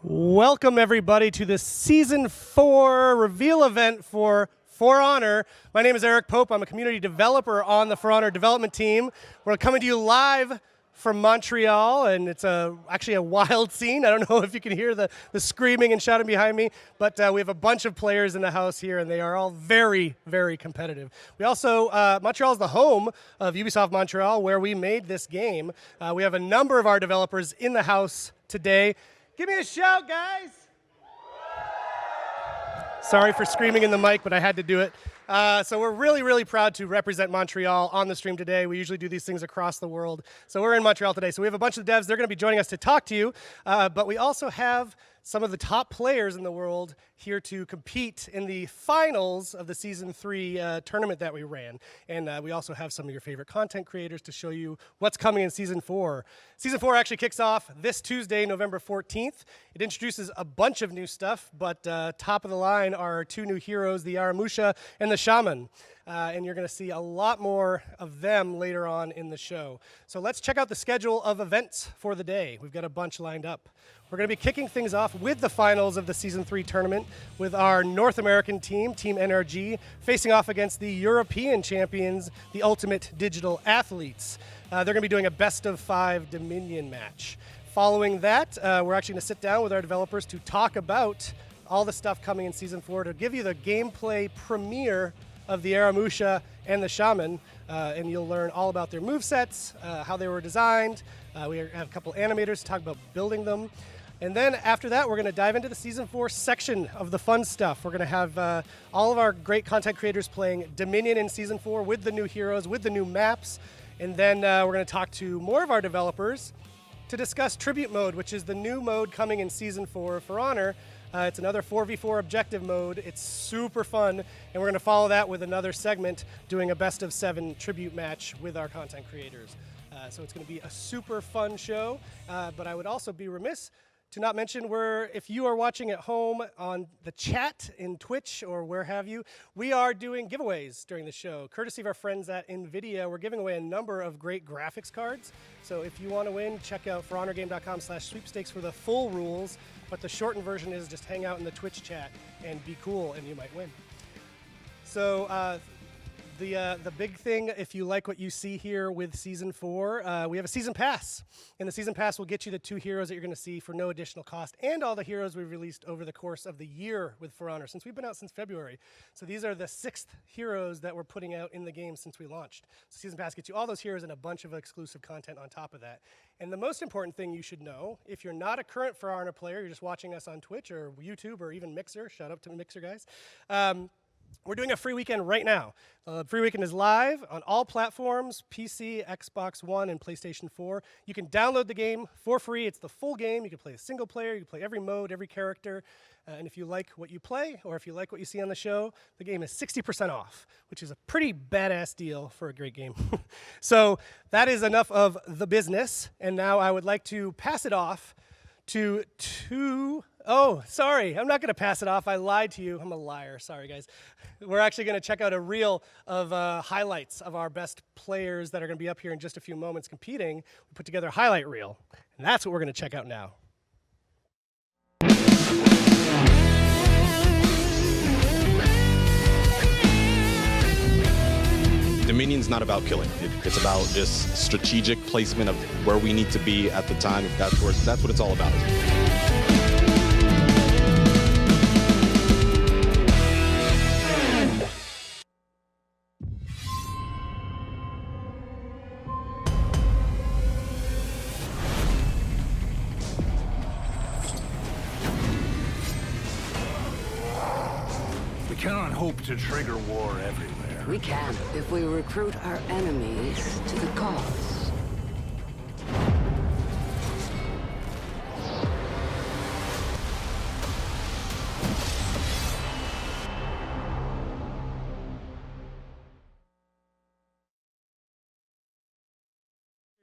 Welcome, everybody, to the Season 4 reveal event for Honor. My name is Eric Pope. I'm a community developer on the For Honor development team. We're coming to you live from Montreal, and it's actually a wild scene. I don't know if you can hear the screaming and shouting behind me, but we have a bunch of players in the house here, and they are all very, very competitive. We also, Montreal is the home of Ubisoft Montreal, where we made this game. We have a number of our developers in the house today. Give me a shout, guys. Sorry for screaming in the mic, but I had to do it. So we're really, really proud to represent Montreal on the stream today. We usually do these things across the world. So we're in Montreal today. So we have a bunch of devs. They're going to be joining us to talk to you. But we also have some of the top players in the world here to compete in the finals of the Season 3 tournament that we ran. And we also have some of your favorite content creators to show you what's coming in Season 4. Season 4 actually kicks off this Tuesday, November 14th. It introduces a bunch of new stuff, but top of the line are our two new heroes, the Aramusha and the Shaman. And you're going to see a lot more of them later on in the show. So let's check out the schedule of events for the day. We've got a bunch lined up. We're going to be kicking things off with the finals of the Season 3 tournament with our North American team, Team NRG, facing off against the European champions, the Ultimate Digital Athletes. They're going to be doing a best-of-5 Dominion match. Following that, we're actually going to sit down with our developers to talk about all the stuff coming in Season 4 to give you the gameplay premiere of the Aramusha and the Shaman, and you'll learn all about their movesets, how they were designed. We have a couple animators to talk about building them. And then after that, we're going to dive into the Season 4 section of the fun stuff. We're going to have all of our great content creators playing Dominion in Season 4 with the new heroes, with the new maps. And then we're going to talk to more of our developers to discuss Tribute Mode, which is the new mode coming in Season 4 for Honor. It's another 4v4 objective mode. It's super fun, and we're going to follow that with another segment doing a best-of-7 tribute match with our content creators. So it's going to be a super fun show, but I would also be remiss to not mention, if you are watching at home on the chat in Twitch or where have you, we are doing giveaways during the show. Courtesy of our friends at NVIDIA, we're giving away a number of great graphics cards. So if you want to win, check out forhonorgame.com/sweepstakes for the full rules. But the shortened version is just hang out in the Twitch chat and be cool, and you might win. So the big thing, if you like what you see here with Season 4, we have a Season Pass. And the Season Pass will get you the 2 heroes that you're going to see for no additional cost, and all the heroes we've released over the course of the year with For Honor, since we've been out since February. So these are the 6th heroes that we're putting out in the game since we launched. So Season Pass gets you all those heroes and a bunch of exclusive content on top of that. And the most important thing you should know, if you're not a current For Honor player, you're just watching us on Twitch or YouTube or even Mixer, shout out to Mixer guys, we're doing a free weekend right now. Free weekend is live on all platforms, PC, Xbox One, and PlayStation 4. You can download the game for free. It's the full game. You can play a single player. You can play every mode, every character. And if you like what you play, or if you like what you see on the show, the game is 60% off, which is a pretty badass deal for a great game. So that is enough of the business. And now I would like to pass it off to oh, sorry, I'm not going to pass it off. I lied to you. I'm a liar. Sorry, guys. We're actually going to check out a reel of highlights of our best players that are going to be up here in just a few moments competing. We put together a highlight reel, and that's what we're going to check out now. Dominion's not about killing. It's about just strategic placement of where we need to be at the time. That's what it's all about. We cannot hope to trigger war everywhere. We can, if we recruit our enemies to the cause.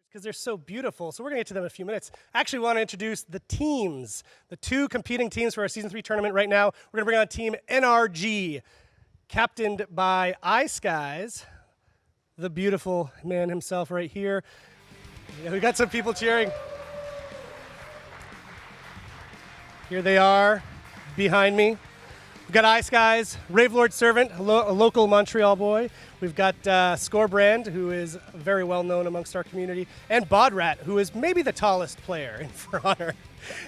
Because they're so beautiful. So we're going to get to them in a few minutes. Actually, we want to introduce the teams, the 2 competing teams for our Season 3 tournament right now. We're going to bring on Team NRG, captained by iSkies, the beautiful man himself right here. Yeah, we got some people cheering. Here they are behind me. We've got Ice Guys, Ravelord Servant, a local Montreal boy. We've got Scorebrand, who is very well known amongst our community, and Bodrat, who is maybe the tallest player in For Honor.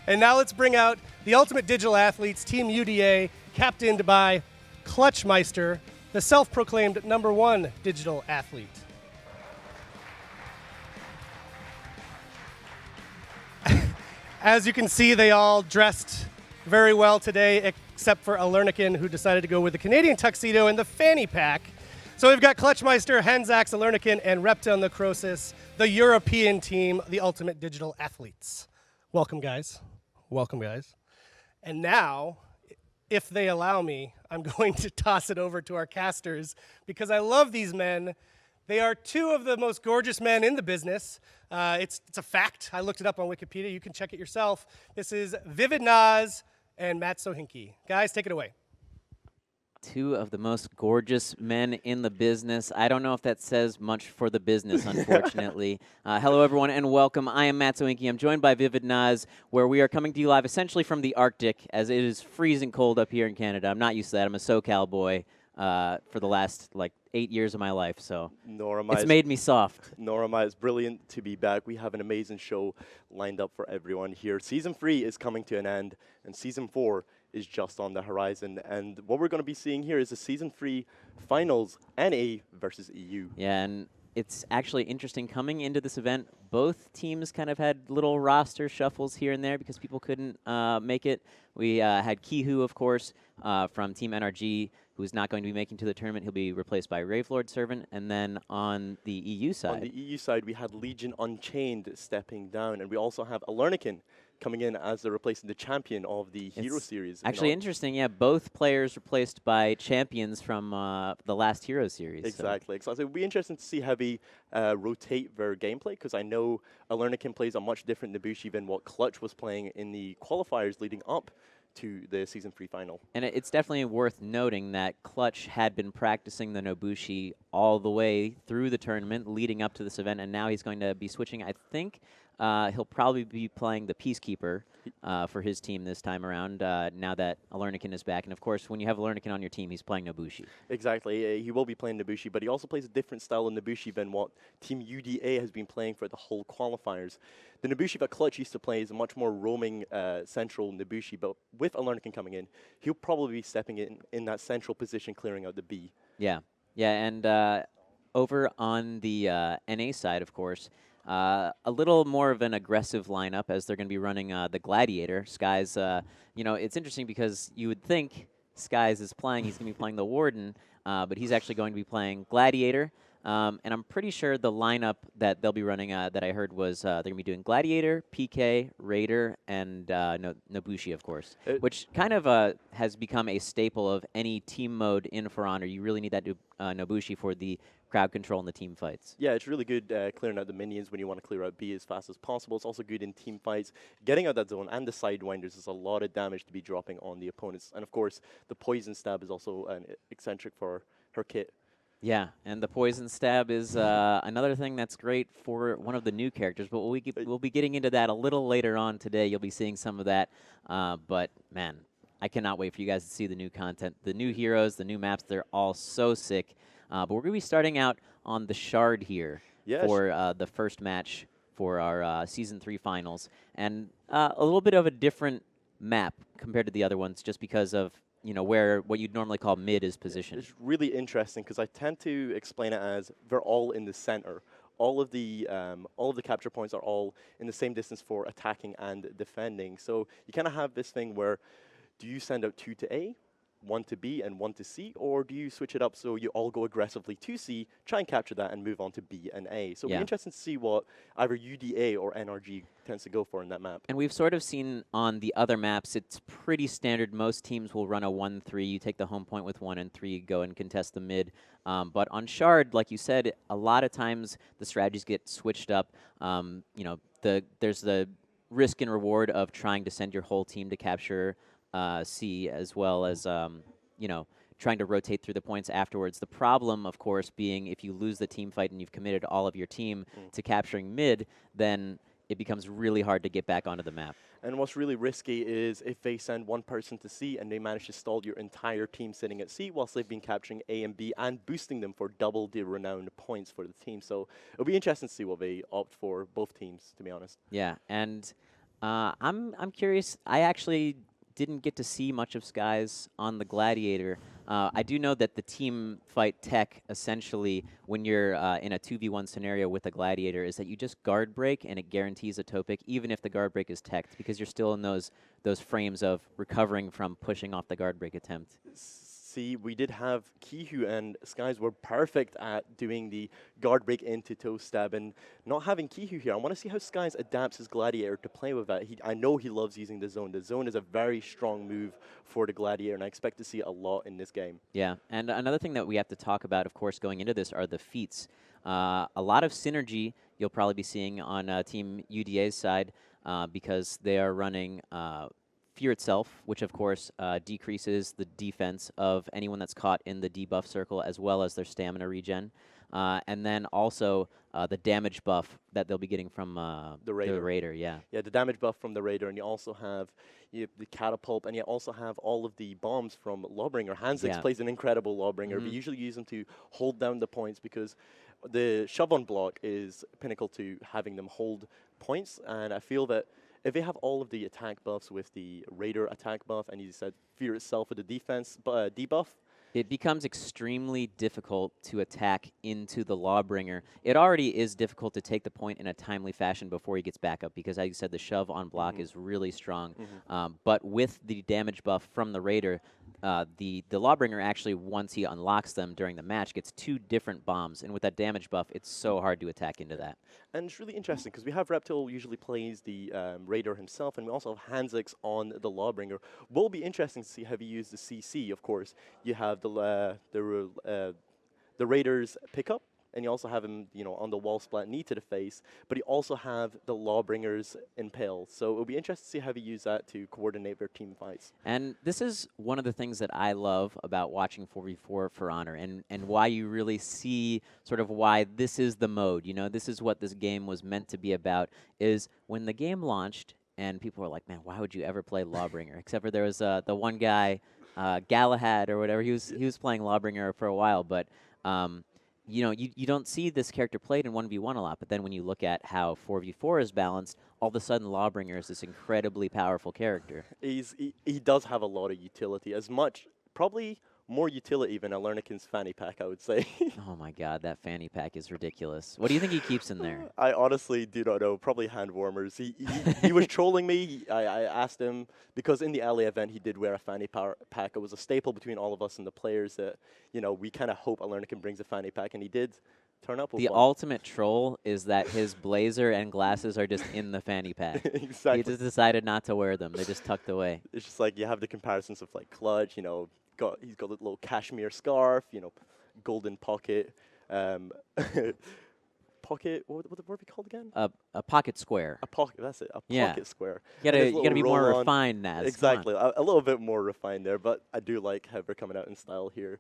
And now let's bring out the Ultimate Digital Athletes, Team UDA, captained by Clutchmeister, the self-proclaimed #1 digital athlete. As you can see, they all dressed very well today, except for Alernican, who decided to go with the Canadian tuxedo and the fanny pack. So we've got Clutchmeister, Henzax, Alernican, and Repton the Croesus, the European team, the Ultimate Digital Athletes. Welcome, guys. Welcome, guys. And now, if they allow me, I'm going to toss it over to our casters, because I love these men. They are two of the most gorgeous men in the business. It's a fact. I looked it up on Wikipedia. You can check it yourself. This is Vivid Naz and Matt Sohinki. Guys, take it away. Two of the most gorgeous men in the business. I don't know if that says much for the business, unfortunately. Hello, everyone, and welcome. I am Matt Sohinki. I'm joined by Vivid Naz, where we are coming to you live essentially from the Arctic, as it is freezing cold up here in Canada. I'm not used to that. I'm a SoCal boy for the last, 8 years of my life, so it's made me soft. Nor am I. It's brilliant to be back. We have an amazing show lined up for everyone here. Season 3 is coming to an end, and Season 4 is just on the horizon. And what we're going to be seeing here is the Season 3 finals, NA versus EU. Yeah, and it's actually interesting. Coming into this event, both teams kind of had little roster shuffles here and there because people couldn't make it. We had Kihu, of course, from Team NRG, who's not going to be making to the tournament. He'll be replaced by Ravelord Servant. And then on the EU side. On the EU side, we had Legion Unchained stepping down. And we also have Alernican coming in as the replacing the champion of the Hero Series. Actually interesting, yeah. Both players replaced by champions from the last Hero Series. Exactly. So it'll be interesting to see how they rotate their gameplay, because I know Alernican plays a much different Nobushi than what Clutch was playing in the qualifiers leading up to the Season 3 final. And it's definitely worth noting that Clutch had been practicing the Nobushi all the way through the tournament leading up to this event, and now he's going to be switching. I think he'll probably be playing the Peacekeeper for his team this time around, now that Alernican is back. And of course, when you have Alernican on your team, he's playing Nobushi. Exactly. He will be playing Nobushi, but he also plays a different style of Nobushi than what Team UDA has been playing for the whole qualifiers. The Nobushi that Clutch used to play is a much more roaming central Nobushi, but with Alernican coming in, he'll probably be stepping in that central position, clearing out the B. Yeah. Yeah, and over on the NA side, of course, a little more of an aggressive lineup, as they're going to be running the Gladiator. Skies, it's interesting because you would think Skies is playing, he's going to be playing the Warden, but he's actually going to be playing Gladiator. And I'm pretty sure the lineup that they'll be running that I heard was they're going to be doing Gladiator, PK, Raider, and Nobushi, of course, which kind of has become a staple of any team mode in For Honor. You really need that Nobushi for the crowd control in the team fights. Yeah, it's really good clearing out the minions when you want to clear out B as fast as possible. It's also good in team fights. Getting out that zone and the sidewinders is a lot of damage to be dropping on the opponents. And of course, the poison stab is also an eccentric for her kit. Yeah, and the poison stab is another thing that's great for one of the new characters, but we'll be getting into that a little later on today. You'll be seeing some of that, but man, I cannot wait for you guys to see the new content, the new heroes, the new maps. They're all so sick. But we're going to be starting out on the Shard here for the first match for our Season 3 finals, and a little bit of a different map compared to the other ones, just because of where what you'd normally call mid is positioned. It's really interesting because I tend to explain it as they're all in the center. All of the capture points are all in the same distance for attacking and defending. So you kind of have this thing where, do you send out 2 to A, 1 to B, and 1 to C, or do you switch it up so you all go aggressively to C, try and capture that, and move on to B and A? So it'll be interesting to see what either UDA or NRG tends to go for in that map. And we've sort of seen on the other maps, it's pretty standard. Most teams will run a 1-3. You take the home point with 1 and 3, go and contest the mid. But on Shard, like you said, a lot of times the strategies get switched up. There's the risk and reward of trying to send your whole team to capture C, as well as, trying to rotate through the points afterwards. The problem, of course, being if you lose the team fight and you've committed all of your team to capturing mid, then it becomes really hard to get back onto the map. And what's really risky is if they send one person to C and they manage to stall your entire team sitting at C whilst they've been capturing A and B and boosting them for double the renowned points for the team. So it'll be interesting to see what they opt for, both teams, to be honest. Yeah, and I'm curious. I actually didn't get to see much of Skies on the Gladiator. I do know that the team fight tech, essentially, when you're in a 2v1 scenario with a Gladiator, is that you just guard break, and it guarantees a topic, even if the guard break is teched, because you're still in those frames of recovering from pushing off the guard break attempt. See, we did have Kihu and Skies were perfect at doing the guard break into toe stab, and not having Kihu here, I want to see how Skies adapts his Gladiator to play with that. I know he loves using the zone. The zone is a very strong move for the Gladiator, and I expect to see it a lot in this game. Yeah, and another thing that we have to talk about, of course, going into this are the feats. A lot of synergy you'll probably be seeing on Team UDA's side because they are running Fear itself, which of course decreases the defense of anyone that's caught in the debuff circle, as well as their stamina regen. And then also the damage buff that they'll be getting from the Raider. Yeah, the damage buff from the Raider, and you also have the catapult, and you also have all of the bombs from Lawbringer. Hansix plays an incredible Lawbringer. We usually use them to hold down the points because the shove on block is pinnacle to having them hold points, and I feel that if they have all of the attack buffs with the Raider attack buff, and you said Fear itself with the defense debuff, it becomes extremely difficult to attack into the Lawbringer. It already is difficult to take the point in a timely fashion before he gets back up because, as you said, the shove on block is really strong. But with the damage buff from the Raider, the Lawbringer actually, once he unlocks them during the match, gets 2 different bombs. And with that damage buff, it's so hard to attack into that. And it's really interesting because we have Reptile usually plays the Raider himself, and we also have Hansix on the Lawbringer. Will be interesting to see how he uses the CC. Of course, you have the Raiders pickup, and you also have him, on the wall splat knee to the face. But you also have the Lawbringers impale. So it'll be interesting to see how he use that to coordinate their team fights. And this is one of the things that I love about watching 4v4 for Honor, and why you really see sort of why this is the mode. This is what this game was meant to be about, is when the game launched and people were like, man, why would you ever play Lawbringer? Except for there was the one guy, Galahad or whatever, he was playing Lawbringer for a while, but you don't see this character played in 1v1 a lot, but then when you look at how 4v4 is balanced, all of a sudden Lawbringer is this incredibly powerful character. He does have a lot of utility, probably more utility than Alernikin's fanny pack, I would say. Oh my god, that fanny pack is ridiculous. What do you think he keeps in there? I honestly do not know. Probably hand warmers. He was trolling me. I asked him, because in the LA event he did wear a fanny pack. It was a staple between all of us and the players that, we kind of hope Alernikin brings a fanny pack, and he did turn up with the one. ultimate troll is that his blazer and glasses are just in the fanny pack. Exactly. He just decided not to wear them. They're just tucked away. It's just like you have the comparisons of like Clutch, he's got a little cashmere scarf, golden pocket, pocket. What were we called again? A pocket square. A pocket. That's it. A pocket square. You gotta be more refined, Naz. Exactly. A little bit more refined there, but I do like how they're coming out in style here.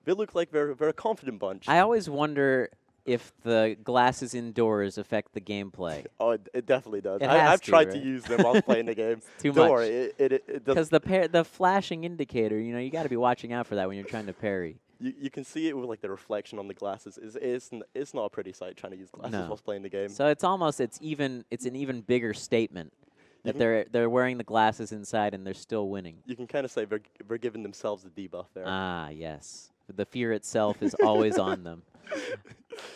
They look like they're a confident bunch. I always wonder if the glasses indoors affect the gameplay. Oh, it definitely does. I've tried right? to use them while playing the game. Too Don't much. worry, it does. Because the flashing indicator, you got to be watching out for that when you're trying to parry. You can see it with like the reflection on the glasses. It's not a pretty sight trying to use glasses while playing the game. So it's an even bigger statement that they're wearing the glasses inside and they're still winning. You can kind of say they're giving themselves the debuff there. Ah, yes. The fear itself is always on them.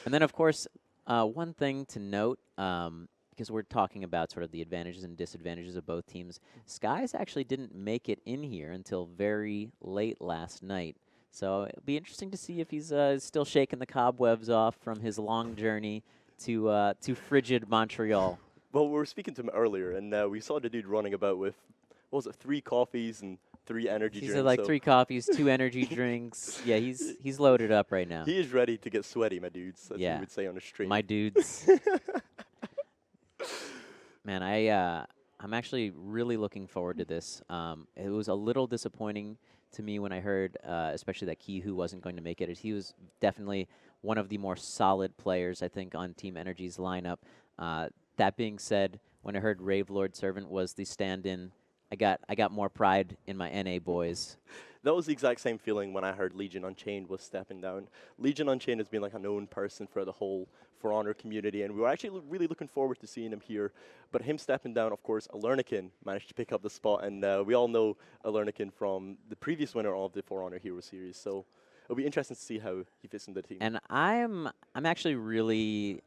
And then, of course, one thing to note, because we're talking about sort of the advantages and disadvantages of both teams, Skies actually didn't make it in here until very late last night. So it'll be interesting to see if he's still shaking the cobwebs off from his long journey to frigid Montreal. Well, we were speaking to him earlier, and we saw the dude running about with, 3 coffees and 3 energy drinks. He's like 3 coffees, 2 energy drinks. Yeah, he's loaded up right now. He is ready to get sweaty, my dudes, as you would say on the street. My dudes. Man, I'm actually really looking forward to this. It was a little disappointing to me when I heard, especially that Kihu wasn't going to make it. He was definitely one of the more solid players, I think, on Team Energy's lineup. That being said, when I heard Rave Lord Servant was the stand-in, I got more pride in my NA boys. That was the exact same feeling when I heard Legion Unchained was stepping down. Legion Unchained has been like a known person for the whole For Honor community, and we were actually really looking forward to seeing him here. But him stepping down, of course, Alernikin managed to pick up the spot, and we all know Alernikin from the previous winner of the For Honor Hero Series. So it'll be interesting to see how he fits in the team. And I'm actually really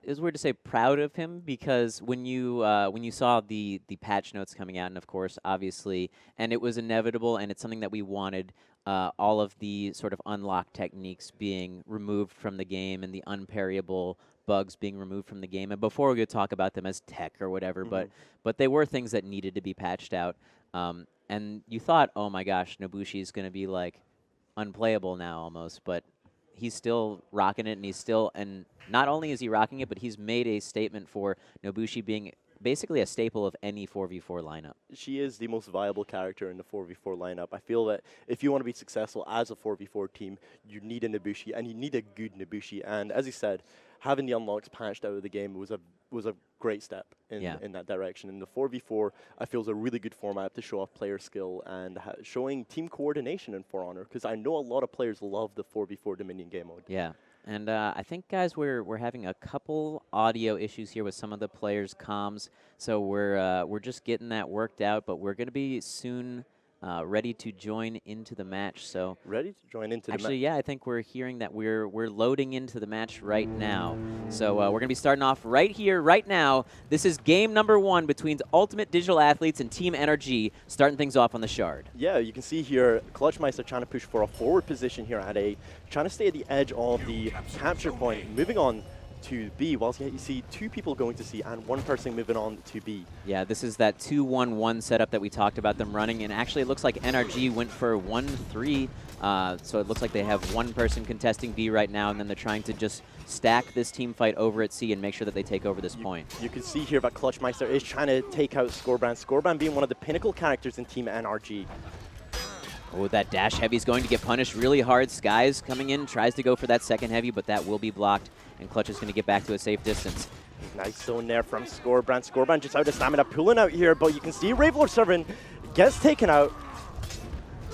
it's weird to say proud of him, because when you saw the patch notes coming out, and of course obviously, and it was inevitable, and it's something that we wanted, all of the sort of unlock techniques being removed from the game and the unparryable bugs being removed from the game. And before we could talk about them as tech or whatever, but they were things that needed to be patched out. And you thought, oh my gosh, Nobushi is going to be like unplayable now almost, but he's still rocking it, and he's still, and not only is he rocking it, but he's made a statement for Nobushi being basically a staple of any 4v4 lineup. She is the most viable character in the 4v4 lineup. I feel that if you want to be successful as a 4v4 team, you need a Nobushi, and you need a good Nobushi. And as he said, having the unlocks patched out of the game was a great step in that direction. And the 4v4, I feel, is a really good format to show off player skill and showing team coordination in For Honor, because I know a lot of players love the 4v4 Dominion game mode. Yeah. And I think, guys, we're having a couple audio issues here with some of the players' comms, so we're just getting that worked out. But we're going to be soon ready to join into the match. So ready to join into the match. Actually, yeah, I think we're hearing that we're loading into the match right now. So we're going to be starting off right here, right now. This is game number 1 between Ultimate Digital Athletes and Team NRG, starting things off on the Shard. Yeah, you can see here Clutchmeister trying to push for a forward position here at A, trying to stay at the edge of the capture point, moving on to B, whilst you see 2 people going to C and 1 person moving on to B. Yeah, this is that 2-1-1 setup that we talked about them running, and actually it looks like NRG went for 1-3, so it looks like they have 1 person contesting B right now, and then they're trying to just stack this team fight over at C and make sure that they take over this point. You can see here that Clutchmeister is trying to take out Scorebrand, Scorebrand being one of the pinnacle characters in Team NRG. Oh, that dash heavy is going to get punished really hard. Skies coming in, tries to go for that second heavy, but that will be blocked, and Clutch is going to get back to a safe distance. Nice zone there from Scorebrand. Scorebrand just out of stamina, pulling out here, but you can see Ravelord Servant gets taken out.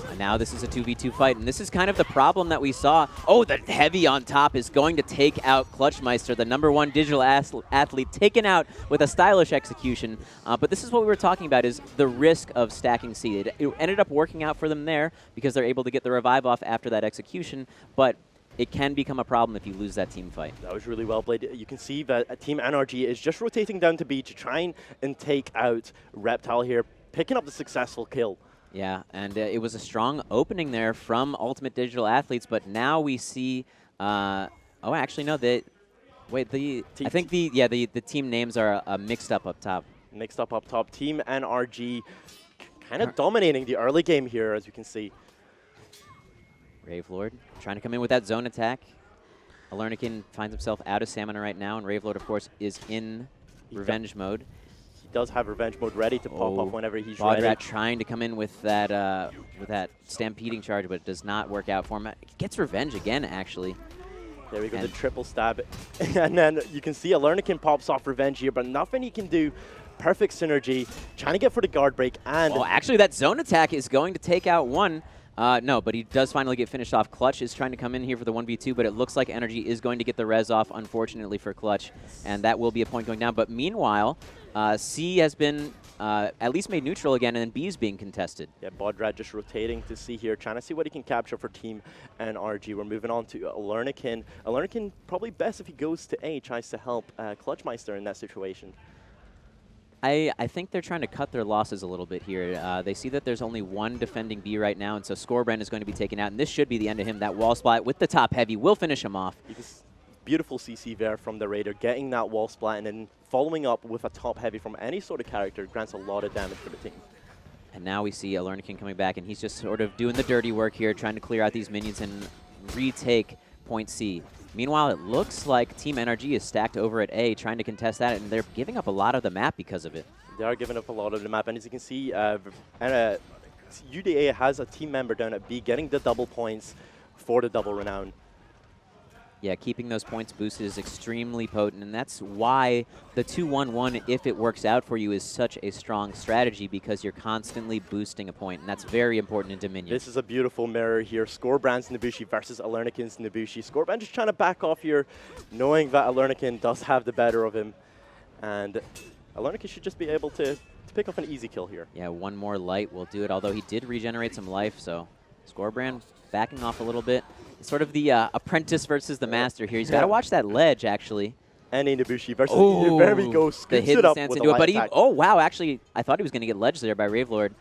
And now this is a 2v2 fight, and this is kind of the problem that we saw. Oh, the heavy on top is going to take out Clutchmeister, the #1 digital athlete, taken out with a stylish execution. But this is what we were talking about, is the risk of stacking C. It ended up working out for them there because they're able to get the revive off after that execution, but it can become a problem if you lose that team fight. That was really well played. You can see that Team NRG is just rotating down to B to try and take out Reptile here, picking up the successful kill. Yeah, and it was a strong opening there from Ultimate Digital Athletes, but now we see, oh, actually, no, I think the team names are mixed up top. Mixed up top. Team NRG kind of dominating the early game here, as you can see. Ravelord trying to come in with that zone attack. Alernikin finds himself out of stamina right now, and Ravelord, of course, is in revenge mode. Does have revenge mode ready to pop off whenever he's Bodrat ready. Trying to come in with that stampeding charge, but it does not work out for him. Gets revenge again, actually. There we go, the triple stab. And then you can see Alernikin pops off revenge here, but nothing he can do. Perfect synergy, trying to get for the guard break, and... Oh, actually, that zone attack is going to take out 1. No, but he does finally get finished off. Clutch is trying to come in here for the 1v2, but it looks like Energy is going to get the res off, unfortunately for Clutch, and that will be a point going down. But meanwhile, C has been at least made neutral again, and then B is being contested. Yeah, Bodrat just rotating to C here, trying to see what he can capture for Team NRG. We're moving on to Alernikin. Alernikin probably best if he goes to A, tries to help Clutchmeister in that situation. I think they're trying to cut their losses a little bit here. They see that there's only 1 defending B right now, and so Scorebrand is going to be taken out, and this should be the end of him. That wall splat with the top heavy will finish him off. Beautiful CC there from the Raider, getting that wall splat and then following up with a top heavy from any sort of character grants a lot of damage for the team. And now we see Alernikin coming back, and he's just sort of doing the dirty work here, trying to clear out these minions and retake point C. Meanwhile, it looks like Team NRG is stacked over at A, trying to contest that, and they're giving up a lot of the map because of it. They are giving up a lot of the map, and as you can see, UDA has a team member down at B, getting the double points for the double renown. Yeah, keeping those points boosted is extremely potent, and that's why the 2-1-1, if it works out for you, is such a strong strategy, because you're constantly boosting a point, and that's very important in Dominion. This is a beautiful mirror here. Scorebrand's Nobushi versus Alernikin's Nobushi. Scorebrand just trying to back off here, knowing that Alernikin does have the better of him. And Alernikin should just be able to pick up an easy kill here. Yeah, one more light will do it, although he did regenerate some life, so Scorebrand backing off a little bit. It's sort of the apprentice versus the master here. He's got to watch that ledge, actually. Any Nobushi versus there we go. The Scoops hidden it up stance with into a it, but light attack. oh wow, actually, I thought he was going to get ledged there by Ravelord.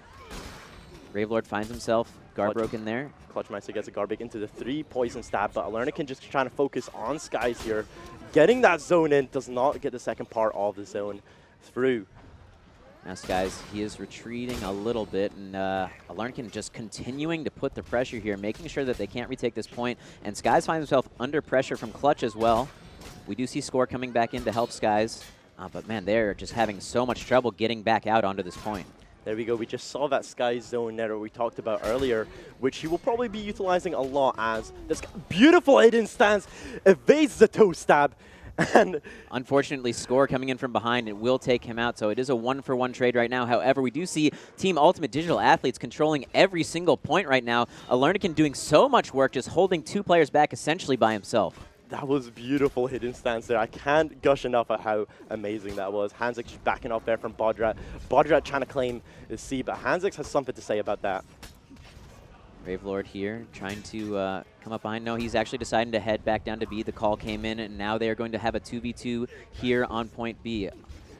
Ravelord finds himself guard broken there. Clutchmeister gets a Garbage into the 3 poison stab, but Alernikin just trying to focus on Skies here. Getting that zone in, does not get the second part of the zone through. Now Skies, he is retreating a little bit, and Alernikin just continuing to put the pressure here, making sure that they can't retake this point, and Skies finds himself under pressure from Clutch as well. We do see Score coming back in to help Skies, but man, they're just having so much trouble getting back out onto this point. There we go. We just saw that Sky zone there we talked about earlier, which he will probably be utilizing a lot as this beautiful hidden stance evades the toe stab. And unfortunately, Score coming in from behind, it will take him out, so it is a 1-for-1 trade right now. However, we do see Team Ultimate Digital Athletes controlling every single point right now. Alernikin doing so much work, just holding 2 players back essentially by himself. that was beautiful hidden stance there. I can't gush enough at how amazing that was. Hanzik just backing off there from Bodrat. Bodrat trying to claim the C, but Hanzik has something to say about that. Ravelord here trying to come up behind. No, he's actually deciding to head back down to B. The call came in, and now they are going to have a 2v2 here on point B.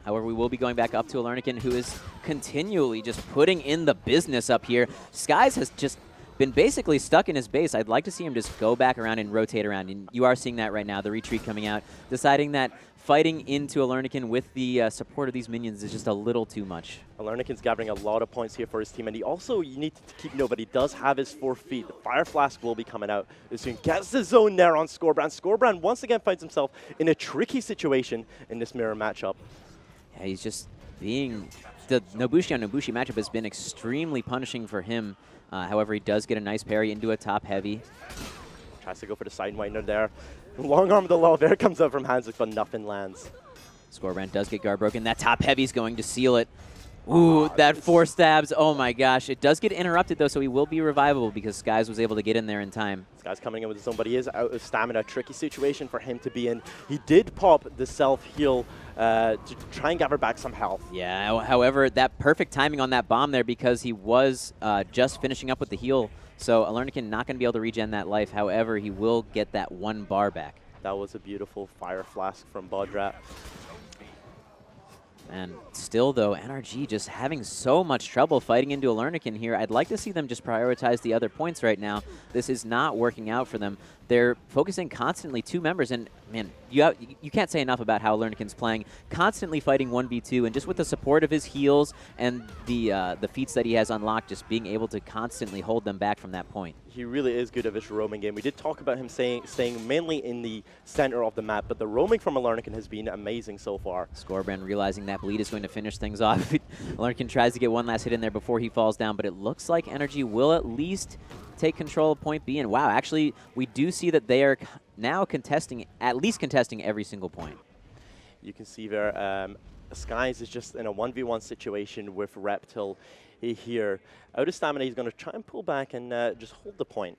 However, we will be going back up to Alernikin, who is continually just putting in the business up here. Skies has just been basically stuck in his base. I'd like to see him just go back around and rotate around, and you are seeing that right now, the retreat coming out, deciding that fighting into Alernikin with the support of these minions is just a little too much. Alernikin's gathering a lot of points here for his team, and he also, you need to keep note, but he does have his 4 feet. The Fire Flask will be coming out as soon. Gets the zone there on Scorebrand. Scorebrand once again finds himself in a tricky situation in this mirror matchup. Yeah, he's just being... The Nobushi on Nobushi matchup has been extremely punishing for him. However, he does get a nice parry into a top heavy. Tries to go for the sidewinder there. Long arm of the law there comes out from Hanzik, but nothing lands. Scorebrand does get guard broken. That top heavy's going to seal it. Ooh, that 4 stabs. Oh my gosh. It does get interrupted though, so he will be revivable because Skies was able to get in there in time. Skies coming in with his own, but he is out of stamina. Tricky situation for him to be in. He did pop the self-heal to try and gather back some health. Yeah, however, that perfect timing on that bomb there because he was just finishing up with the heal. So Alernikin not going to be able to regen that life. However, he will get that 1 bar back. That was a beautiful Fire Flask from Bodrat. And still, though, NRG just having so much trouble fighting into Alernikin here. I'd like to see them just prioritize the other points right now. This is not working out for them. They're focusing constantly 2 members, and man, you can't say enough about how Alernikin's playing. Constantly fighting 1v2, and just with the support of his heals and the feats that he has unlocked, just being able to constantly hold them back from that point. He really is good at this roaming game. We did talk about him staying mainly in the center of the map, but the roaming from Alernikin has been amazing so far. Scorebrand realizing that bleed is going to finish things off. Alernikin tries to get one last hit in there before he falls down, but it looks like NRG will at least take control of point B. And wow, actually, we do see that they are now at least contesting every single point. You can see there, Skies is just in a 1v1 situation with Reptile here. Out of stamina, he's going to try and pull back and just hold the point.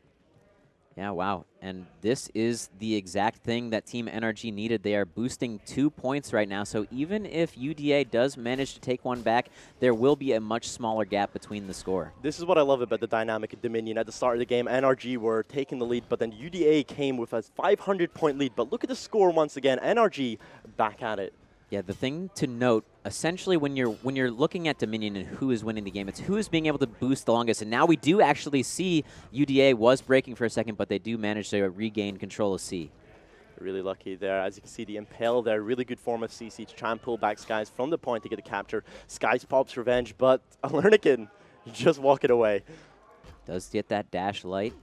Yeah, wow. And this is the exact thing that Team NRG needed. They are boosting 2 points right now. So even if UDA does manage to take one back, there will be a much smaller gap between the score. This is what I love about the dynamic of Dominion. At the start of the game, NRG were taking the lead, but then UDA came with a 500-point lead. But look at the score once again. NRG back at it. Yeah, the thing to note, essentially when you're looking at Dominion and who is winning the game, it's who is being able to boost the longest. And now we do actually see UDA was breaking for a second, but they do manage to regain control of C. Really lucky there. As you can see, the Impale there, really good form of CC to try and pull back Skies from the point to get a capture. Skies pops revenge, but Alernikin just walking away. Does get that dash light.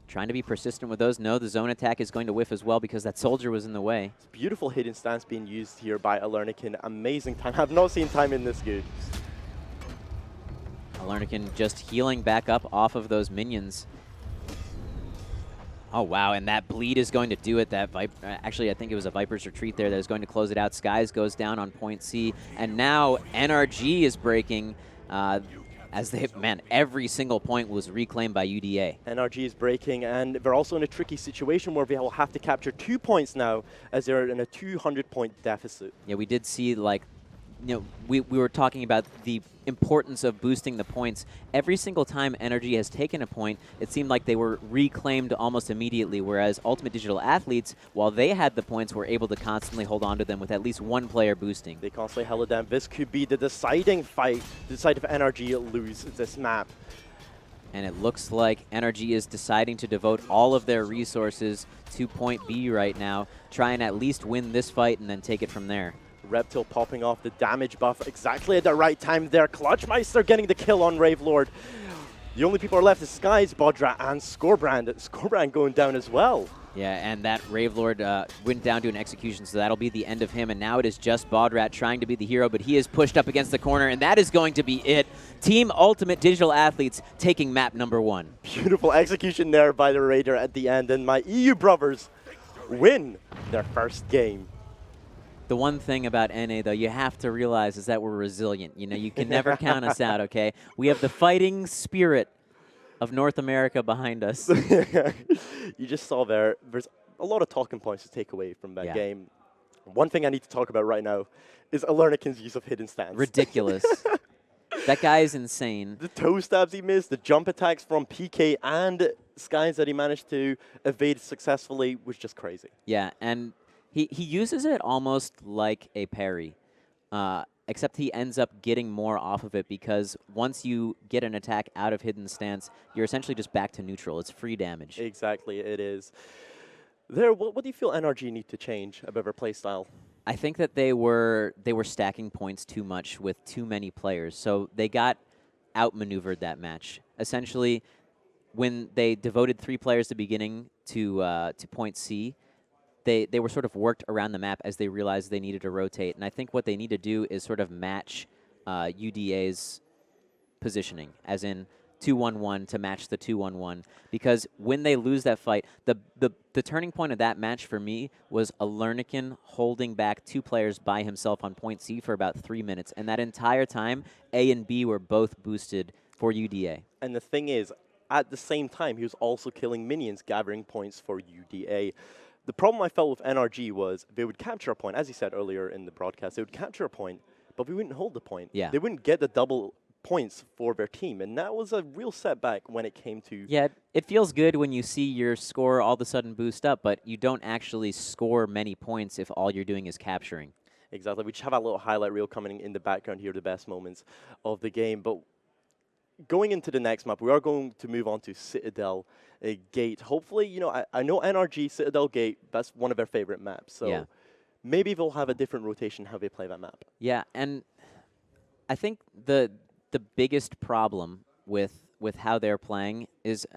Trying to be persistent with those. No, the zone attack is going to whiff as well because that soldier was in the way. It's beautiful hidden stance being used here by Alernikin. Amazing time. I've not seen time in this good. Alernikin just healing back up off of those minions. Oh, wow, and that bleed is going to do it. That actually, I think it was a Viper's Retreat there that is going to close it out. Skies goes down on point C, and now NRG is breaking as they, man, every single point was reclaimed by UDA. NRG is breaking, and they're also in a tricky situation where they will have to capture 2 points now as they're in a 200-point deficit. Yeah, we did see, like, you know, we were talking about the importance of boosting the points. Every single time Energy has taken a point, it seemed like they were reclaimed almost immediately, whereas Ultimate Digital Athletes, while they had the points, were able to constantly hold on to them with at least one player boosting. They constantly held it down. This could be the deciding fight to decide if NRG lose this map. And it looks like Energy is deciding to devote all of their resources to point B right now, try and at least win this fight and then take it from there. Reptile popping off the damage buff exactly at the right time there. Clutchmeister getting the kill on Ravelord. The only people are left is Skies, Bodra, and Scorebrand. Scorebrand going down as well. Yeah, and that Ravelord went down to an execution, so that'll be the end of him. And now it is just Bodrat trying to be the hero, but he is pushed up against the corner, and that is going to be it. Team Ultimate Digital Athletes taking map number 1. Beautiful execution there by the Raider at the end, and my EU brothers win their first game. The one thing about NA, though, you have to realize is that we're resilient. You know, you can never count us out, okay? We have the fighting spirit of North America behind us. You just saw there's a lot of talking points to take away from that game. One thing I need to talk about right now is Alernikin's use of hidden stance. Ridiculous. That guy is insane. The toe stabs he missed, the jump attacks from PK and Skies that he managed to evade successfully was just crazy. Yeah, and he uses it almost like a parry, except he ends up getting more off of it because once you get an attack out of hidden stance, you're essentially just back to neutral. It's free damage. Exactly, it is. What do you feel NRG need to change about their playstyle? I think that they were stacking points too much with too many players, so they got outmaneuvered that match. Essentially, when they devoted 3 players at the beginning to point C, they were sort of worked around the map as they realized they needed to rotate. And I think what they need to do is sort of match UDA's positioning, as in 2-1-1 to match the 2-1-1. Because when they lose that fight, the turning point of that match for me was Alernikin holding back 2 players by himself on point C for about 3 minutes. And that entire time, A and B were both boosted for UDA. And the thing is, at the same time, he was also killing minions, gathering points for UDA. The problem I felt with NRG was they would capture a point, as you said earlier in the broadcast, they would capture a point, but we wouldn't hold the point. Yeah. They wouldn't get the double points for their team, and that was a real setback when it came to... Yeah, it feels good when you see your score all of a sudden boost up, but you don't actually score many points if all you're doing is capturing. Exactly. We just have a little highlight reel coming in the background here, the best moments of the game, but going into the next map, we are going to move on to Citadel Gate. Hopefully, you know, I know NRG, Citadel Gate, that's one of their favorite maps. So maybe they'll have a different rotation how they play that map. Yeah, and I think the biggest problem with how they're playing is,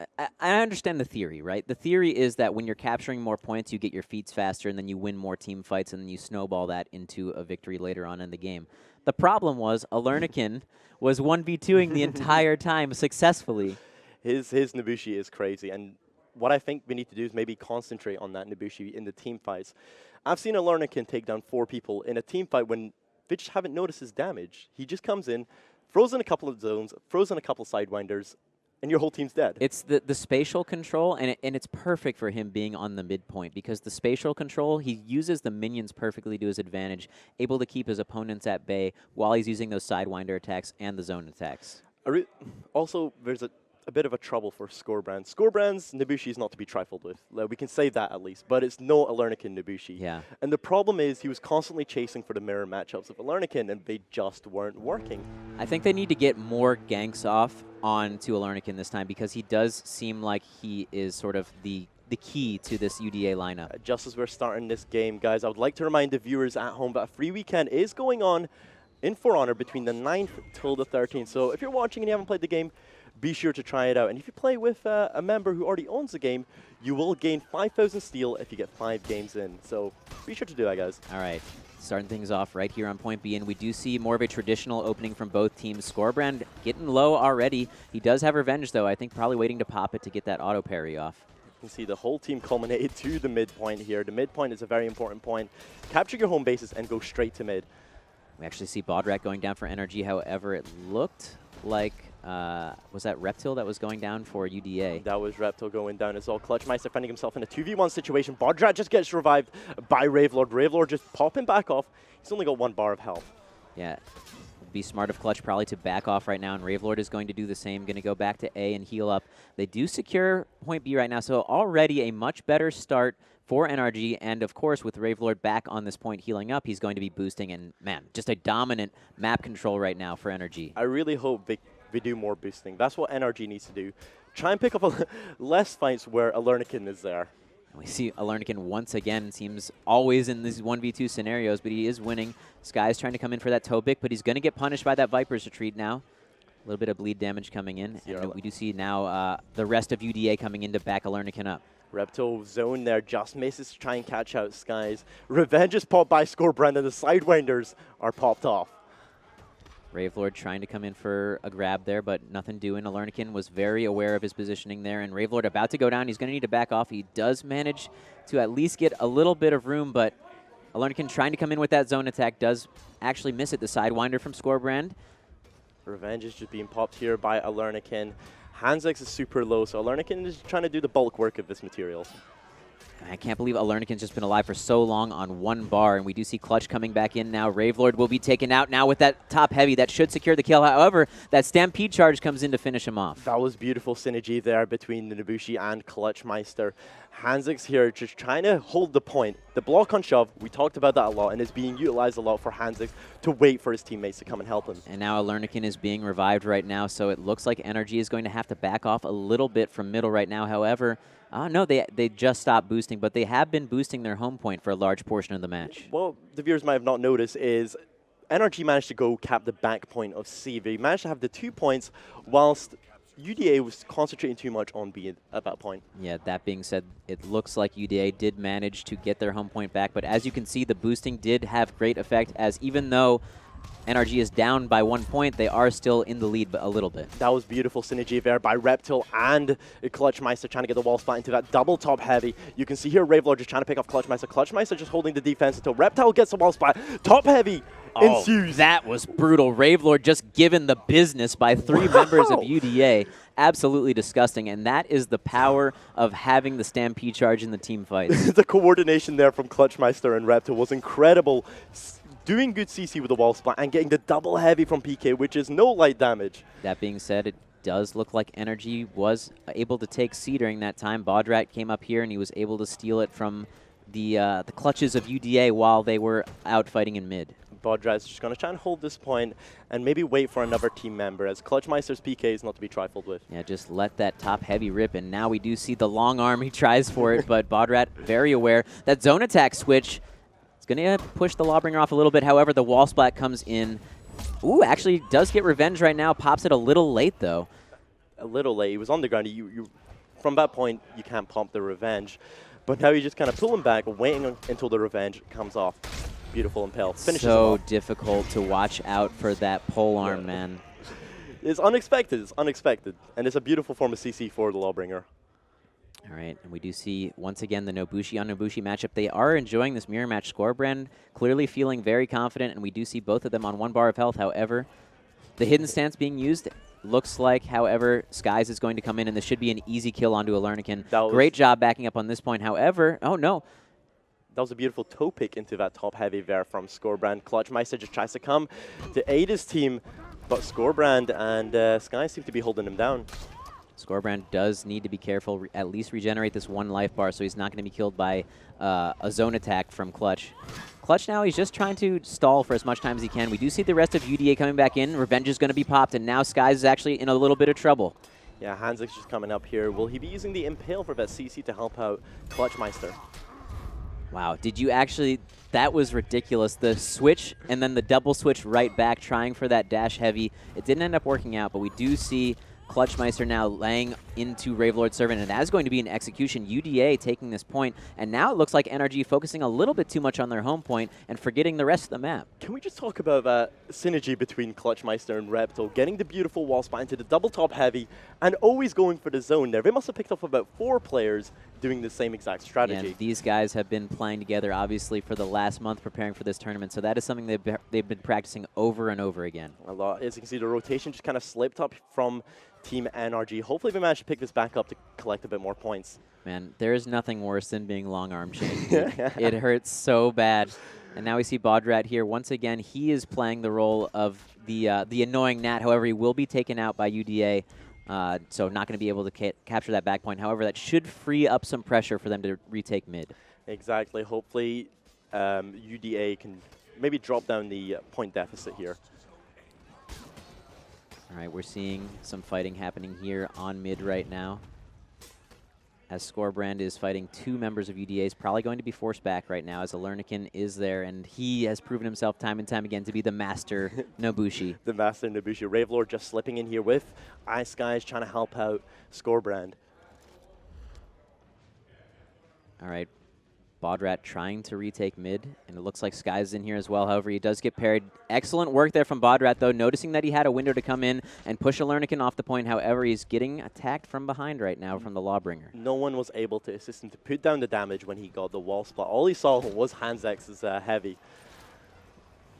I understand the theory, right? The theory is that when you're capturing more points, you get your feats faster, and then you win more team fights, and then you snowball that into a victory later on in the game. The problem was Alernikin was 1v2ing the entire time successfully. His Nobushi is crazy, and what I think we need to do is maybe concentrate on that Nobushi in the team fights. I've seen Alernikin take down 4 people in a team fight when they just haven't noticed his damage. He just comes in, throws in a couple of zones, throws in a couple sidewinders, and your whole team's dead. It's the spatial control, and it's perfect for him being on the midpoint, because the spatial control, he uses the minions perfectly to his advantage, able to keep his opponents at bay while he's using those sidewinder attacks and the zone attacks. Also, there's a bit of a trouble for Scorebrand. Scorebrand's Nobushi is not to be trifled with. We can say that at least, but it's no Alernikin Nobushi. Yeah. And the problem is he was constantly chasing for the mirror matchups of Alernikin, and they just weren't working. I think they need to get more ganks off onto Alernikin this time, because he does seem like he is sort of the key to this UDA lineup. Just as we're starting this game, guys, I would like to remind the viewers at home that a free weekend is going on in For Honor between the 9th till the 13th. So if you're watching and you haven't played the game, be sure to try it out. And if you play with a member who already owns the game, you will gain 5,000 steel if you get 5 games in. So be sure to do that, guys. All right. Starting things off right here on point B, and we do see more of a traditional opening from both teams. Scorebrand getting low already. He does have revenge, though. I think probably waiting to pop it to get that auto parry off. can see the whole team culminated to the midpoint here. The midpoint is a very important point. Capture your home bases and go straight to mid. We actually see Bodrak going down for energy. However, it looked like, was that Reptile that was going down for UDA? That was Reptile going down as well. Clutchmeister finding himself in a 2v1 situation. Bodrak just gets revived by Ravelord. Ravelord just popping back off. He's only got 1 bar of health. Yeah. Be smart of Clutch probably to back off right now, and Ravelord is going to do the same, going to go back to A and heal up. They do secure point B right now, so already a much better start for NRG, and of course with Ravelord back on this point healing up, he's going to be boosting, and man, just a dominant map control right now for NRG. I really hope they do more boosting. That's what NRG needs to do. Try and pick up less fights where Alernikin is there. We see Alernikin once again, seems always in these 1v2 scenarios, but he is winning. Sky's trying to come in for that Tobic, but he's going to get punished by that Viper's Retreat now. A little bit of bleed damage coming in. And we do see now the rest of UDA coming in to back Alernikin up. Reptile zone there, just misses to try and catch out Skies. Revenge is popped by Scorebrand, and the Sidewinders are popped off. Ravelord trying to come in for a grab there, but nothing doing. Alernikin was very aware of his positioning there, and Ravelord about to go down. He's going to need to back off. He does manage to at least get a little bit of room, but Alernikin trying to come in with that zone attack does actually miss it. The Sidewinder from Scorebrand. Revenge is just being popped here by Alernikin. Hansex is super low, so Alernikin is trying to do the bulk work of this material. I can't believe Alernikin's just been alive for so long on 1 bar, and we do see Clutch coming back in now. Ravelord will be taken out now with that top heavy. That should secure the kill. However, that Stampede charge comes in to finish him off. That was beautiful synergy there between the Nobushi and Clutchmeister. Hansex here just trying to hold the point. The block on shove, we talked about that a lot, and it's being utilized a lot for Hansex to wait for his teammates to come and help him. And now Alernikin is being revived right now, so it looks like NRG is going to have to back off a little bit from middle right now. However, no, they just stopped boosting, but they have been boosting their home point for a large portion of the match. Well, the viewers might have not noticed is NRG managed to go cap the back point of C. They managed to have the 2 points whilst UDA was concentrating too much on B at that point. Yeah, that being said, it looks like UDA did manage to get their home point back, but as you can see, the boosting did have great effect, as even though NRG is down by 1 point, they are still in the lead a little bit. That was beautiful synergy there by Reptile and Clutchmeister trying to get the wall spot into that double top heavy. You can see here Ravelord just trying to pick off Clutchmeister. Clutchmeister just holding the defense until Reptile gets the wall spot. Top heavy ensues. That was brutal. Ravelord just given the business by 3 members of UDA. Absolutely disgusting, and that is the power of having the Stampede charge in the team fights. The coordination there from Clutchmeister and Reptile was incredible. Doing good CC with the wall splat and getting the double heavy from PK, which is no light damage. That being said, it does look like Energy was able to take C during that time. Bodrak came up here and he was able to steal it from the clutches of UDA while they were out fighting in mid. Bodrak's just going to try and hold this point and maybe wait for another team member, as Clutchmeister's PK is not to be trifled with. Yeah, just let that top heavy rip, and now we do see the long arm. He tries for it, but Bodrak very aware. That zone attack switch, it's going to push the Lawbringer off a little bit. However, the wall splat comes in. Ooh, actually does get revenge right now. Pops it a little late, though. A little late. He was on the ground. From that point, you can't pump the revenge. But now you just kind of pull him back, waiting until the revenge comes off. Beautiful impale. Finishes him so off. Difficult to watch out for that pole arm, man. It's unexpected. It's unexpected. And it's a beautiful form of CC for the Lawbringer. All right, and we do see, once again, the Nobushi on Nobushi matchup. They are enjoying this mirror match. Scorebrand clearly feeling very confident, and we do see both of them on 1 bar of health. However, the hidden stance being used looks like, however, Skies is going to come in, and this should be an easy kill onto Alernikin. Great job backing up on this point. However, oh no. That was a beautiful toe pick into that top heavy there from Scorebrand. Clutchmeister just tries to come to aid his team, but Scorebrand and Skies seem to be holding him down. Scorebrand does need to be careful, at least regenerate this 1 life bar so he's not going to be killed by a zone attack from Clutch. Clutch now, he's just trying to stall for as much time as he can. We do see the rest of UDA coming back in. Revenge is going to be popped, and now Skies is actually in a little bit of trouble. Yeah, Hansek's just coming up here. Will he be using the Impale for that CC to help out Clutchmeister? Wow, did you actually... That was ridiculous. The switch and then the double switch right back, trying for that dash heavy. It didn't end up working out, but we do see Clutchmeister now laying into Ravelord Servant, and that is going to be an execution. UDA taking this point, and now it looks like NRG focusing a little bit too much on their home point and forgetting the rest of the map. Can we just talk about that synergy between Clutchmeister and Reptile, getting the beautiful wall spot into the double top heavy and always going for the zone there. They must have picked up about 4 players doing the same exact Yeah, strategy. and these guys have been playing together, obviously, for the last month preparing for this tournament. So that is something they've been practicing over and over again. A lot. As you can see, the rotation just kind of slipped up from Team NRG. Hopefully they manage to pick this back up to collect a bit more points. Man, there is nothing worse than being long-arm chained. It hurts so bad. And now we see Bodrat here. Once again, he is playing the role of the annoying Nat. However, he will be taken out by UDA. So not going to be able to capture that back point. However, that should free up some pressure for them to retake mid. Exactly. Hopefully UDA can maybe drop down the point deficit here. All right, we're seeing some fighting happening here on mid right now. As Scorebrand is fighting two members of UDA, is probably going to be forced back right now as Alernican is there, and he has proven himself time and time again to be the master Nobushi. The master Nobushi. Ravelord just slipping in here with Ice Guys trying to help out Scorebrand. All right, Bodrat trying to retake mid, and it looks like Sky's in here as well. However, he does get parried. Excellent work there from Bodrat, though, noticing that he had a window to come in and push Alernican off the point. However, he's getting attacked from behind right now from the Lawbringer. No one was able to assist him to put down the damage when he got the wall spot. All he saw was Hanzex's heavy.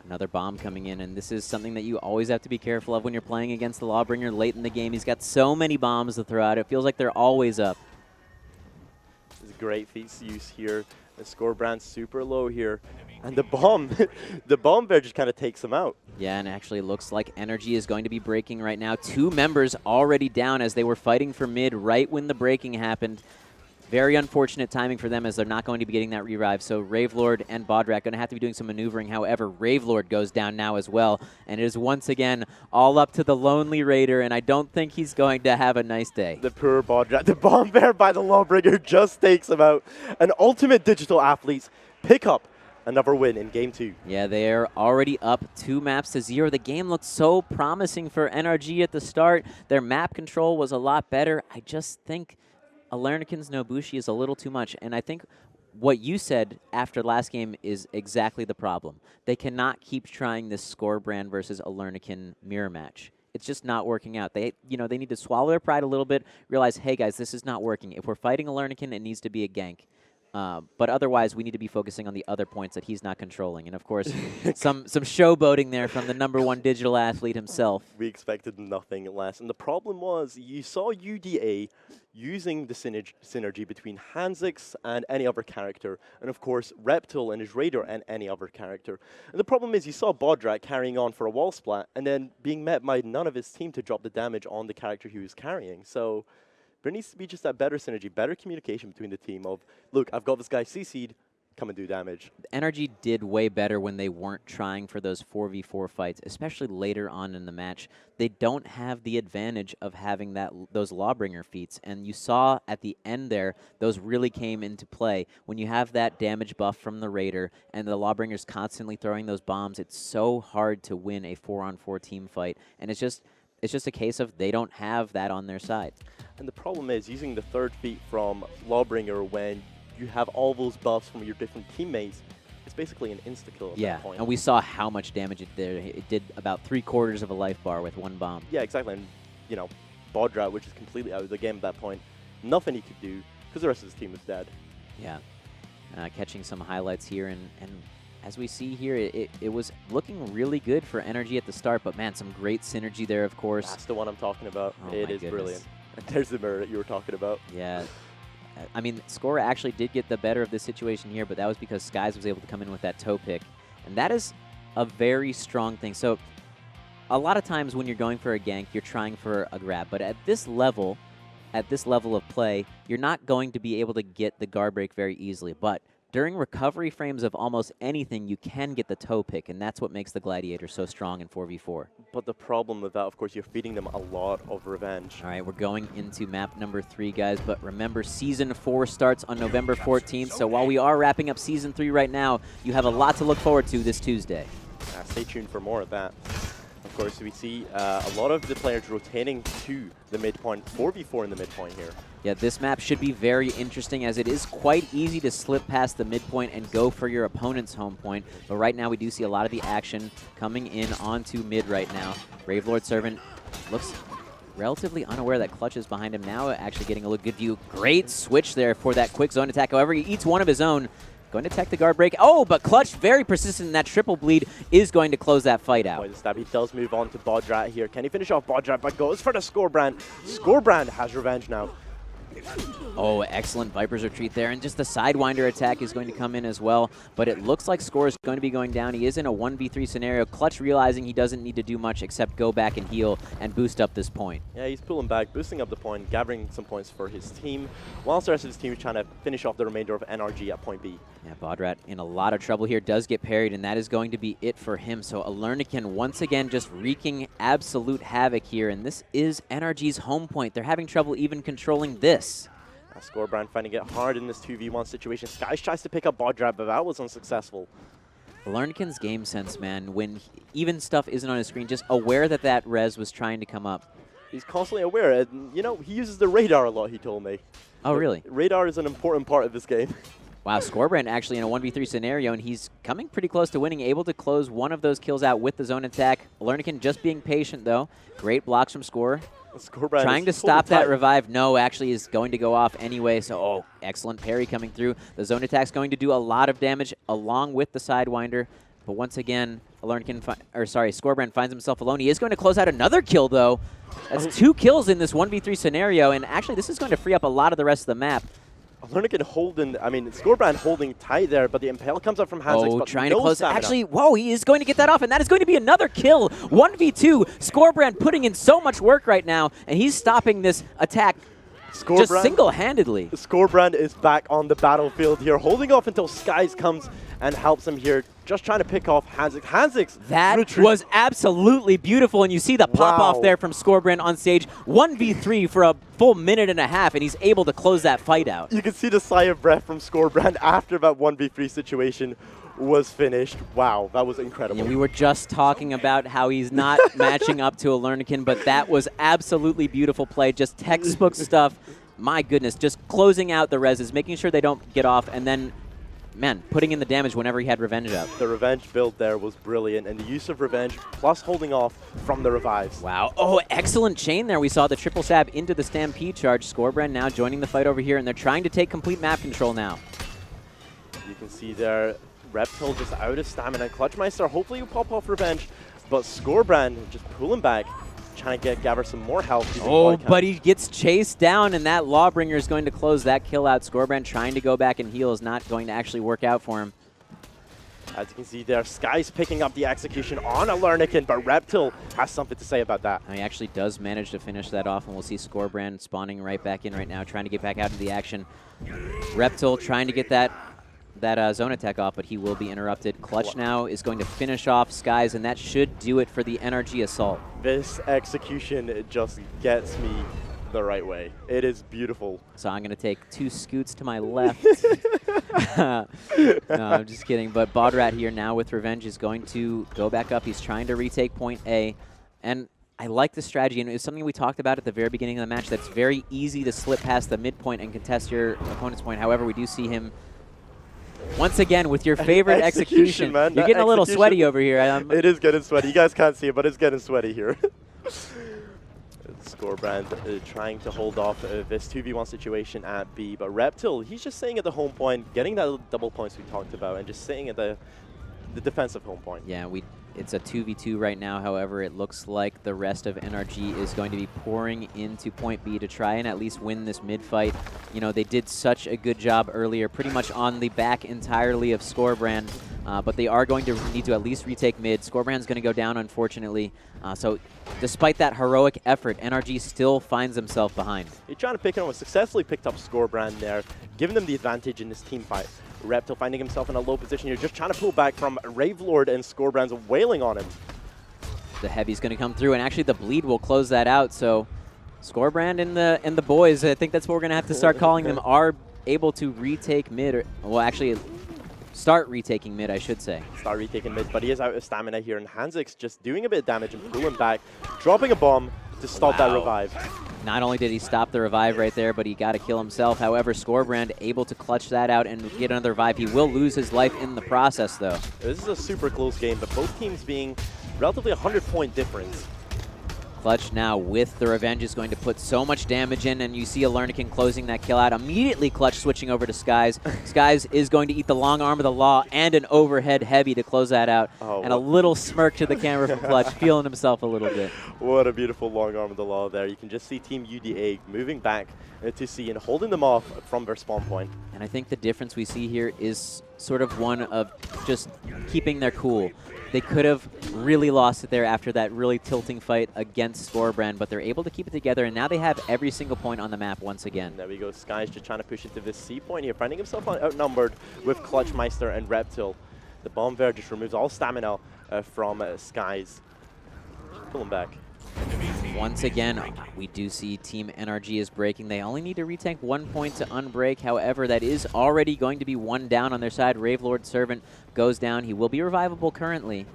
Another bomb coming in, and this is something that you always have to be careful of when you're playing against the Lawbringer late in the game. He's got so many bombs to throw out. It feels like they're always up. This is great feats use here. The Scorebrand super low here. And the bomb, the bomb bear just kind of takes him out. Yeah, and actually looks like energy is going to be breaking right now. Two members already down as they were fighting for mid right when the breaking happened. Very unfortunate timing for them as they're not going to be getting that revive. So Ravelord and Bodrat going to have to be doing some maneuvering. However, Ravelord goes down now as well. And it is once again all up to the Lonely Raider, and I don't think he's going to have a nice day. The poor Bodrat. The bomb bear by the Lawbringer just takes him out. And Ultimate Digital Athletes pick up another win in Game 2. Yeah, they are already up 2-0. The game looked so promising for NRG at the start. Their map control was a lot better. I just think Alernican's Nobushi is a little too much, and I think what you said after last game is exactly the problem. They cannot keep trying this Scorebrand versus Alernican mirror match. It's just not working out. They need to swallow their pride a little bit, realize, hey guys, this is not working. If we're fighting Alernican, it needs to be a gank. But otherwise, we need to be focusing on the other points that he's not controlling. And, of course, some showboating there from the #1 digital athlete himself. We expected nothing less. And the problem was you saw UDA using the synergy between Hanzix and any other character. And, of course, Reptile and his Raider and any other character. And the problem is you saw Bodrat carrying on for a wall splat and then being met by none of his team to drop the damage on the character he was carrying. So there needs to be just that better synergy, better communication between the team of, look, I've got this guy CC'd, come and do damage. NRG did way better when they weren't trying for those 4v4 fights, especially later on in the match. They don't have the advantage of having those Lawbringer feats, and you saw at the end there, those really came into play. When you have that damage buff from the Raider and the Lawbringers constantly throwing those bombs, it's so hard to win a 4-on-4 team fight, and it's just a case of they don't have that on their side. And the problem is using the third feat from Lawbringer when you have all those buffs from your different teammates, it's basically an insta-kill at that point. And we saw how much damage it did. It did about 3/4 of a life bar with one bomb. Yeah, exactly. And, Bodrat, which is completely out of the game at that point, nothing he could do because the rest of his team was dead. Yeah. Catching some highlights here, and as we see here, it was looking really good for NRG at the start, but man, some great synergy there, of course. That's the one I'm talking about. Oh It my is goodness. brilliant. And there's the mirror that you were talking about. Yeah. I mean, Score actually did get the better of this situation here, but that was because Skies was able to come in with that toe pick. And that is a very strong thing. So a lot of times when you're going for a gank, you're trying for a grab. But at this level of play, you're not going to be able to get the guard break very easily. But during recovery frames of almost anything, you can get the toe pick, and that's what makes the Gladiator so strong in 4v4. But the problem with that, of course, you're feeding them a lot of revenge. All right, we're going into map number 3, guys, but remember, Season 4 starts on November 14th, so while we are wrapping up Season 3 right now, you have a lot to look forward to this Tuesday. Stay tuned for more of that. Of course, we see a lot of the players rotating to the midpoint, 4v4 in the midpoint here. Yeah, this map should be very interesting as it is quite easy to slip past the midpoint and go for your opponent's home point. But right now we do see a lot of the action coming in onto mid right now. Ravelord Servant looks relatively unaware that Clutch is behind him now, actually getting a look good view. Great switch there for that quick zone attack. However, he eats one of his own. Going to tech the guard break. Oh, but Clutch, very persistent in that triple bleed, is going to close that fight out. Boy, the stab, he does move on to Bodrat here. Can he finish off Bodrat, but goes for the Scorebrand. Scorebrand has revenge now. Oh, excellent Viper's retreat there, and just the Sidewinder attack is going to come in as well, but it looks like Score is going to be going down. He is in a 1v3 scenario. Clutch realizing he doesn't need to do much except go back and heal and boost up this point. Yeah, he's pulling back, boosting up the point, gathering some points for his team, whilst the rest of his team is trying to finish off the remainder of NRG at point B. Yeah, Bodrat in a lot of trouble here, does get parried, and that is going to be it for him. So Alernican once again just wreaking absolute havoc here, and this is NRG's home point. They're having trouble even controlling this. Scorebrand finding it hard in this 2v1 situation. Skies tries to pick up Bodrat, but that was unsuccessful. Alernican's game sense, man, when even stuff isn't on his screen, just aware that that res was trying to come up. He's constantly aware, and you know, he uses the radar a lot, he told me. Oh, really? Radar is an important part of this game. Wow, Scorebrand actually in a 1v3 scenario, and he's coming pretty close to winning, able to close one of those kills out with the zone attack. Alernican just being patient, though. Great blocks from Score. Scorebrand trying to stop that revive. No, actually is going to go off anyway. So, oh, excellent parry coming through. The zone attack's going to do a lot of damage along with the Sidewinder. But once again, Scorebrand finds himself alone. He is going to close out another kill, though. That's 2 kills in this 1v3 scenario, and actually this is going to free up a lot of the rest of the map. Scorebrand holding tight there, but the Impale comes up from Hanzix. Oh, but trying no to close. stamina. Actually, whoa, he is going to get that off, and that is going to be another kill. 1v2. Scorebrand putting in so much work right now, and he's stopping this attack just single-handedly. Scorebrand is back on the battlefield here, holding off until Skies comes and helps him here, just trying to pick off Hanzix. Hanzix! That was absolutely beautiful, and you see the pop-off there from Scorebrand on stage. 1v3 for a full minute and a half, and he's able to close that fight out. You can see the sigh of breath from Scorebrand after that 1v3 situation was finished. Wow, that was incredible. Yeah, we were just talking about how he's not matching up to Alernican, but that was absolutely beautiful play, just textbook stuff. My goodness, just closing out the reses, making sure they don't get off, and then, man, putting in the damage whenever he had Revenge up. The Revenge build there was brilliant, and the use of Revenge plus holding off from the revives. Wow. Oh, excellent chain there. We saw the triple stab into the Stampede charge. Scorebrand now joining the fight over here, and they're trying to take complete map control now. You can see there, Reptile just out of stamina. Clutchmeister hopefully will pop off Revenge, but Scorebrand just pulling back, trying to gather some more health. Oh, but he gets chased down, and that Lawbringer is going to close that kill out. Scorebrand trying to go back and heal is not going to actually work out for him. As you can see there, Sky's picking up the execution on Alernican, but Reptile has something to say about that. He actually does manage to finish that off, and we'll see Scorebrand spawning right back in right now, trying to get back out into the action. Reptile trying to get that zone attack off, but he will be interrupted. Clutch now is going to finish off Skies, and that should do it for the NRG assault. This execution, it just gets me the right way. It is beautiful. So I'm going to take 2 scoots to my left. No, I'm just kidding. But Bodrat here now with Revenge is going to go back up. He's trying to retake point A. And I like the strategy, and it's something we talked about at the very beginning of the match, that's very easy to slip past the midpoint and contest your opponent's point. However, we do see him once again with your favorite execution. Man, you're getting a little sweaty over here. It is getting sweaty. You guys can't see it, but it's getting sweaty here. Scorebrand trying to hold off this 2v1 situation at B, but Reptile, he's just sitting at the home point, getting that double points we talked about, and just sitting at the defensive home point. Yeah, it's a 2v2 right now. However, it looks like the rest of NRG is going to be pouring into point B to try and at least win this mid fight. You know, they did such a good job earlier, pretty much on the back entirely of Scorebrand, but they are going to need to at least retake mid. Scorebrand's going to go down, unfortunately. So despite that heroic effort, NRG still finds himself behind. He's trying to pick him up, successfully picked up Scorebrand there, giving them the advantage in this team fight. Reptile finding himself in a low position here, just trying to pull back from Ravelord, and Scorebrand's wailing on him. The heavy's going to come through, and actually the bleed will close that out. So Scorebrand and the boys, I think that's what we're going to have to start calling them, are able to retake mid, or, well, actually start retaking mid, I should say. Start retaking mid, but he is out of stamina here, and Hanzix just doing a bit of damage and pulling back, dropping a bomb to stop that revive. Not only did he stop the revive right there, but he got to kill himself. However, Scorebrand able to clutch that out and get another revive. He will lose his life in the process, though. This is a super close game, but both teams being relatively 100-point difference. Clutch now with the Revenge is going to put so much damage in, and you see a Lernikin closing that kill out. Immediately Clutch switching over to Skies. Skies is going to eat the long arm of the law and an overhead heavy to close that out. Oh, and a little smirk to the camera from Clutch, feeling himself a little bit. What a beautiful long arm of the law there. You can just see Team UDA moving back to C and holding them off from their spawn point. And I think the difference we see here is sort of one of just keeping their cool. They could have really lost it there after that really tilting fight against Scorebrand, but they're able to keep it together, and now they have every single point on the map once again. There we go. Sky's just trying to push into this C point here, finding himself outnumbered with Clutchmeister and Reptile. The bomb there just removes all stamina from Skies. Pull him back. Once again, we do see Team NRG is breaking. They only need to retank 1 point to unbreak. However, that is already going to be 1 down on their side. Ravelord Servant goes down. He will be revivable currently,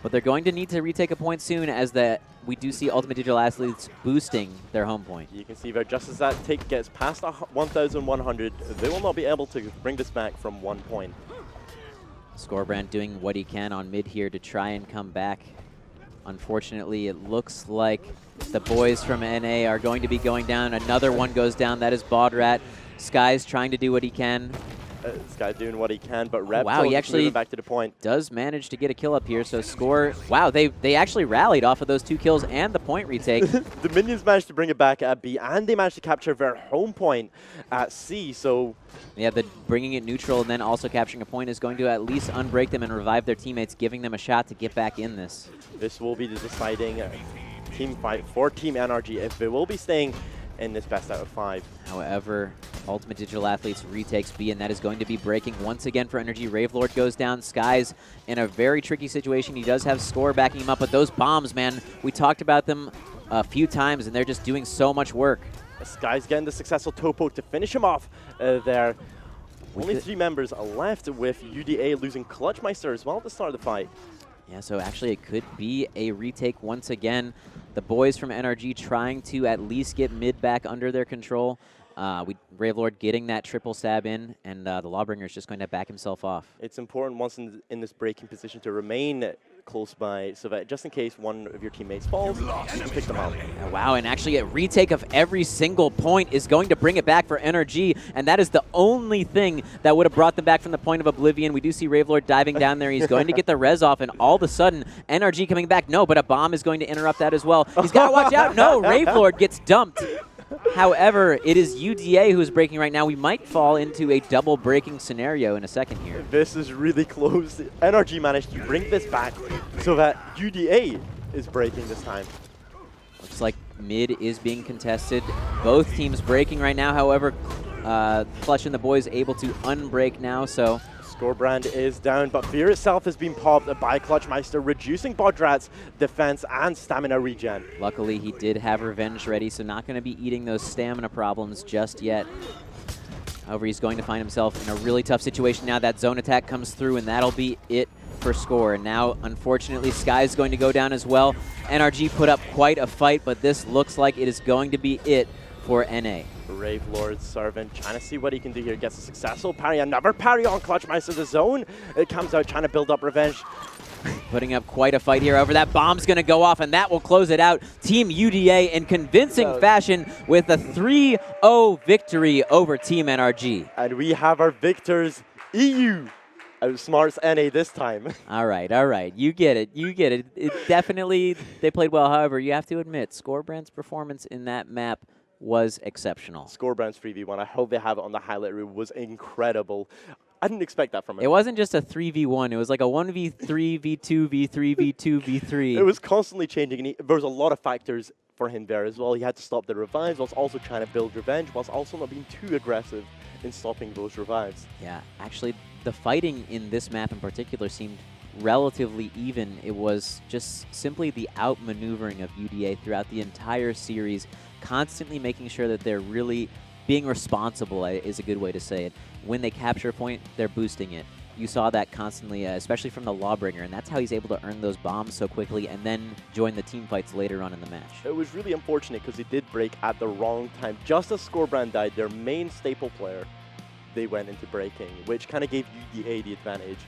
but they're going to need to retake a point soon, as we do see Ultimate Digital Athletes boosting their home point. You can see there, just as that tick gets past 1,100, they will not be able to bring this back from 1 point. Scorebrand doing what he can on mid here to try and come back. Unfortunately, it looks like the boys from NA are going to be going down. Another one goes down. That is Bodrat. Sky's trying to do what he can. Sky's doing what he can, but Reptile wow, he actually moving back to the point. Does manage to get a kill up here, so score. Wow, they actually rallied off of those 2 kills and the point retake. The minions managed to bring it back at B, and they managed to capture their home point at C, so... Yeah, bringing it neutral and then also capturing a point is going to at least unbreak them and revive their teammates, giving them a shot to get back in this. This will be the deciding team fight for Team NRG if they will be staying in this best out of 5. However, Ultimate Digital Athletes retakes B, and that is going to be breaking once again for Energy. Ravelord goes down. Sky's in a very tricky situation. He does have Score backing him up, but those bombs, man, we talked about them a few times, and they're just doing so much work. Sky's getting the successful topo to finish him off there. Only 3 members are left, with UDA losing Clutchmeister as well at the start of the fight. Yeah, so actually it could be a retake once again. The boys from NRG trying to at least get mid back under their control. Ravelord getting that triple stab in, and the Lawbringer is just going to back himself off. It's important once in this breaking position to remain close by, so that just in case one of your teammates falls, you can pick them up. Wow, and actually a retake of every single point is going to bring it back for NRG, and that is the only thing that would have brought them back from the point of oblivion. We do see Ravelord diving down there. He's going to get the res off, and all of a sudden, NRG coming back. No, but a bomb is going to interrupt that as well. He's got to watch out. No, Ravelord gets dumped. However, it is UDA who is breaking right now. We might fall into a double breaking scenario in a second here. This is really close. NRG managed to bring this back so that UDA is breaking this time. Looks like mid is being contested. Both teams breaking right now. However, Clutch and the boys able to unbreak now, so... Scorebrand is down, but Fear itself has been popped by Clutchmeister, reducing Bodrat's defense and stamina regen. Luckily, he did have Revenge ready, so not going to be eating those stamina problems just yet. However, he's going to find himself in a really tough situation now. That zone attack comes through, and that'll be it for Score. And now, unfortunately, Sky's going to go down as well. NRG put up quite a fight, but this looks like it is going to be it for NA. Ravelord Servant trying to see what he can do here. Gets a successful parry. Another parry on Clutchmeister. The zone. It comes out trying to build up Revenge. Putting up quite a fight here. Over that bomb's going to go off, and that will close it out. Team UDA in convincing fashion with a 3-0 victory over Team NRG. And we have our victors, EU. Outsmarts NA this time. All right. You get it. It definitely, they played well. However, you have to admit, Scorebrand's performance in that map was exceptional. Scorebrand's 3v1, I hope they have it on the highlight reel, was incredible. I didn't expect that from him. It wasn't just a 3v1, it was like a 1v3, v2, v3, v2, v3. It was constantly changing, and there was a lot of factors for him there as well. He had to stop the revives, whilst also trying to build Revenge, whilst also not being too aggressive in stopping those revives. Yeah, actually, the fighting in this map in particular seemed relatively even. It was just simply the outmaneuvering of UDA throughout the entire series, constantly making sure that they're really being responsible is a good way to say it. When they capture a point, they're boosting it. You saw that constantly, especially from the Lawbringer, and that's how he's able to earn those bombs so quickly and then join the team fights later on in the match. It was really unfortunate because he did break at the wrong time. Just as Scorebrand died, their main staple player, they went into breaking, which kind of gave UDA the advantage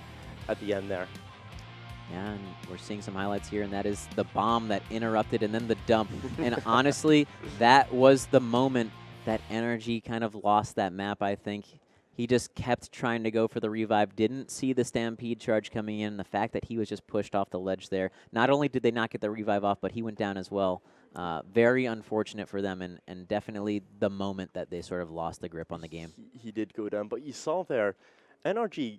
at the end there. Yeah, and we're seeing some highlights here, and that is the bomb that interrupted and then the dump. And honestly, that was the moment that Energy kind of lost that map, I think. He just kept trying to go for the revive, didn't see the Stampede charge coming in. The fact that he was just pushed off the ledge there. Not only did they not get the revive off, but he went down as well. Very unfortunate for them, and definitely the moment that they sort of lost the grip on the game. He did go down, but you saw there, NRG,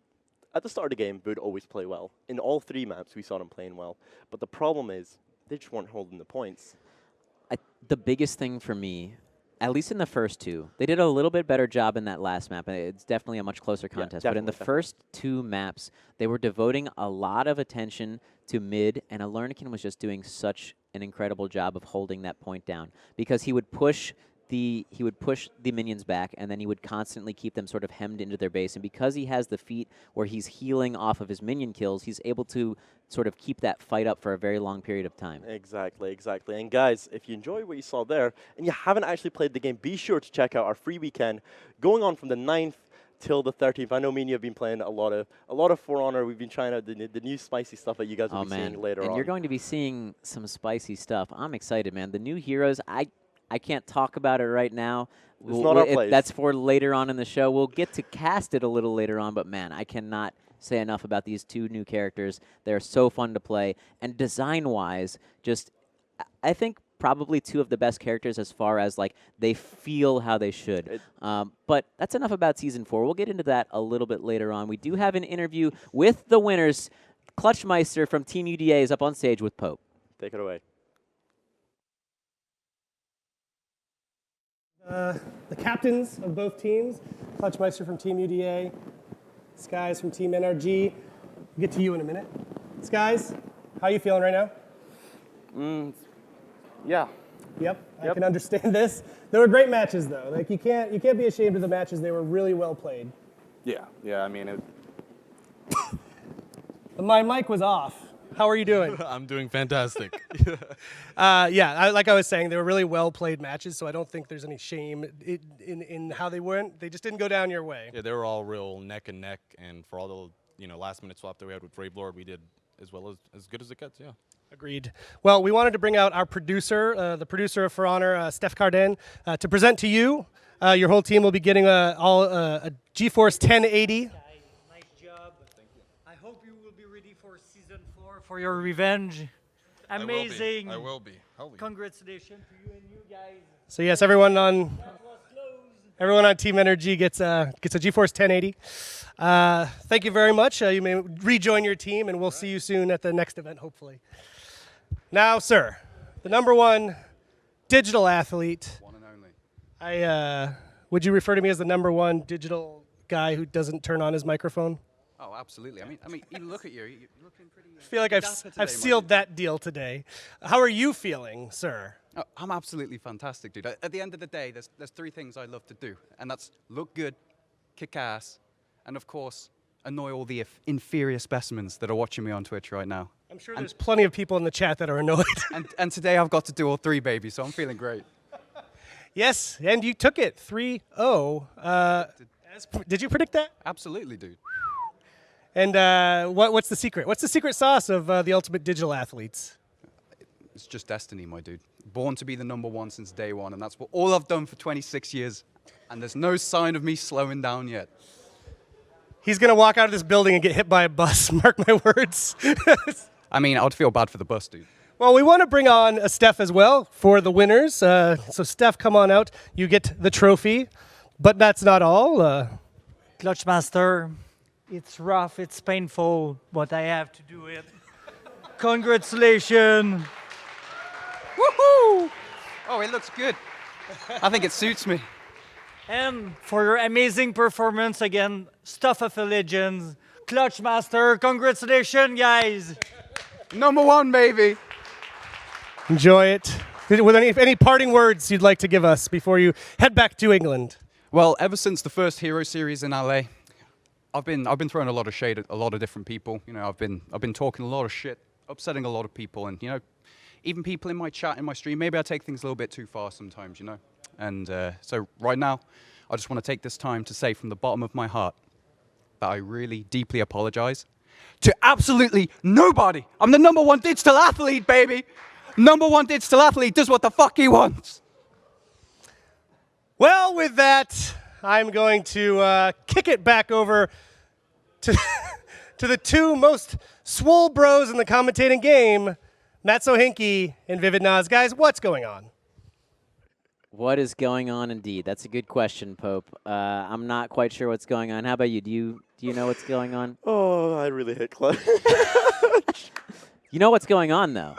at the start of the game, would always play well. In all 3 maps, we saw them playing well. But the problem is, they just weren't holding the points. The biggest thing for me, at least in the first 2, they did a little bit better job in that last map. It's definitely a much closer contest. But in the first 2 maps, they were devoting a lot of attention to mid, and Alernikin was just doing such an incredible job of holding that point down, because he would push the minions back, and then he would constantly keep them sort of hemmed into their base. And because he has the feat where he's healing off of his minion kills, he's able to sort of keep that fight up for a very long period of time. Exactly, exactly. And guys, if you enjoy what you saw there, and you haven't actually played the game, be sure to check out our free weekend going on from the 9th till the 13th. I know me and you have been playing a lot of For Honor. We've been trying out the new spicy stuff that you guys will be seeing later on. And you're going to be seeing some spicy stuff. I'm excited, man. The new heroes, I can't talk about it right now. It's not our place. That's for later on in the show. We'll get to cast it a little later on, but man, I cannot say enough about these 2 new characters. They're so fun to play. And design-wise, just, I think probably 2 of the best characters as far as, like, they feel how they should. But that's enough about Season 4. We'll get into that a little bit later on. We do have an interview with the winners. Clutchmeister from Team UDA is up on stage with Pope. Take it away. The captains of both teams, Clutchmeister from Team UDA, Skies from Team NRG. We'll get to you in a minute. Skies, how are you feeling right now? Yeah. Yep, I can understand this. There were great matches though. Like you can't be ashamed of the matches. They were really well played. Yeah. I mean, My mic was off. How are you doing? I'm doing fantastic. Like I was saying, they were really well-played matches, so I don't think there's any shame in how they went. They just didn't go down your way. Yeah, they were all real neck and neck, and for all the last-minute swap that we had with Brave Lord, we did as good as it gets, yeah. Agreed. Well, we wanted to bring out our producer, the producer of For Honor, Steph Carden, to present to you. Your whole team will be getting a GeForce 1080. Nice job. Thank you. I hope you will be ready for Season 4 for your revenge. Amazing. I will be. Holy. Congratulations to you and you guys. So yes, everyone on Team Energy gets a GeForce 1080. Thank you very much. You may rejoin your team, and we'll see you soon at the next event, hopefully. Now, sir, the #1 digital athlete. one and only. Would you refer to me as the #1 digital guy who doesn't turn on his microphone? Oh, absolutely. I mean, you look at you. You're looking pretty. I feel like I've sealed that deal today. How are you feeling, sir? Oh, I'm absolutely fantastic, dude. At the end of the day, there's 3 things I love to do, and that's look good, kick ass, and of course, annoy all the inferior specimens that are watching me on Twitch right now. I'm sure there's plenty of people in the chat that are annoyed. and today I've got to do all 3, baby, so I'm feeling great. Yes, and you took it 3-0. Did you predict that? Absolutely, dude. And what's the secret? What's the secret sauce of the ultimate digital athletes? It's just destiny, my dude. Born to be the #1 since day 1, and that's all I've done for 26 years. And there's no sign of me slowing down yet. He's going to walk out of this building and get hit by a bus, mark my words. I mean, I would feel bad for the bus, dude. Well, we want to bring on Steph as well for the winners. So Steph, come on out. You get the trophy. But that's not all. Clutchmaster, it's rough, it's painful, but I have to do it. Congratulations. Woohoo! Oh, it looks good. I think it suits me. And for your amazing performance again, Stuff of a Legends, Clutchmaster, congratulations, guys. #1, baby. Enjoy it. With any parting words you'd like to give us before you head back to England? Well, ever since the first Hero series in LA, I've been throwing a lot of shade at a lot of different people. You know, I've been talking a lot of shit, upsetting a lot of people, and even people in my chat, in my stream, maybe I take things a little bit too far sometimes, And so right now, I just want to take this time to say from the bottom of my heart that I really deeply apologize. to absolutely nobody. I'm the #1 digital athlete, baby. #1 digital athlete does what the fuck he wants. Well, with that, I'm going to kick it back over to, to the two most swole bros in the commentating game, Matt Sohinki and Vivid Nas. Guys, what's going on? What is going on indeed? That's a good question, Pope. I'm not quite sure what's going on. How about you? Do you know what's going on? Oh, I really hit clutch. You know what's going on, though?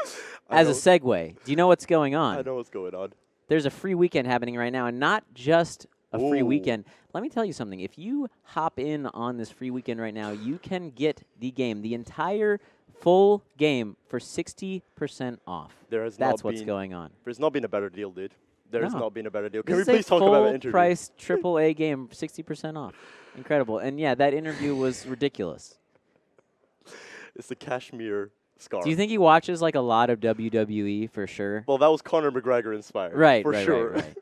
As a segue, do you know what's going on? I know what's going on. There's a free weekend happening right now, and not just a free weekend. Let me tell you something. If you hop in on this free weekend right now, you can get the game, the entire full game, for 60% off. That's what's going on. There's not been a better deal, dude. There's not been a better deal. Can This we is please talk about a the interview? full-price AAA game, 60% off. Incredible. And yeah, that interview was ridiculous. It's the cashmere scarf. Do you think he watches like a lot of WWE for sure? Well, that was Conor McGregor inspired. Right, for sure. Right.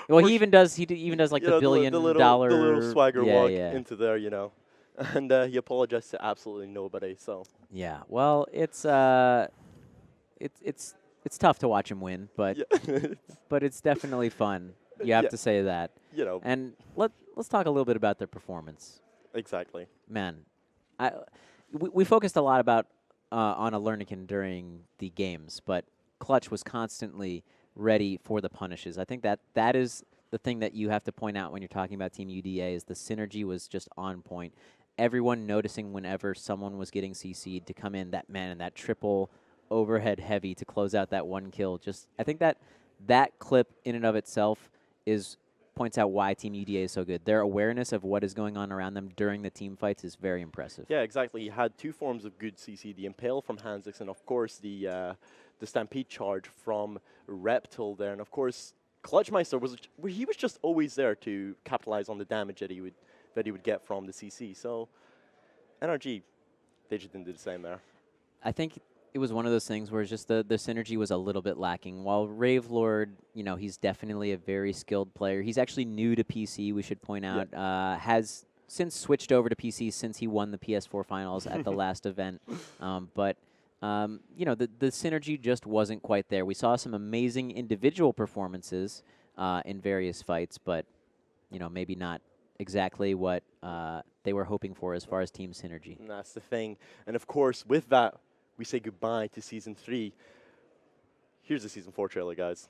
Well, he even does. He even does like the billion dollar. The little swagger walk yeah. into there, you know, and he apologized to absolutely nobody. So yeah, well, it's tough to watch him win, but but it's definitely fun. You have to say that. You know. And let's talk a little bit about their performance. Exactly. Man, we focused a lot about on Alernican during the games, but Clutch was constantly ready for the punishes. I think that is the thing that you have to point out when you're talking about Team UDA is the synergy was just on point. Everyone noticing whenever someone was getting CC'd to come in, that triple overhead heavy to close out that one kill. I think that clip in and of itself points out why Team UDA is so good. Their awareness of what is going on around them during the team fights is very impressive. Yeah, exactly. You had two forms of good CC, the Impale from Hanzix and, of course, the Stampede charge from Reptile there. And, of course, Clutchmeister was just always there to capitalize on the damage that he would get from the CC. So, NRG, they just didn't do the same there. I think it was one of those things where it's just the synergy was a little bit lacking. While Ravelord, he's definitely a very skilled player. He's actually new to PC, we should point out. Has since switched over to PC since he won the PS4 finals at the last event. But the synergy just wasn't quite there. We saw some amazing individual performances in various fights, but maybe not exactly what they were hoping for as far as team synergy. And that's the thing. And of course, with that, we say goodbye to Season 3. Here's the Season 4 trailer, guys.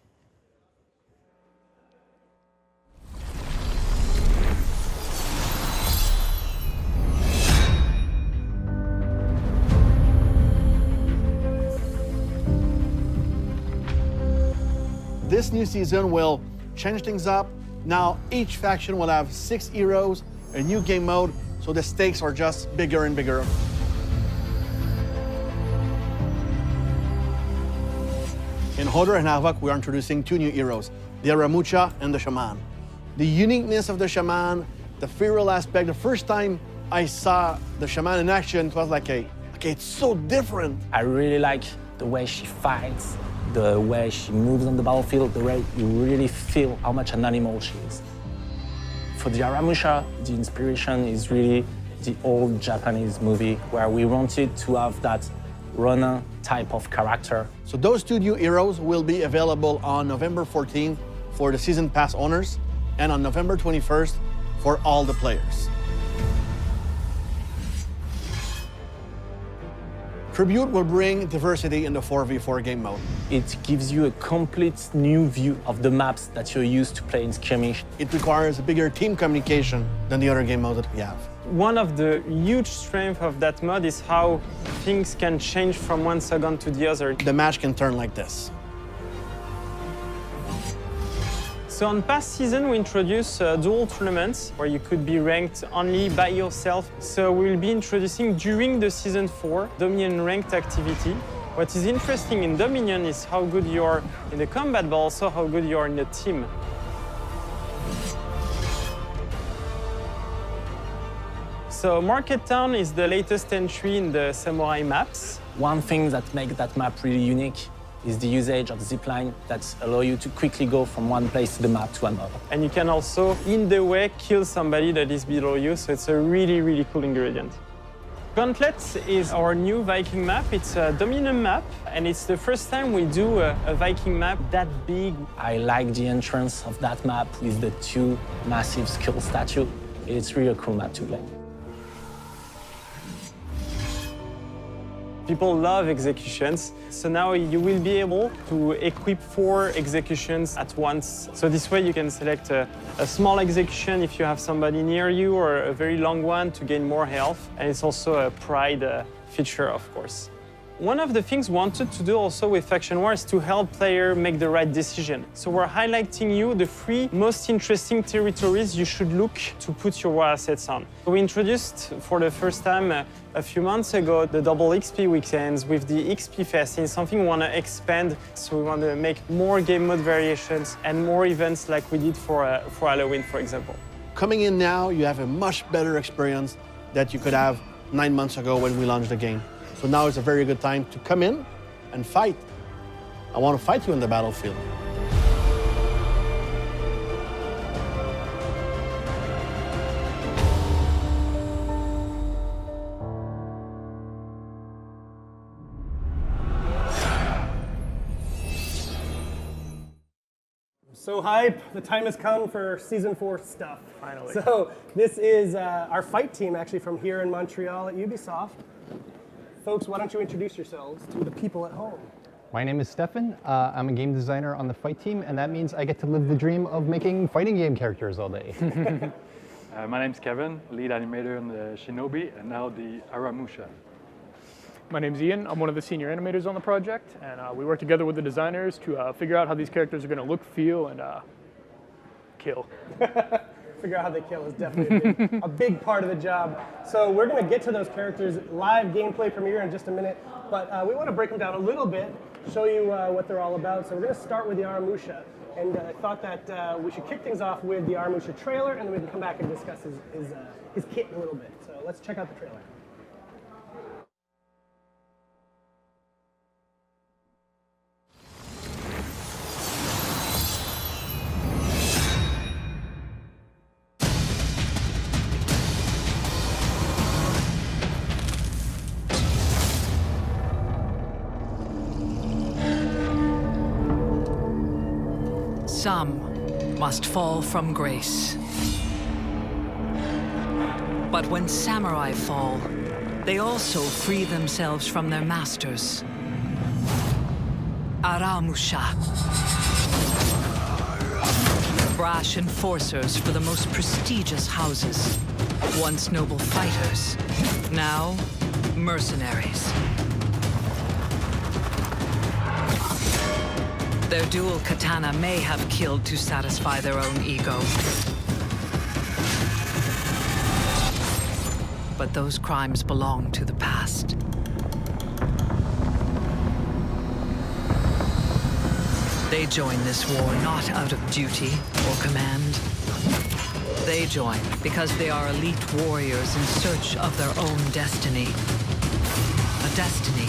This new season will change things up. Now each faction will have 6 heroes, a new game mode, so the stakes are just bigger and bigger. In Order Havoc, we are introducing 2 new heroes, the Aramucha and the Shaman. The uniqueness of the Shaman, the feral aspect, the first time I saw the Shaman in action, it was like, it's so different. I really like the way she fights, the way she moves on the battlefield, the way you really feel how much an animal she is. For the Aramusha, the inspiration is really the old Japanese movie where we wanted to have that runner type of character. So those 2 new heroes will be available on November 14th for the Season Pass owners and on November 21st for all the players. Tribute will bring diversity in the 4v4 game mode. It gives you a complete new view of the maps that you're used to play in skirmish. It requires a bigger team communication than the other game modes that we have. One of the huge strengths of that mod is how things can change from one second to the other. The match can turn like this. So on past season, we introduced dual tournaments where you could be ranked only by yourself. So we'll be introducing during the Season 4 Dominion ranked activity. What is interesting in Dominion is how good you are in the combat, but also how good you are in the team. So Market Town is the latest entry in the Samurai maps. One thing that makes that map really unique is the usage of zipline that allow you to quickly go from one place to the map to another. And you can also, in the way, kill somebody that is below you, so it's a really, really cool ingredient. Gauntlet is our new Viking map. It's a Dominion map, and it's the first time we do a Viking map that big. I like the entrance of that map with the two massive skull statues. It's really a cool map to play. People love executions, so now you will be able to equip 4 executions at once. So this way you can select a small execution if you have somebody near you, or a very long one to gain more health. And it's also a pride feature, of course. One of the things we wanted to do also with Faction War is to help players make the right decision. So we're highlighting you the 3 most interesting territories you should look to put your war assets on. We introduced for the first time a few months ago the double XP weekends with the XP Fest. It's something we want to expand, so we want to make more game mode variations and more events like we did for Halloween, for example. Coming in now, you have a much better experience that you could have 9 months ago when we launched the game. So now is a very good time to come in and fight. I want to fight you on the battlefield. So hype, the time has come for Season 4 stuff. Finally. So this is our fight team actually from here in Montreal at Ubisoft. Folks, why don't you introduce yourselves to the people at home? My name is Stefan. I'm a game designer on the fight team, and that means I get to live the dream of making fighting game characters all day. My name's Kevin, lead animator on the Shinobi, and now the Aramusha. My name's Ian. I'm one of the senior animators on the project, and we work together with the designers to figure out how these characters are going to look, feel, and kill. Figure out how they kill is definitely a big part of the job. So we're going to get to those characters live gameplay premiere in just a minute, but we want to break them down a little bit, show you what they're all about. So we're going to start with the Aramusha, and I thought that we should kick things off with the Aramusha trailer, and then we can come back and discuss his kit in a little bit. So let's check out the trailer. Some must fall from grace. But when samurai fall, they also free themselves from their masters. Aramusha. Brash enforcers for the most prestigious houses. Once noble fighters, now mercenaries. Their dual katana may have killed to satisfy their own ego. But those crimes belong to the past. They join this war not out of duty or command. They join because they are elite warriors in search of their own destiny. A destiny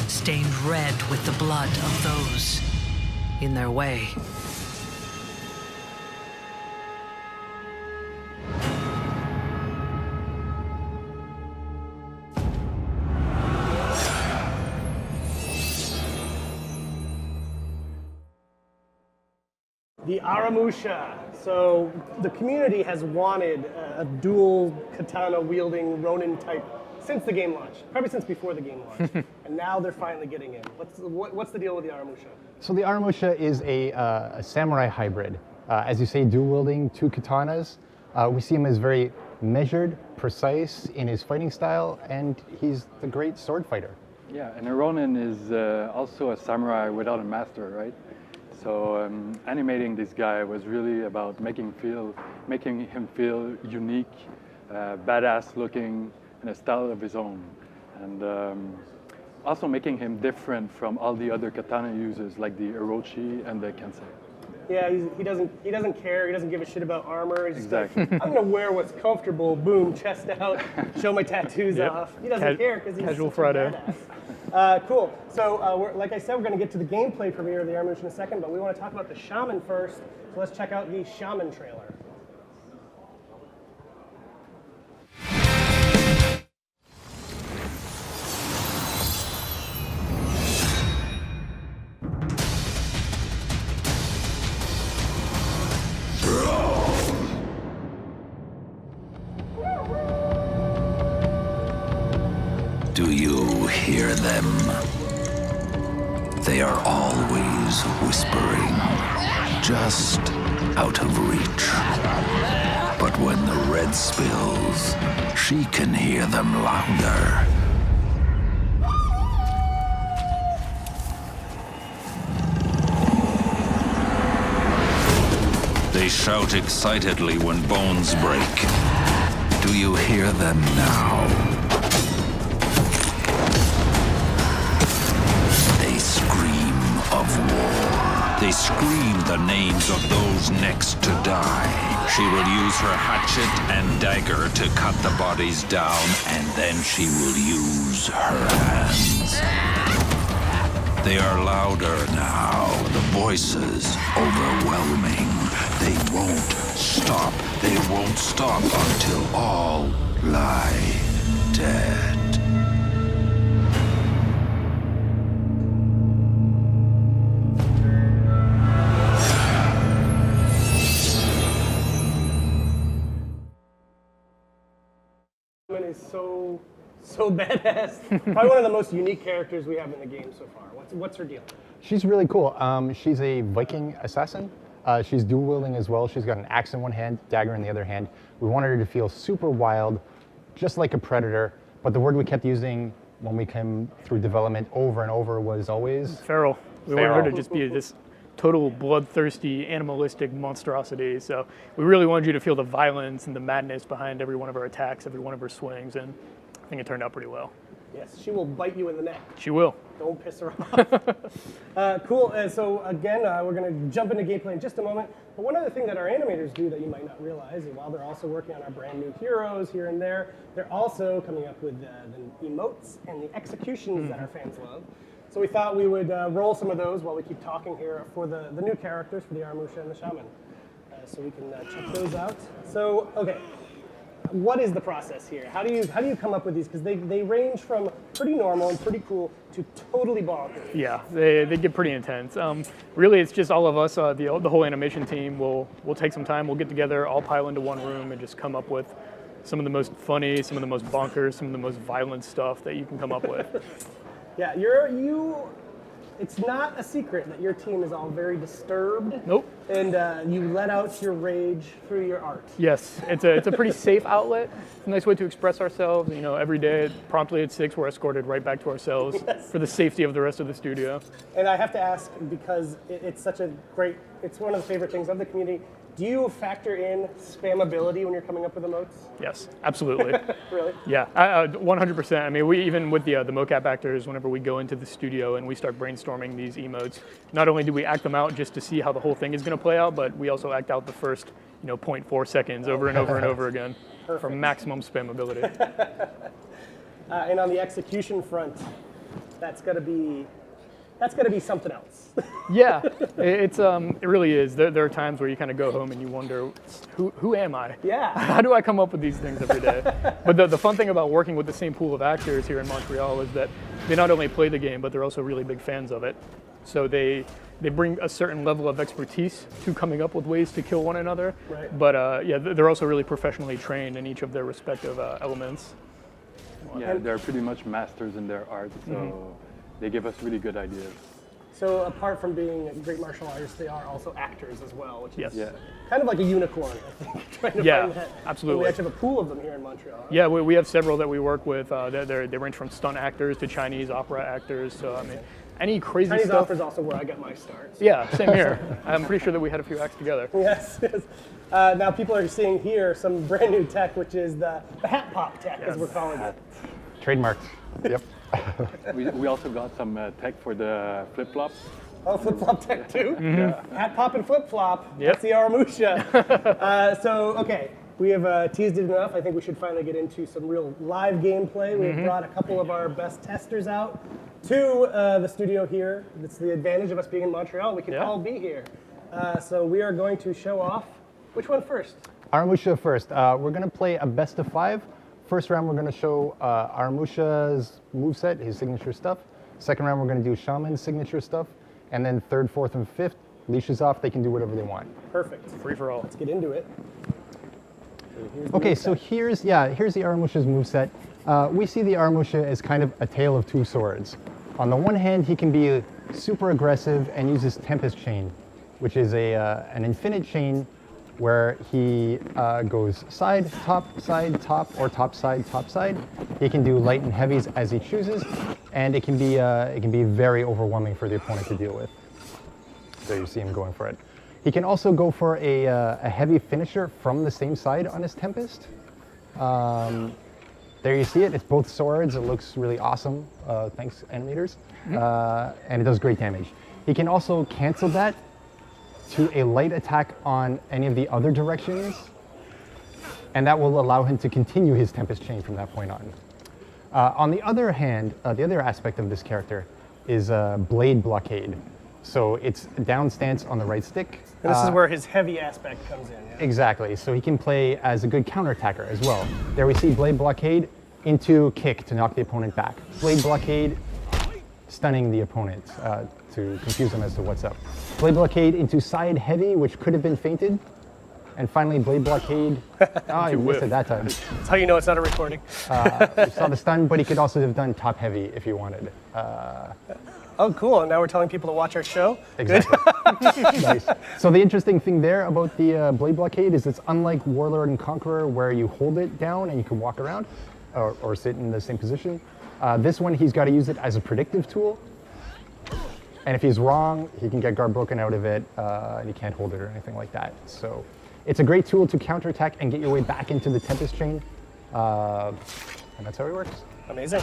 stained red with the blood of those in their way. The Aramusha. So the community has wanted a dual katana wielding Ronin type since the game launched, probably since before the game launched, and now they're finally getting in. What's the deal with the Aramusha? So the Aramusha is a samurai hybrid. As you say, dual wielding 2 katanas. We see him as very measured, precise in his fighting style, and he's the great sword fighter. Yeah, and a Ronin is also a samurai without a master, right? So animating this guy was really about making him feel unique, badass looking, and a style of his own, and also making him different from all the other katana users like the Orochi and the Kensei. Yeah, he doesn't care. He doesn't give a shit about armor. He's exactly. Like, I'm gonna wear what's comfortable. Boom, chest out, show my tattoos off. He doesn't care because he's casual such Friday. a badass. Cool. So, like I said, we're gonna get to the gameplay premiere of the Aramusha in a second, but we want to talk about the Shaman first. So let's check out the Shaman trailer. Do you hear them? They are always whispering, just out of reach. But when the red spills, she can hear them louder. They shout excitedly when bones break. Do you hear them now? They scream of war. They scream the names of those next to die. She will use her hatchet and dagger to cut the bodies down, and then she will use her hands. They are louder now, the voices overwhelming. They won't stop. They won't stop until all lie dead. Is so badass. Probably one of the most unique characters we have in the game so far. What's her deal? She's really cool. She's a Viking assassin. She's dual wielding as well. She's got an axe in one hand, dagger in the other hand. We wanted her to feel super wild, just like a predator. But the word we kept using when we came through development over and over was always feral. We wanted her to just be this total bloodthirsty, animalistic monstrosity. So we really wanted you to feel the violence and the madness behind every one of her attacks, every one of her swings, and I think it turned out pretty well. Yes, she will bite you in the neck. She will. Don't piss her off. Cool. So again, we're going to jump into gameplay in just a moment. But one other thing that our animators do that you might not realize is while they're also working on our brand new heroes here and there, they're also coming up with the emotes and the executions that our fans love. So we thought we would roll some of those while we keep talking here for the new characters, for the Aramusha and the Shaman. So we can check those out. So, okay. What is the process here? How do you come up with these? Because they range from pretty normal and pretty cool to totally bonkers. Yeah, they get pretty intense. Really, it's just all of us, the whole animation team. We'll take some time. We'll get together, all pile into one room, and just come up with some of the most funny, some of the most bonkers, some of the most violent stuff that you can come up with. Yeah, it's not a secret that your team is all very disturbed. Nope. And you let out your rage through your art. Yes, it's a pretty safe outlet. It's a nice way to express ourselves. You know, every day, promptly at 6, we're escorted right back to our cells for the safety of the rest of the studio. And I have to ask, because it's such a great, it's one of the favorite things of the community, do you factor in spammability when you're coming up with emotes? Yes, absolutely. Really? Yeah, 100%. I mean, we even with the mocap actors, whenever we go into the studio and we start brainstorming these emotes, not only do we act them out just to see how the whole thing is going to play out, but we also act out the first, 0.4 seconds over and over and over again for maximum spammability. And on the execution front, that's got to be something else. Yeah, it really is. There are times where you kind of go home and you wonder, who am I? Yeah. How do I come up with these things every day? But the fun thing about working with the same pool of actors here in Montreal is that they not only play the game, but they're also really big fans of it. So they bring a certain level of expertise to coming up with ways to kill one another. Right. But yeah, they're also really professionally trained in each of their respective elements. Yeah, they're pretty much masters in their art, so they give us really good ideas. So apart from being great martial artists, they are also actors as well, which is Yes. kind of like a unicorn, I think. Trying to Yeah, find that. absolutely. We actually have a pool of them here in Montreal. Yeah, we have several that we work with. They range from stunt actors to Chinese opera actors. So I mean, any crazy Chinese stuff. opera is also where I got my start. Yeah, same here. I'm pretty sure that we had a few acts together. Yes. Now people are seeing here some brand new tech, which is the hat pop tech, as we're calling it. Trademarked. Yep. we also got some tech for the flip-flops. Oh, flip-flop tech too? Yeah. Hat pop and flip-flop. That's the Aramusha. So, okay, we have teased it enough. I think we should finally get into some real live gameplay. We've brought a couple of our best testers out to the studio here. It's the advantage of us being in Montreal. We can all be here. So we are going to show off. Which one first? Aramusha first. We're going to play a best of 5. First round, we're going to show Aramusha's moveset, his signature stuff. Second round, we're going to do Shaman's signature stuff. And then third, fourth, and fifth, leashes off, they can do whatever they want. Perfect. Free for all. Let's get into it. Okay, so here's the Aramusha's moveset. We see the Aramusha as kind of a tale of two swords. On the one hand, he can be super aggressive and uses Tempest Chain, which is an infinite chain where he goes side, top, or top, side. He can do light and heavies as he chooses, and it can be very overwhelming for the opponent to deal with. There you see him going for it. He can also go for a heavy finisher from the same side on his Tempest. There you see it. It's both swords. It looks really awesome. Thanks, animators. And it does great damage. He can also cancel that to a light attack on any of the other directions, and that will allow him to continue his Tempest Chain from that point on. On the other hand, the other aspect of this character is Blade Blockade. So it's down stance on the right stick. And this is where his heavy aspect comes in. Yeah? Exactly. So he can play as a good counterattacker as well. There we see Blade Blockade into kick to knock the opponent back. Blade Blockade stunning the opponent to confuse him as to what's up. Blade Blockade into side heavy, which could have been feinted. And finally, Blade Blockade. Oh, you missed it that time. That's how you know it's not a recording. You saw the stun, but he could also have done top heavy if he wanted. Oh, cool. And now we're telling people to watch our show? Exactly. Nice. So the interesting thing there about the Blade Blockade is it's unlike Warlord and Conqueror, where you hold it down and you can walk around or sit in the same position. This one, he's got to use it as a predictive tool. And if he's wrong, he can get guard broken out of it, and he can't hold it or anything like that. So it's a great tool to counterattack and get your way back into the Tempest Chain. And that's how he works. Amazing.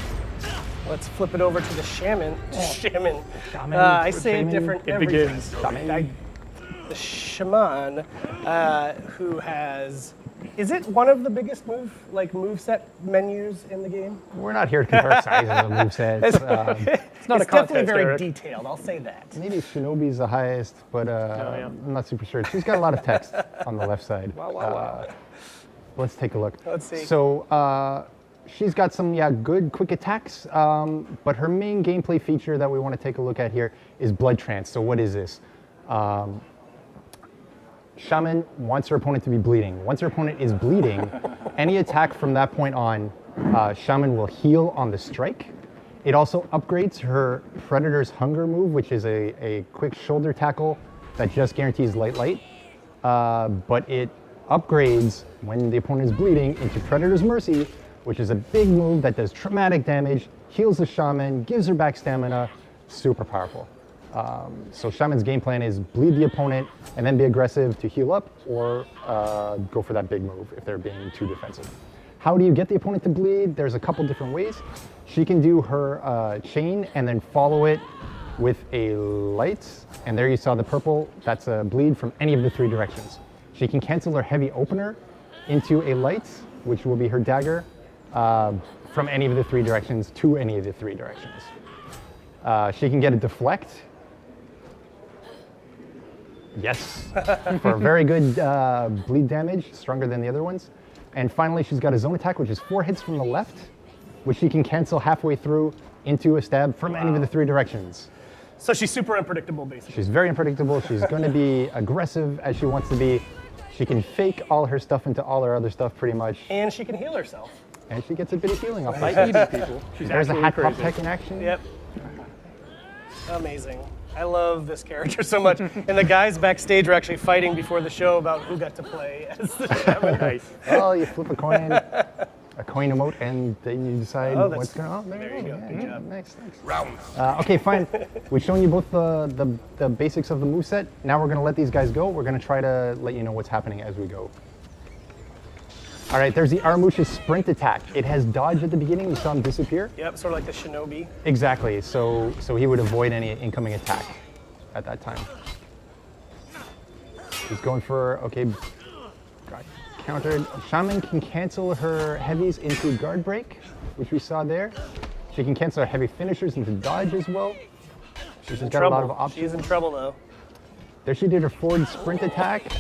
Let's flip it over to the Shaman. Shaman. I say it different every begins. The Shaman, who has... Is it one of the biggest moveset menus in the game? We're not here to compare sizes of movesets. It's not a contest, definitely very Eric. Detailed, I'll say that. Maybe Shinobi's the highest, but I'm not super sure. She's got a lot of text on the left side. Wow. Let's take a look. Let's see. So she's got some good quick attacks, but her main gameplay feature that we want to take a look at here is Blood Trance. So what is this? Shaman wants her opponent to be bleeding. Once her opponent is bleeding, any attack from that point on, Shaman will heal on the strike. It also upgrades her Predator's Hunger move, which is a quick shoulder tackle that just guarantees light. But it upgrades when the opponent is bleeding into Predator's Mercy, which is a big move that does traumatic damage, heals the Shaman, gives her back stamina, super powerful. So Shaman's game plan is bleed the opponent and then be aggressive to heal up, or go for that big move if they're being too defensive. How do you get the opponent to bleed? There's a couple different ways. She can do her chain and then follow it with a light, and there you saw the purple, that's a bleed from any of the three directions. She can cancel her heavy opener into a light, which will be her dagger, from any of the three directions to any of the three directions. She can get a deflect. Yes, for very good bleed damage, stronger than the other ones. And finally, she's got a zone attack, which is 4 hits from the left, which she can cancel halfway through into a stab from any of the three directions. So she's super unpredictable, basically. She's very unpredictable. She's going to be aggressive as she wants to be. She can fake all her stuff into all her other stuff, pretty much. And she can heal herself. And she gets a bit of healing off by that. eating people. There's a hat pop tech in action. Yep. Amazing. I love this character so much. And the guys backstage were actually fighting before the show about who got to play as the Shaman. Nice. Well, you flip a coin emote, and then you decide what's going on. There you go. Good job. Nice. Okay, fine. We've shown you both the basics of the moveset. Now we're going to let these guys go. We're going to try to let you know what's happening as we go. All right, there's the Aramusha's sprint attack. It has dodge at the beginning. You saw him disappear. Yep, sort of like the Shinobi. Exactly. So he would avoid any incoming attack at that time. He's going for, got countered. Shaman can cancel her heavies into guard break, which we saw there. She can cancel her heavy finishers into dodge as well. She's got a lot of options. She's in trouble though. There she did her forward sprint attack.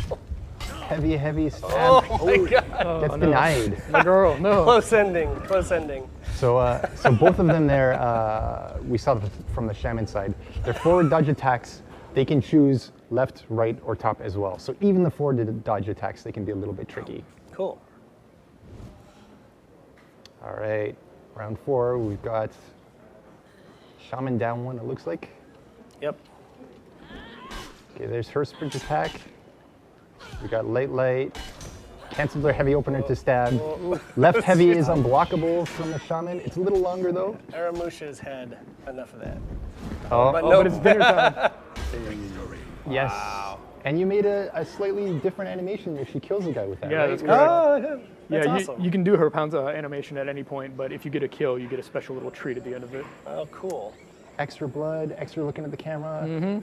Heavy stab. Oh my God. Gets denied. My girl, no. Close ending. So both of them there, we saw from the Shaman side. Their forward dodge attacks, they can choose left, right, or top as well. So even the forward dodge attacks, they can be a little bit tricky. Cool. All right, round 4, we've got Shaman down 1, it looks like. Yep. Okay, there's her sprint attack. We got light. Cancels their heavy opener to stab. Left heavy is unblockable from the Shaman. It's a little longer though. Aramusha's had enough of that. Oh, But it's dinner time. Yes. Wow. And you made a slightly different animation if she kills a guy with that, Yeah, right? that's correct. Oh, that's Yeah, awesome. you can do her pounce animation at any point, but if you get a kill, you get a special little treat at the end of it. Oh, cool. Extra blood, extra looking at the camera,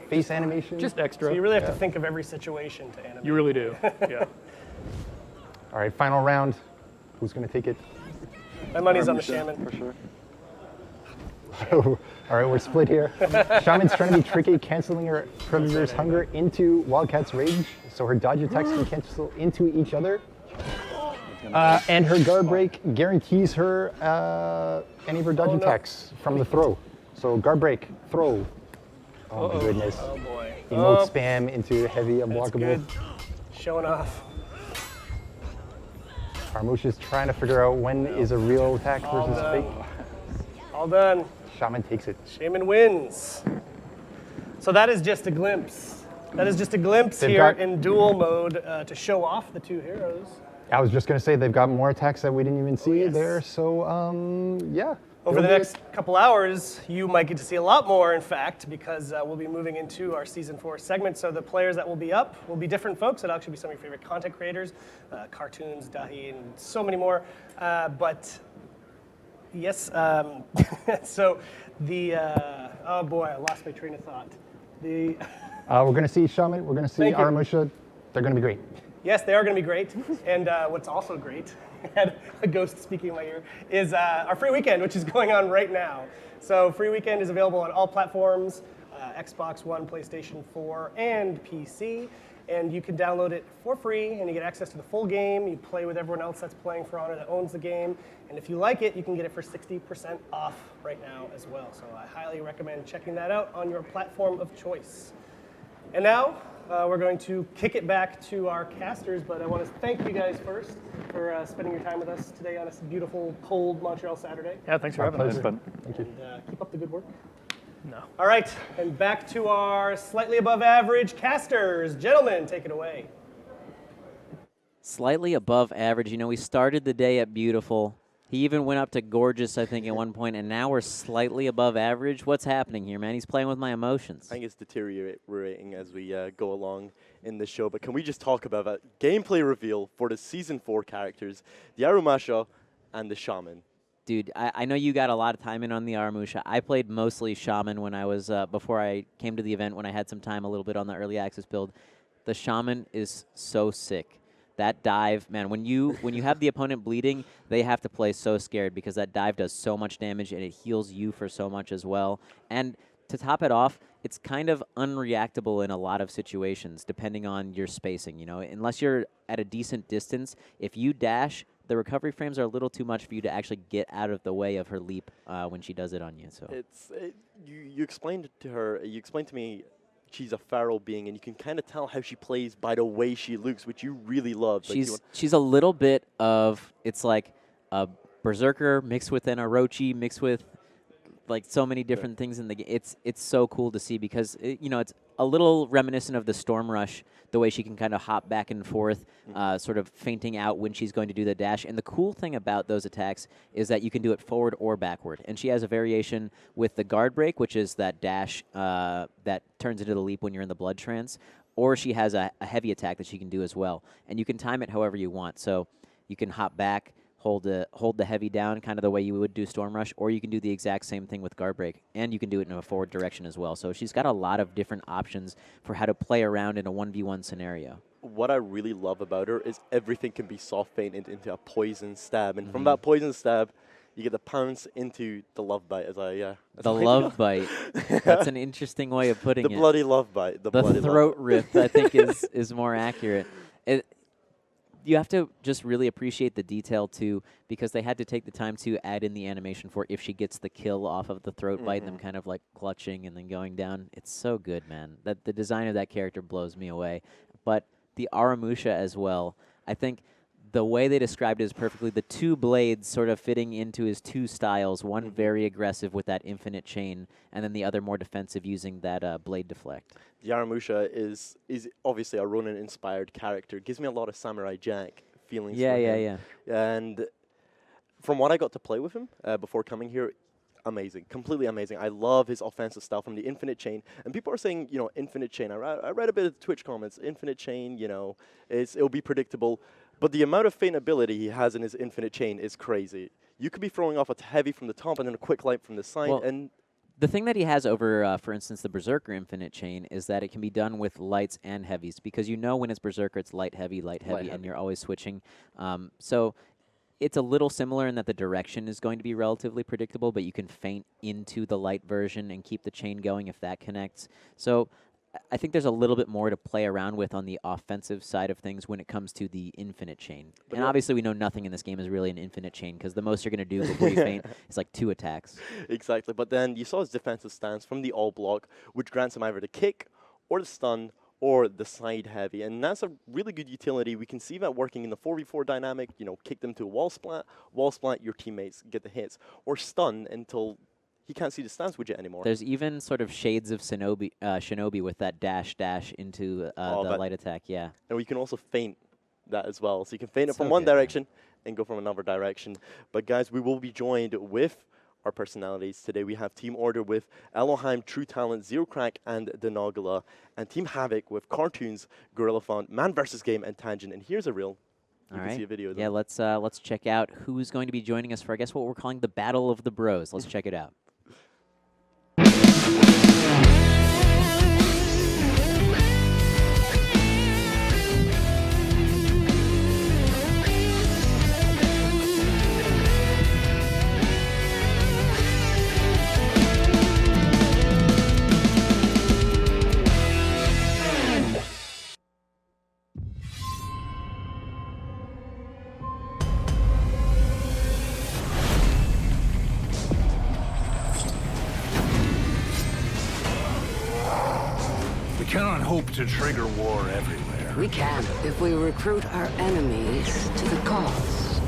face animation. Just extra. So you really have to think of every situation to animate. You really do. Yeah. All right, final round. Who's going to take it? My money's on the Shaman. For sure. All right, we're split here. Shaman's trying to be tricky, canceling her Predator's Hunger into Wildcat's Rage, so her dodge attacks can cancel into each other. And her guard break guarantees her any of her dodge attacks from the throw. So guard break, throw. Oh my goodness. Oh boy. Emote spam into heavy That's unblockable. good. Showing off. Armusha's trying to figure out when is a real attack versus fake. All done. Shaman takes it. Shaman wins. So that is just a glimpse. That is just a glimpse They've here got- in duel mode to show off the two heroes. I was just going to say they've got more attacks that we didn't even see there. So, yeah. Over It'll the be- next couple hours, you might get to see a lot more, in fact, because we'll be moving into our Season 4 segment. So the players that will be up will be different folks. It'll actually be some of your favorite content creators, cartoons, Dahi, and so many more. But yes, so the, oh boy, I lost my train of thought. The we're going to see Shaman. We're going to see Thank you. Aramusha. They're going to be great. Yes, they are going to be great. And what's also great, I had a ghost speaking in my ear, is our free weekend, which is going on right now. So free weekend is available on all platforms, Xbox One, PlayStation 4, and PC. And you can download it for free, and you get access to the full game. You play with everyone else that's playing for Honor that owns the game. And if you like it, you can get it for 60% off right now as well. So I highly recommend checking that out on your platform of choice. And now, we're going to kick it back to our casters, but I want to thank you guys first for spending your time with us today on this beautiful, cold Montreal Saturday. Yeah, thanks for having us. Thank you. And keep up the good work. No. All right, and back to our slightly above average casters. Gentlemen, take it away. Slightly above average. You know, we started the day at beautiful. He even went up to gorgeous, I think, at one point, and now we're slightly above average. What's happening here, man? He's playing with my emotions. I think it's deteriorating as we go along in the show. But can we just talk about that gameplay reveal for the Season 4 characters, the Aramusha and the Shaman? Dude, I know you got a lot of time in on the Aramusha. I played mostly Shaman when I was, before I came to the event, when I had some time a little bit on the early access build. The Shaman is so sick. That dive, man, when you have the opponent bleeding, they have to play so scared because that dive does so much damage and it heals you for so much as well. And to top it off, it's kind of unreactable in a lot of situations depending on your spacing, you know. Unless you're at a decent distance, if you dash, the recovery frames are a little too much for you to actually get out of the way of her leap when she does it on you. So You explained to her, you explained to me she's a feral being, and you can kind of tell how she plays by the way she looks, which you really love. She's a little bit of, it's like a berserker mixed with an orochi mixed with like so many different things in the game. It's so cool to see because you know, it's a little reminiscent of the Storm Rush, the way she can kind of hop back and forth, sort of feinting out when she's going to do the dash. And the cool thing about those attacks is that you can do it forward or backward. And she has a variation with the guard break, which is that dash that turns into the leap when you're in the blood trance, or she has a heavy attack that she can do as well. And you can time it however you want. So you can hop back, hold the heavy down, kind of the way you would do Storm Rush, or you can do the exact same thing with guard break, and you can do it in a forward direction as well. So she's got a lot of different options for how to play around in a 1v1 scenario. What I really love about her is everything can be soft feinted into a poison stab, and from that poison stab, you get the pounce into the love bite. As The love bite. That's an interesting way of putting it. The bloody love bite. The bloody throat love rip, I think, is more accurate. You have to just really appreciate the detail, too, because they had to take the time to add in the animation for if she gets the kill off of the throat bite, them kind of like clutching and then going down. It's so good, man. The design of that character blows me away. But the Aramusha as well, I think the way they described it is perfectly the two blades sort of fitting into his two styles, one very aggressive with that infinite chain, and then the other more defensive using that blade deflect. The Aramusha is obviously a Ronin-inspired character. Gives me a lot of Samurai Jack feelings. Yeah, for yeah, him. And from what I got to play with him before coming here, amazing, completely amazing. I love his offensive style from the infinite chain. And people are saying, you know, infinite chain. I read a bit of the Twitch comments. Infinite chain, you know, it'll be predictable. But the amount of feint ability he has in his infinite chain is crazy. You could be throwing off a heavy from the top and then a quick light from the side. Well, and the thing that he has over, for instance, the Berserker Infinite Chain is that it can be done with lights and heavies, because you know when it's Berserker, it's light, heavy, and you're always switching. So it's a little similar in that the direction is going to be relatively predictable, but you can feint into the light version and keep the chain going if that connects. So I think there's a little bit more to play around with on the offensive side of things when it comes to the infinite chain. And obviously we know nothing in this game is really an infinite chain, because the most you're going to do before you feint is like 2 attacks. Exactly. But then you saw his defensive stance from the all block, which grants him either the kick or the stun or the side heavy. And that's a really good utility. We can see that working in the 4v4 dynamic. You know, kick them to a wall splat, your teammates get the hits, or stun until he can't see the stance widget anymore. There's even sort of shades of Shinobi with that dash into the light attack, yeah. And we can also feint that as well. So you can feint it So from one good. direction and go from another direction. But guys, we will be joined with our personalities today. We have Team Order with Elohim, True Talent, Zero Crack, and Denogala. And Team Havoc with Cartoons, Gorilla Font, Man vs. Game, and Tangent. And here's a reel. You can see a video of Yeah, let's check out who's going to be joining us for, I guess, what we're calling the Battle of the Bros. Let's check it out. We cannot hope to trigger war everywhere. We can if we recruit our enemies to the cause.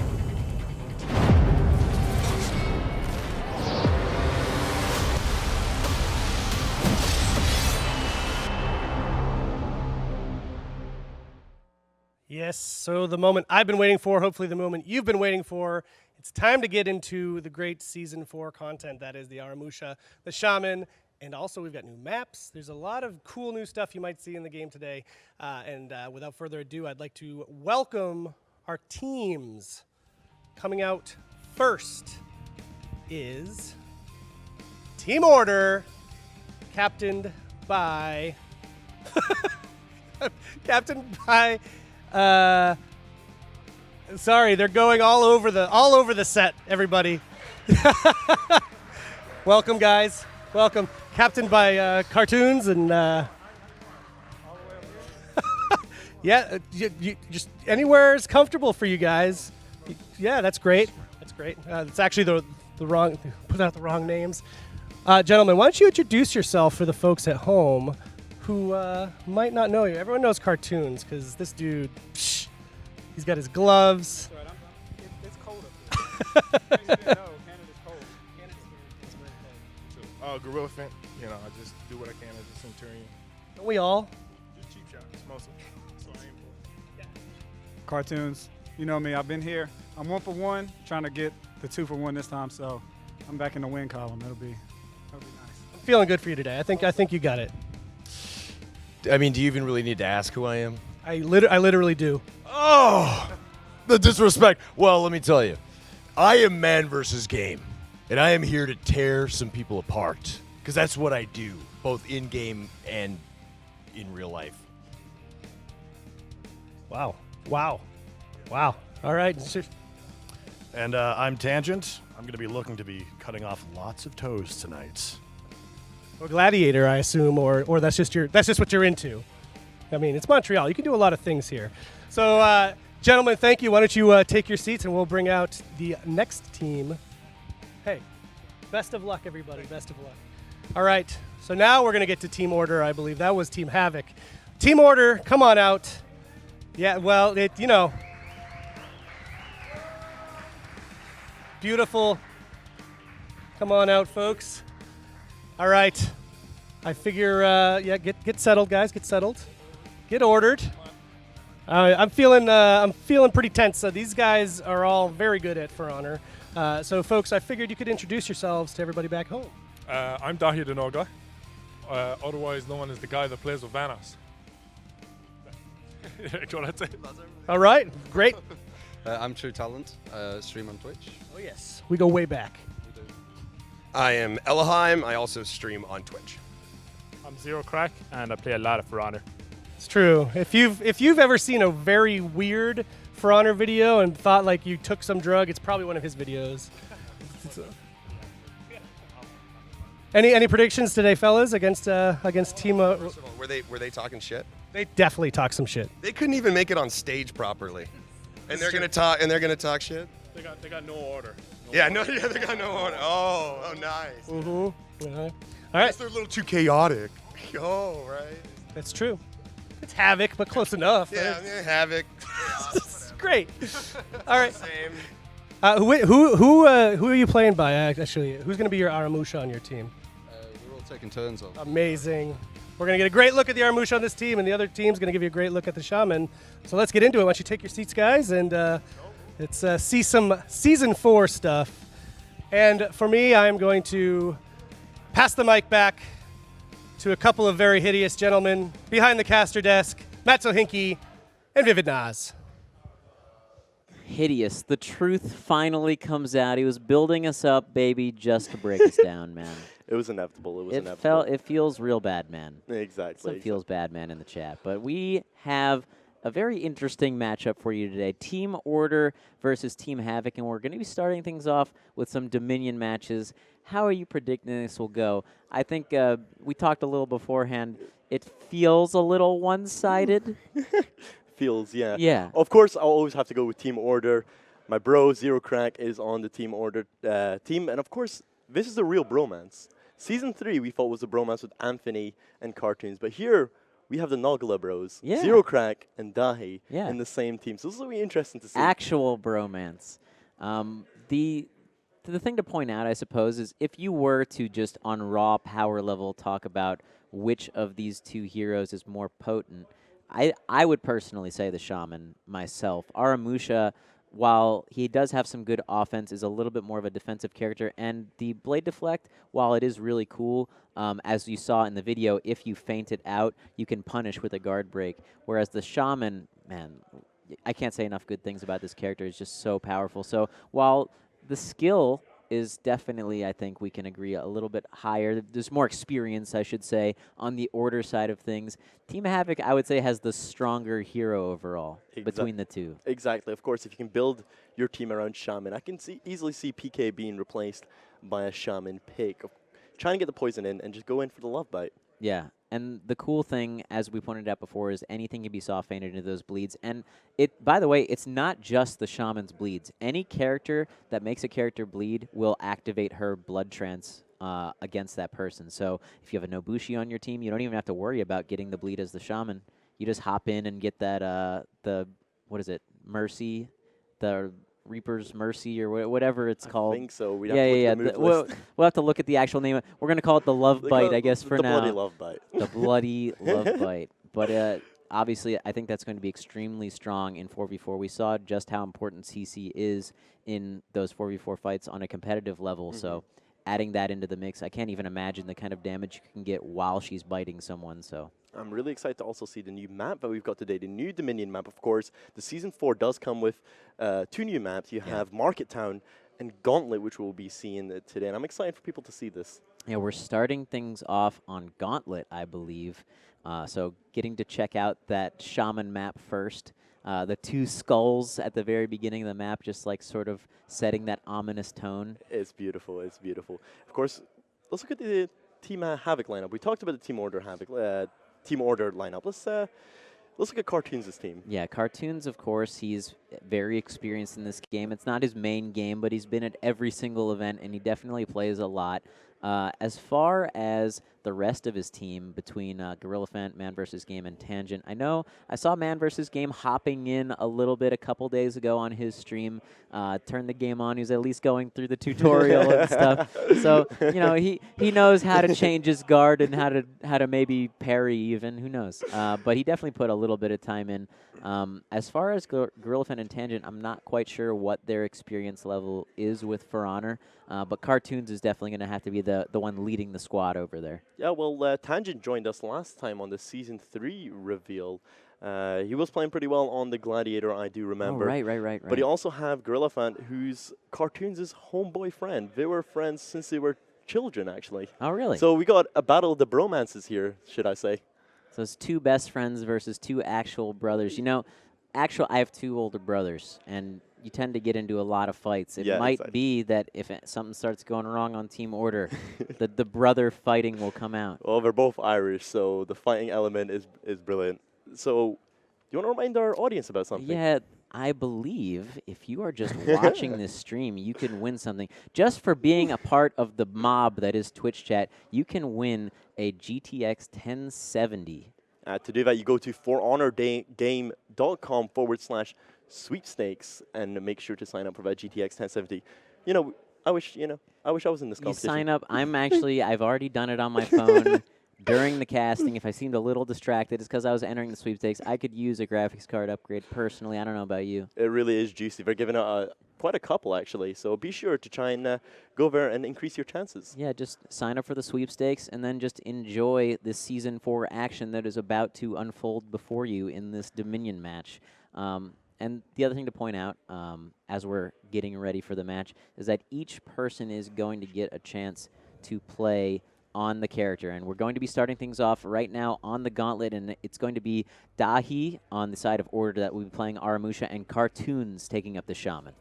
Yes, so the moment I've been waiting for, hopefully the moment you've been waiting for, it's time to get into the great Season 4 content. That is the Aramusha, the Shaman, and also we've got new maps. There's a lot of cool new stuff you might see in the game today. And without further ado, I'd like to welcome our teams. Coming out first is Team Order, captained by... sorry, they're going all over the set, everybody. Welcome, guys. Welcome. Captained by Cartoons and yeah, you just anywhere is comfortable for you guys. Yeah, that's great. That's great. It's actually the wrong, put out the wrong names. Gentlemen, why don't you introduce yourself for the folks at home who might not know you. Everyone knows Cartoons because this dude, he's got his gloves. It's cold up here. Canada's cold. It's very cold. Gorilla Fent, you know, I just do what I can as a Centurion. Don't we all? Just cheap shots, mostly. That's what I aim for. Cartoons, you know me, I've been here. I'm 1 for 1, trying to get the 2 for 1 this time, so I'm back in the win column. That'll be nice. I'm feeling good for you today. I think you got it. I mean, do you even really need to ask who I am? I literally do. Oh, the disrespect. Well, let me tell you, I am Man vs. Game, and I am here to tear some people apart, because that's what I do, both in-game and in real life. Wow. All right. And I'm Tangent. I'm going to be looking to be cutting off lots of toes tonight. Or Gladiator, I assume, or that's just what you're into. I mean, it's Montreal. You can do a lot of things here. So, gentlemen, thank you. Why don't you take your seats, and we'll bring out the next team. Hey, best of luck, everybody. Best of luck. All right. So now we're going to get to Team Order, I believe. That was Team Havoc. Team Order, come on out. Yeah, well, Beautiful. Come on out, folks. All right. I figure, yeah, get settled, guys. Get settled. Get ordered. I'm feeling pretty tense. These guys are all very good at For Honor. So, folks, I figured you could introduce yourselves to everybody back home. I'm Dahi the No Guy, otherwise known as the guy that plays with Vanos. Do you want to say? All right, great. I'm True Talent, stream on Twitch. Oh, yes. We go way back. I am Elohim. I also stream on Twitch. I'm Zero Crack, and I play a lot of For Honor. It's true. If you've ever seen a very weird For Honor video and thought like you took some drug, it's probably one of his videos. Any predictions today, fellas, against Team? First of all, were they talking shit? They definitely talk some shit. They couldn't even make it on stage properly, and they're gonna talk shit. They got no order. They got no order. Oh, nice. Mm-hmm. All I right. guess they're a little too chaotic. Oh, right. That's true. It's Havoc, but close enough. Yeah, right? yeah, Havoc. Great. All right. Same. Who are you playing by? Actually, who's going to be your Aramusha on your team? We're all taking turns on. Amazing. We're going to get a great look at the Aramusha on this team, and the other team's going to give you a great look at the Shaman. So let's get into it. Why don't you take your seats, guys, and let's see some Season 4 stuff. And for me, I'm going to pass the mic back to a couple of very hideous gentlemen behind the caster desk, Matzo Hinky and Vivid Naz. Hideous. The truth finally comes out. He was building us up, baby, just to break us down, man. It was inevitable. It was inevitable. It feels real bad, man. Exactly. It feels bad, man, in the chat. But we have a very interesting matchup for you today. Team Order versus Team Havoc, and we're going to be starting things off with some Dominion matches. How are you predicting this will go? I think we talked a little beforehand. It feels a little one-sided. Feels, yeah. Yeah. Of course, I'll always have to go with Team Order. My bro, Zero Crack, is on the Team Order team. And of course, this is a real bromance. Season 3, we thought was a bromance with Anthony and Cartoons. But here, we have the Nogla bros, Yeah. Zero Crack and Dahi, Yeah. in the same team. So this will be interesting to see. Actual bromance. The thing to point out, I suppose, is if you were to just on raw power level talk about which of these two heroes is more potent, I would personally say the Shaman myself. Aramusha, while he does have some good offense, is a little bit more of a defensive character. And the Blade Deflect, while it is really cool, as you saw in the video, if you feint it out, you can punish with a guard break. Whereas the Shaman, man, I can't say enough good things about this character. It's just so powerful. So while the skill is definitely, I think we can agree, a little bit higher. There's more experience, I should say, on the Order side of things. Team Havoc, I would say, has the stronger hero overall between the two. Exactly. Of course, if you can build your team around Shaman, I can easily see PK being replaced by a Shaman pick. Trying to get the poison in and just go in for the love bite. Yeah, and the cool thing, as we pointed out before, is anything can be soft fainted into those bleeds. And it, by the way, it's not just the Shaman's bleeds. Any character that makes a character bleed will activate her blood trance against that person. So if you have a Nobushi on your team, you don't even have to worry about getting the bleed as the Shaman. You just hop in and get that, what is it, Mercy, the Reaper's Mercy or whatever it's called. I think so. We'd have to look at the move list. We'll have to look at the actual name. We're going to call it the Love Bite, I guess, for now. The bloody love bite. The bloody love bite. But obviously, I think that's going to be extremely strong in 4v4. We saw just how important CC is in those 4v4 fights on a competitive level. So adding that into the mix, I can't even imagine the kind of damage you can get while she's biting someone. So I'm really excited to also see the new map that we've got today, the new Dominion map, of course. The Season 4 does come with 2 new maps. You have Market Town and Gauntlet, which we'll be seeing today. And I'm excited for people to see this. yeah, we're starting things off on Gauntlet, I believe. So getting to check out that Shaman map first. The 2 skulls at the very beginning of the map, just like sort of setting that ominous tone. It's beautiful. It's beautiful. Of course, let's look at the Team Havoc lineup. We talked about the Team Order Havoc. Team Order lineup. Let's look at Cartoons' team. Yeah, Cartoons, of course, he's very experienced in this game. It's not his main game, but he's been at every single event, and he definitely plays a lot. As far as the rest of his team between Gorillafant, Man vs. Game, and Tangent, I saw Man vs. Game hopping in a little bit a couple days ago on his stream. Turned the game on. He was at least going through the tutorial and stuff. So he knows how to change his guard and how to maybe parry even. Who knows? But he definitely put a little bit of time in. As far as Gorillafant and Tangent, I'm not quite sure what their experience level is with For Honor. But Cartoons is definitely going to have to be the one leading the squad over there. Yeah, well, Tangent joined us last time on the Season 3 reveal. He was playing pretty well on the Gladiator, I do remember. Oh, right. But you also have Gorillafant, who's Cartoons' homeboy friend. They were friends since they were children, actually. Oh, really? So we got a battle of the bromances here, should I say. So it's two best friends versus two actual brothers. I have two older brothers, and you tend to get into a lot of fights. It might be that if something starts going wrong on Team Order, the brother fighting will come out. Well, they're both Irish, so the fighting element is brilliant. So, do you want to remind our audience about something? Yeah, I believe if you are just watching this stream, you can win something. Just for being a part of the mob that is Twitch chat, you can win a GTX 1070. To do that, you go to forhonorgame.com/sweepstakes and make sure to sign up for that GTX 1070. I wish I was in this competition. You sign up. I've already done it on my phone during the casting. If I seemed a little distracted, it's because I was entering the sweepstakes. I could use a graphics card upgrade personally. I don't know about you. It really is juicy. They're giving out quite a couple, actually. So be sure to try and go there and increase your chances. Yeah, just sign up for the sweepstakes and then just enjoy this Season 4 action that is about to unfold before you in this Dominion match. And the other thing to point out, as we're getting ready for the match, is that each person is going to get a chance to play on the character. And we're going to be starting things off right now on the gauntlet, and it's going to be Dahi on the side of Order that will be playing Aramusha, and Cartoons taking up the Shaman.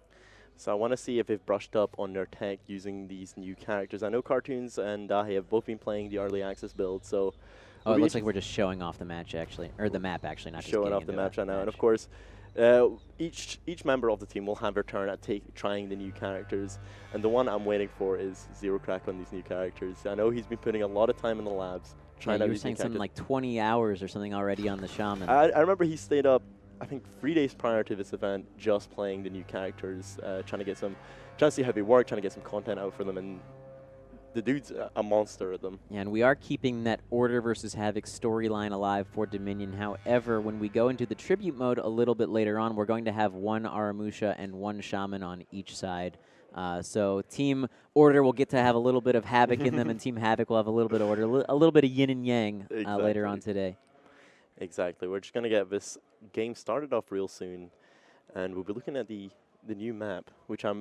So I want to see if they've brushed up on their tech using these new characters. I know Cartoons and Dahi have both been playing the early access build, so... Oh, it looks like we're just showing off the match, actually. Or the map, actually, not just showing off the map right now. And, of course, each member of the team will have their turn at trying the new characters. And the one I'm waiting for is Zero Crack on these new characters. I know he's been putting a lot of time in the labs trying out you were these saying new something like 20 hours or something already on the Shaman. I remember he stayed up, I think, 3 days prior to this event just playing the new characters, trying to see how they work, trying to get some content out for them. And the dude's a monster at them. Yeah, and we are keeping that Order versus Havoc storyline alive for Dominion. However, when we go into the tribute mode a little bit later on, we're going to have one Aramusha and one Shaman on each side. So Team Order will get to have a little bit of Havoc in them, and Team Havoc will have a little bit of Order, a little bit of yin and yang later on today. Exactly. We're just going to get this game started off real soon, and we'll be looking at the new map, which I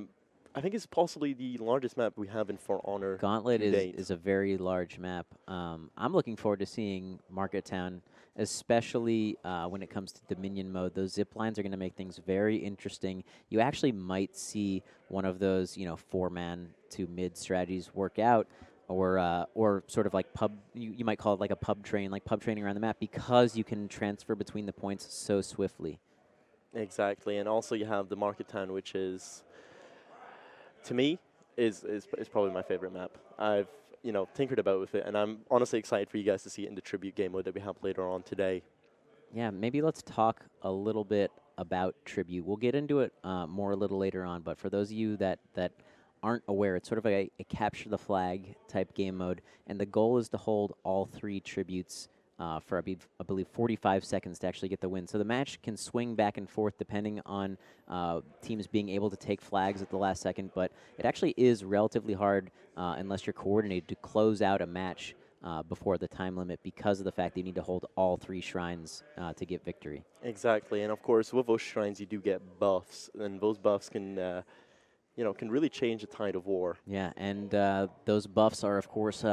think is possibly the largest map we have in For Honor. Gauntlet is a very large map. I'm looking forward to seeing Market Town, especially when it comes to Dominion mode. Those zip lines are going to make things very interesting. You actually might see one of those, 4-man to mid strategies work out, or sort of like you might call it like a pub train, like pub training around the map, because you can transfer between the points so swiftly. Exactly, and also you have the Market Town, which is, to me, is probably my favorite map. I've tinkered about with it, and I'm honestly excited for you guys to see it in the tribute game mode that we have later on today. Yeah, maybe let's talk a little bit about tribute. We'll get into it more a little later on, but for those of you that aren't aware, it's sort of a capture the flag type game mode, and the goal is to hold all 3 tributes for, I believe, 45 seconds to actually get the win. So the match can swing back and forth depending on teams being able to take flags at the last second, but it actually is relatively hard unless you're coordinated to close out a match before the time limit, because of the fact that you need to hold all 3 shrines to get victory. Exactly, and of course with those shrines you do get buffs, and those buffs can can really change the tide of war. Yeah, and those buffs are, of course,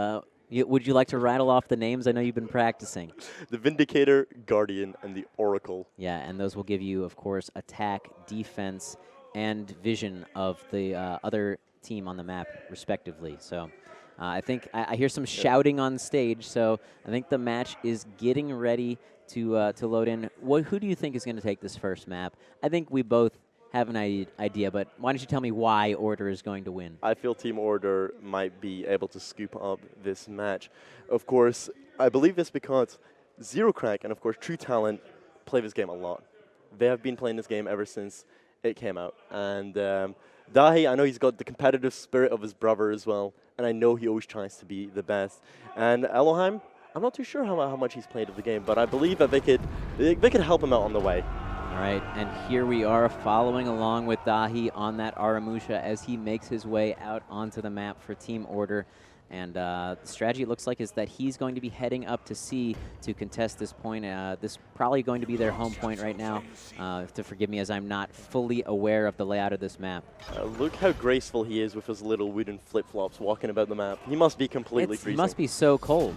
would you like to rattle off the names? I know you've been practicing. The Vindicator, Guardian, and the Oracle. Yeah, and those will give you, of course, attack, defense, and vision of the other team on the map, respectively. So I think I hear some shouting on stage, so I think the match is getting ready to load in. Who do you think is going to take this first map? I think we both have an idea, but why don't you tell me why Order is going to win? I feel Team Order might be able to scoop up this match. Of course, I believe this because Zero Crack and, of course, True Talent play this game a lot. They have been playing this game ever since it came out. And Dahi, I know he's got the competitive spirit of his brother as well, and I know he always tries to be the best. And Elohim, I'm not too sure how much he's played of the game, but I believe that they could help him out on the way. All right, and here we are following along with Dahi on that Aramusha as he makes his way out onto the map for Team Order. And the strategy, it looks like, is that he's going to be heading up to C to contest this point. This is probably going to be their home point right now. To forgive me as I'm not fully aware of the layout of this map. Look how graceful he is with his little wooden flip-flops walking about the map. He must be completely freezing. It must be so cold.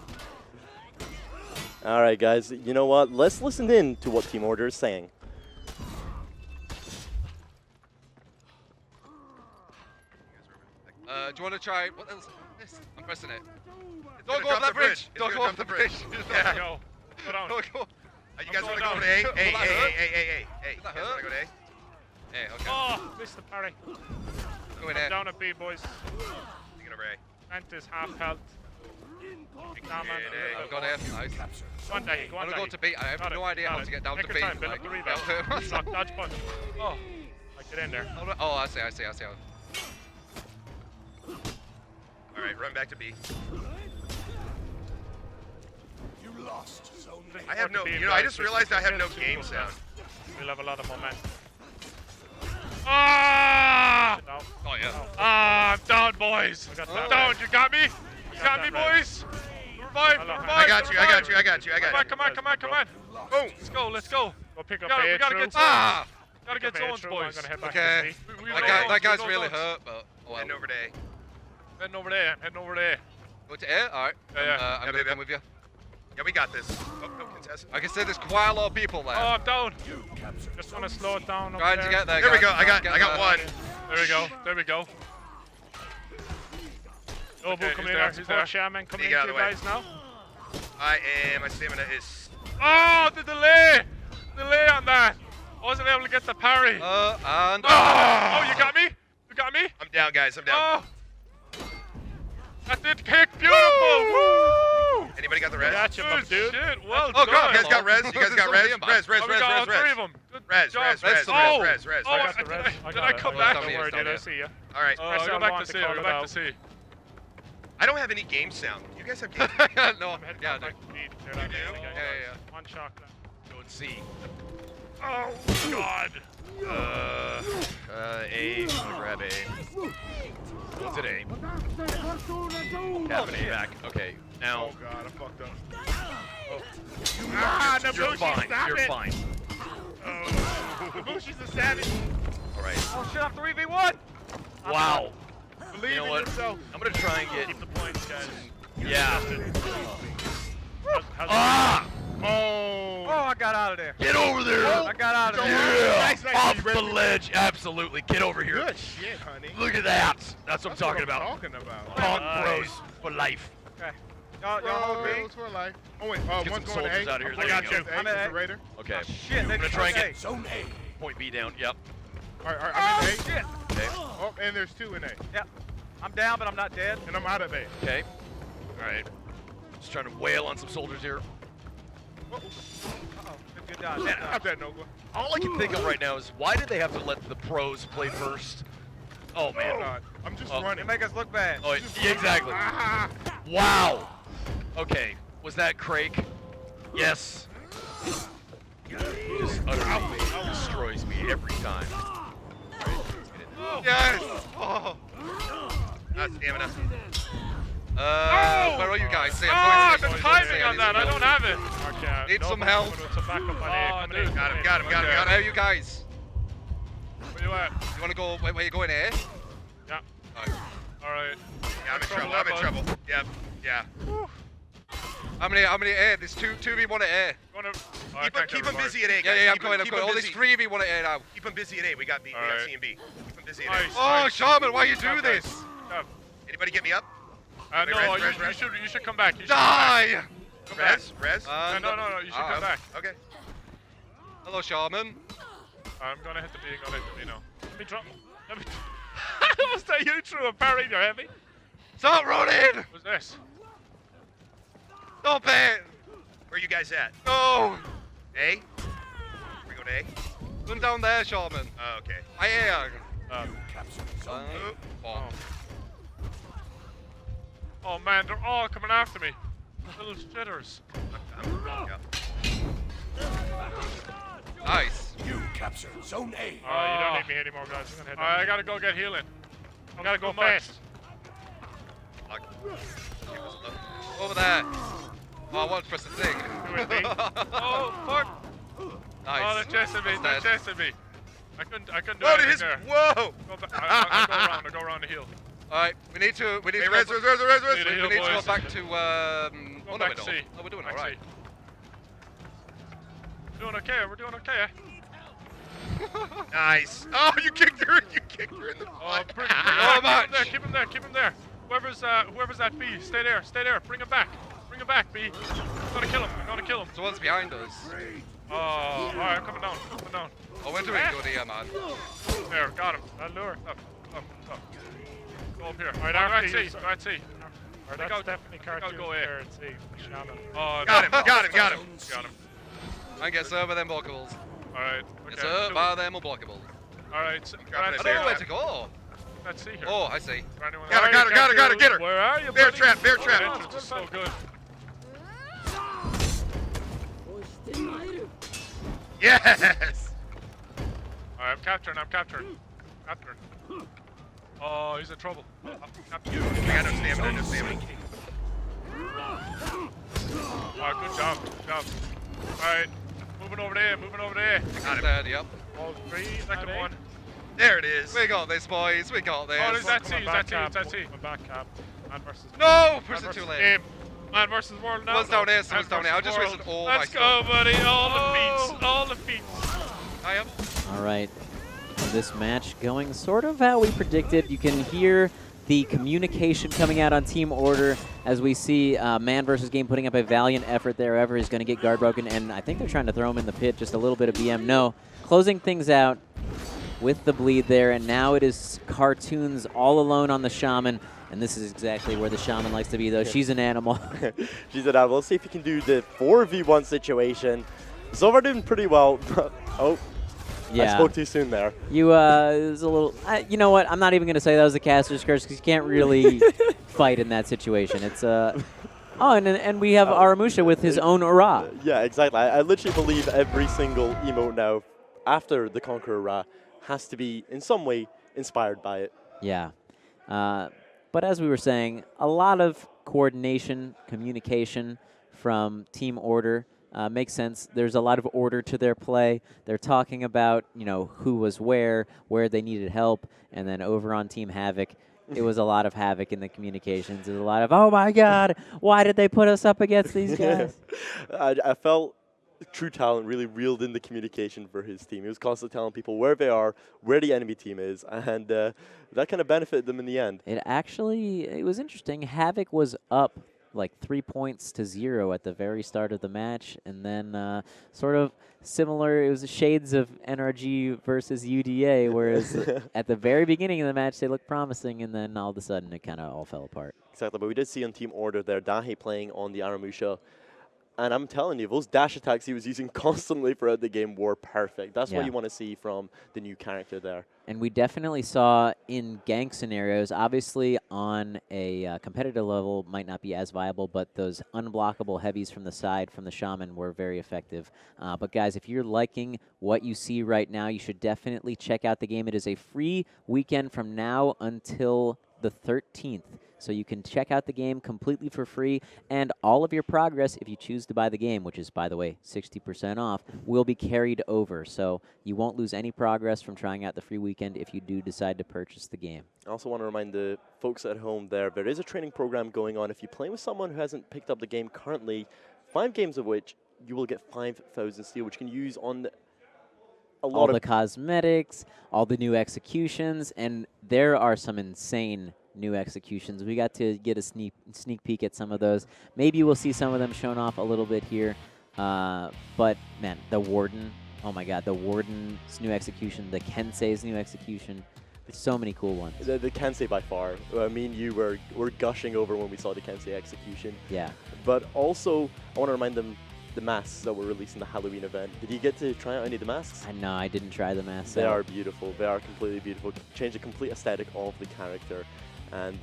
All right, guys, you know what? Let's listen in to what Team Order is saying. Do you want to try? What else? This? I'm pressing it. Don't go off that bridge. Don't go off the bridge. Yeah. Go. Go down. Don't go. You guys want to go over to A? Hey. You guys want to go to A? Hey, okay. Oh, missed the parry. Go in there. Down at B, boys. You get over A. Ant is half health. I've got F. Nice. Go on, Dahi. Go on, I'm going to go to B. I have no idea how to get down to B. Take your time. Build up the rebound. Shock, dodge punch. Oh. Get in there. Oh, I see. All right, run back to B. You lost. I have no. You know, I just realized I have no game sound. We'll have a lot of momentum. Ah! No. Oh yeah. Ah, I'm down, boys. I'm down. You got me? You got me, boys? Revive. I got you. Come on. Boom. Let's go. Go pick up A. We gotta get Gotta get zones, boys. Okay. That guy's really hurt, but well. Heading over to A. Heading over there. Go to A? Alright. Yeah. I'm gonna come with you. Yeah, we got this. No contest. I can say there's quite a lot of people there. Oh, I'm down. Just want to slow it down. Trying to get there. There we go. I got one. There we go. Nobu, come here. Support Shaman coming into you guys now. My stamina is... Oh, the delay! Delay on that. I wasn't able to get the parry. Oh, you got me? I'm down, guys. I'm down. Oh. That did kick. Beautiful. Woo! Anybody got the res? Gotcha, dude. Shit, well done. God. You guys got res? We got all three of them. Good job. Res. I got the res. Did I come back? Don't worry, dude. I see you. All right. I'll go back to see. I don't have any game sound. You guys have game sound? No. Yeah, you do? Yeah. One shot. Go and see. Oh, God. A. I'm gonna grab A. What's it A? Have an A back. Okay. Now. Oh, God. I fucked up. Oh. You're fine. You're fine. Oh. Nabushi's a savage. All right. Oh, shit. I'm 3v1. Wow. Believe in yourself. I'm gonna try and get. Keep the points, guys. Yeah. Oh, I got out of there. Get over there. I got out of there. Yeah. Nice. Off the ledge. Absolutely. Get over here. Good shit, honey. Look at that. That's what I'm talking about. Punk bros for life. Okay. Y'all hold me. For life. Oh, wait. Get one's some going soldiers to A. out of here. I got you. I'm at Raider. Okay. Shit. I'm gonna try and get Zone A. point B down. Yep. All right. I'm in A. Shit. Okay. Oh, and there's two in A. Yep. I'm down, but I'm not dead. And I'm out of A. Okay. All right. Just trying to wail on some soldiers here. Good dodge. Not that Nogla. All I can think of right now is why did they have to let the pros play first? Oh man. I'm just running. They make us look bad. Oh, yeah, exactly. Wow. Okay. Was that Craig? Yes. Just utterly destroys me every time. Yes. Oh. That's stamina. Where are you guys? I've been timing on that. I don't have it. Need some help. Dude. Got him. Where are you guys? Where you at? You want to go? Where you going, eh? Yeah. All right. Yeah, I'm in trouble. Yep. Yeah. How many A? There's 2v1 at A. Keep them busy at A, guys. Yeah, I'm coming. Oh, there's 3v1 at A now. Keep them busy at A. We got C and B. Keep them busy at A. Oh, Shaman, why you do this? Anybody get me up? No, you should come back. Die! Res? No, you should come back. Okay. Hello, Shaman. I'm gonna hit the B. I'm gonna hit the B now. Let me drop. Let me. Was that you threw a parry in your heavy? Stop running! What's this? Stop it! Where are you guys at? No! A? We go to A? Run down there, Shaman. Oh, okay. I am. Oh. Oh man, they're all coming after me. Little shitters. Nice. You captured Zone A. You don't need me anymore, guys. I gotta go get healing. I gotta go fast. Over there. Oh, I want to press the thing. Oh, fuck. Nice. Oh, they're chasing me. They're chasing me. I couldn't do Whoa, anything there. Whoa! I go around the hill. Alright, we need to Hey, go res. we need to go back to Go back to C. Oh, we're doing alright. We're doing okay. We're doing okay. Nice. Oh, you kicked her in the butt. Oh, keep him there. Keep him there. Whoever's that B, stay there. Bring him back. B. I'm gonna kill him. So one's behind us. Oh, alright, I'm coming down. Oh, we're doing good here, man. There, got him. That lure. Up. Go up here. Alright, I'm at C. Alright, that's definitely cartoon go there at C. Oh, got him. Got him. And get over them blockables. Alright. Get over them unblockable. Alright. I don't know where to go. Let's see here. Oh, I see. Got her. Get her. Where are you, Bear buddy? trap. Entrance is so good. Yes. Alright, I'm capturing. Oh, he's in trouble. I got no stamina. Alright, good job. Alright, moving over there. Got him. Yep. All three, second one. There it is. We got this, boys. We got this. Oh, is that C? Back cap. Man versus. No! Push it too late. Man versus world now. Someone's down here. I just wasted all my Let's go, buddy. All the feats. I am. All right. This match going sort of how we predicted. You can hear the communication coming out on Team Order as we see Man versus Game putting up a valiant effort there. Ever is going to get guard broken, and I think they're trying to throw him in the pit. Just a little bit of BM. No. Closing things out with the bleed there, and now it is Cartoons all alone on the Shaman. And this is exactly where the Shaman likes to be, though. She's an animal. She's an animal. Let's see if you can do the 4v1 situation. Zova doing pretty well. Oh, yeah. I spoke too soon there. You, it was a little, you know what? I'm not even going to say that was the caster's curse because you can't really fight in that situation. It's, oh, and we have Aramusha with his own Ra. Yeah, exactly. I literally believe every single emote now after the Conqueror Ra has to be in some way inspired by it. Yeah. But as we were saying, a lot of coordination, communication from Team Order makes sense. There's a lot of order to their play. They're talking about, who was where they needed help. And then over on Team Havoc, it was a lot of havoc in the communications. It was a lot of, oh my God, why did they put us up against these guys? I felt True Talent really reeled in the communication for his team. He was constantly telling people where they are, where the enemy team is, and that kind of benefited them in the end. It was interesting. Havoc was up like 3 points to 0 at the very start of the match, and then sort of similar, it was shades of NRG versus UDA, whereas at the very beginning of the match they looked promising, and then all of a sudden it kind of all fell apart. Exactly, but we did see on Team Order there, Dahe playing on the Aramusha. And I'm telling you, those dash attacks he was using constantly throughout the game were perfect. That's what you want to see from the new character there. And we definitely saw in gank scenarios, obviously on a competitive level might not be as viable, but those unblockable heavies from the side from the Shaman were very effective. But guys, if you're liking what you see right now, you should definitely check out the game. It is a free weekend from now until the 13th. So you can check out the game completely for free, and all of your progress, if you choose to buy the game, which is, by the way, 60% off, will be carried over. So you won't lose any progress from trying out the free weekend if you do decide to purchase the game. I also want to remind the folks at home there is a training program going on. If you play with someone who hasn't picked up the game currently, 5 games of which you will get 5,000 steel, which you can use on all the cosmetics, all the new executions, and there are some insane new executions. We got to get a sneak peek at some of those. Maybe we'll see some of them shown off a little bit here. But, man, the Warden, Oh my god, the Warden's new execution, the Kensei's new execution. So many cool ones. The Kensei by far. Me and you were gushing over when we saw the Kensei execution. Yeah. But also, I want to remind them the masks that were released in the Halloween event. Did you get to try out any of the masks? No, I didn't try the masks. They are beautiful. They are completely beautiful. Change the complete aesthetic of the character. And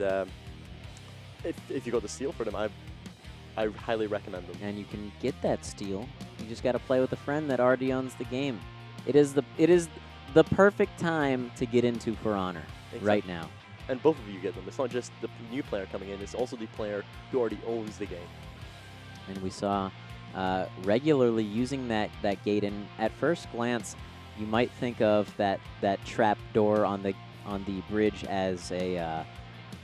if you got the steel for them, I highly recommend them. And you can get that steel. You just got to play with a friend that already owns the game. It is the perfect time to get into For Honor right now. And both of you get them. It's not just the new player coming in, it's also the player who already owns the game. And we saw regularly using that gate, and at first glance, you might think of that trap door on the bridge as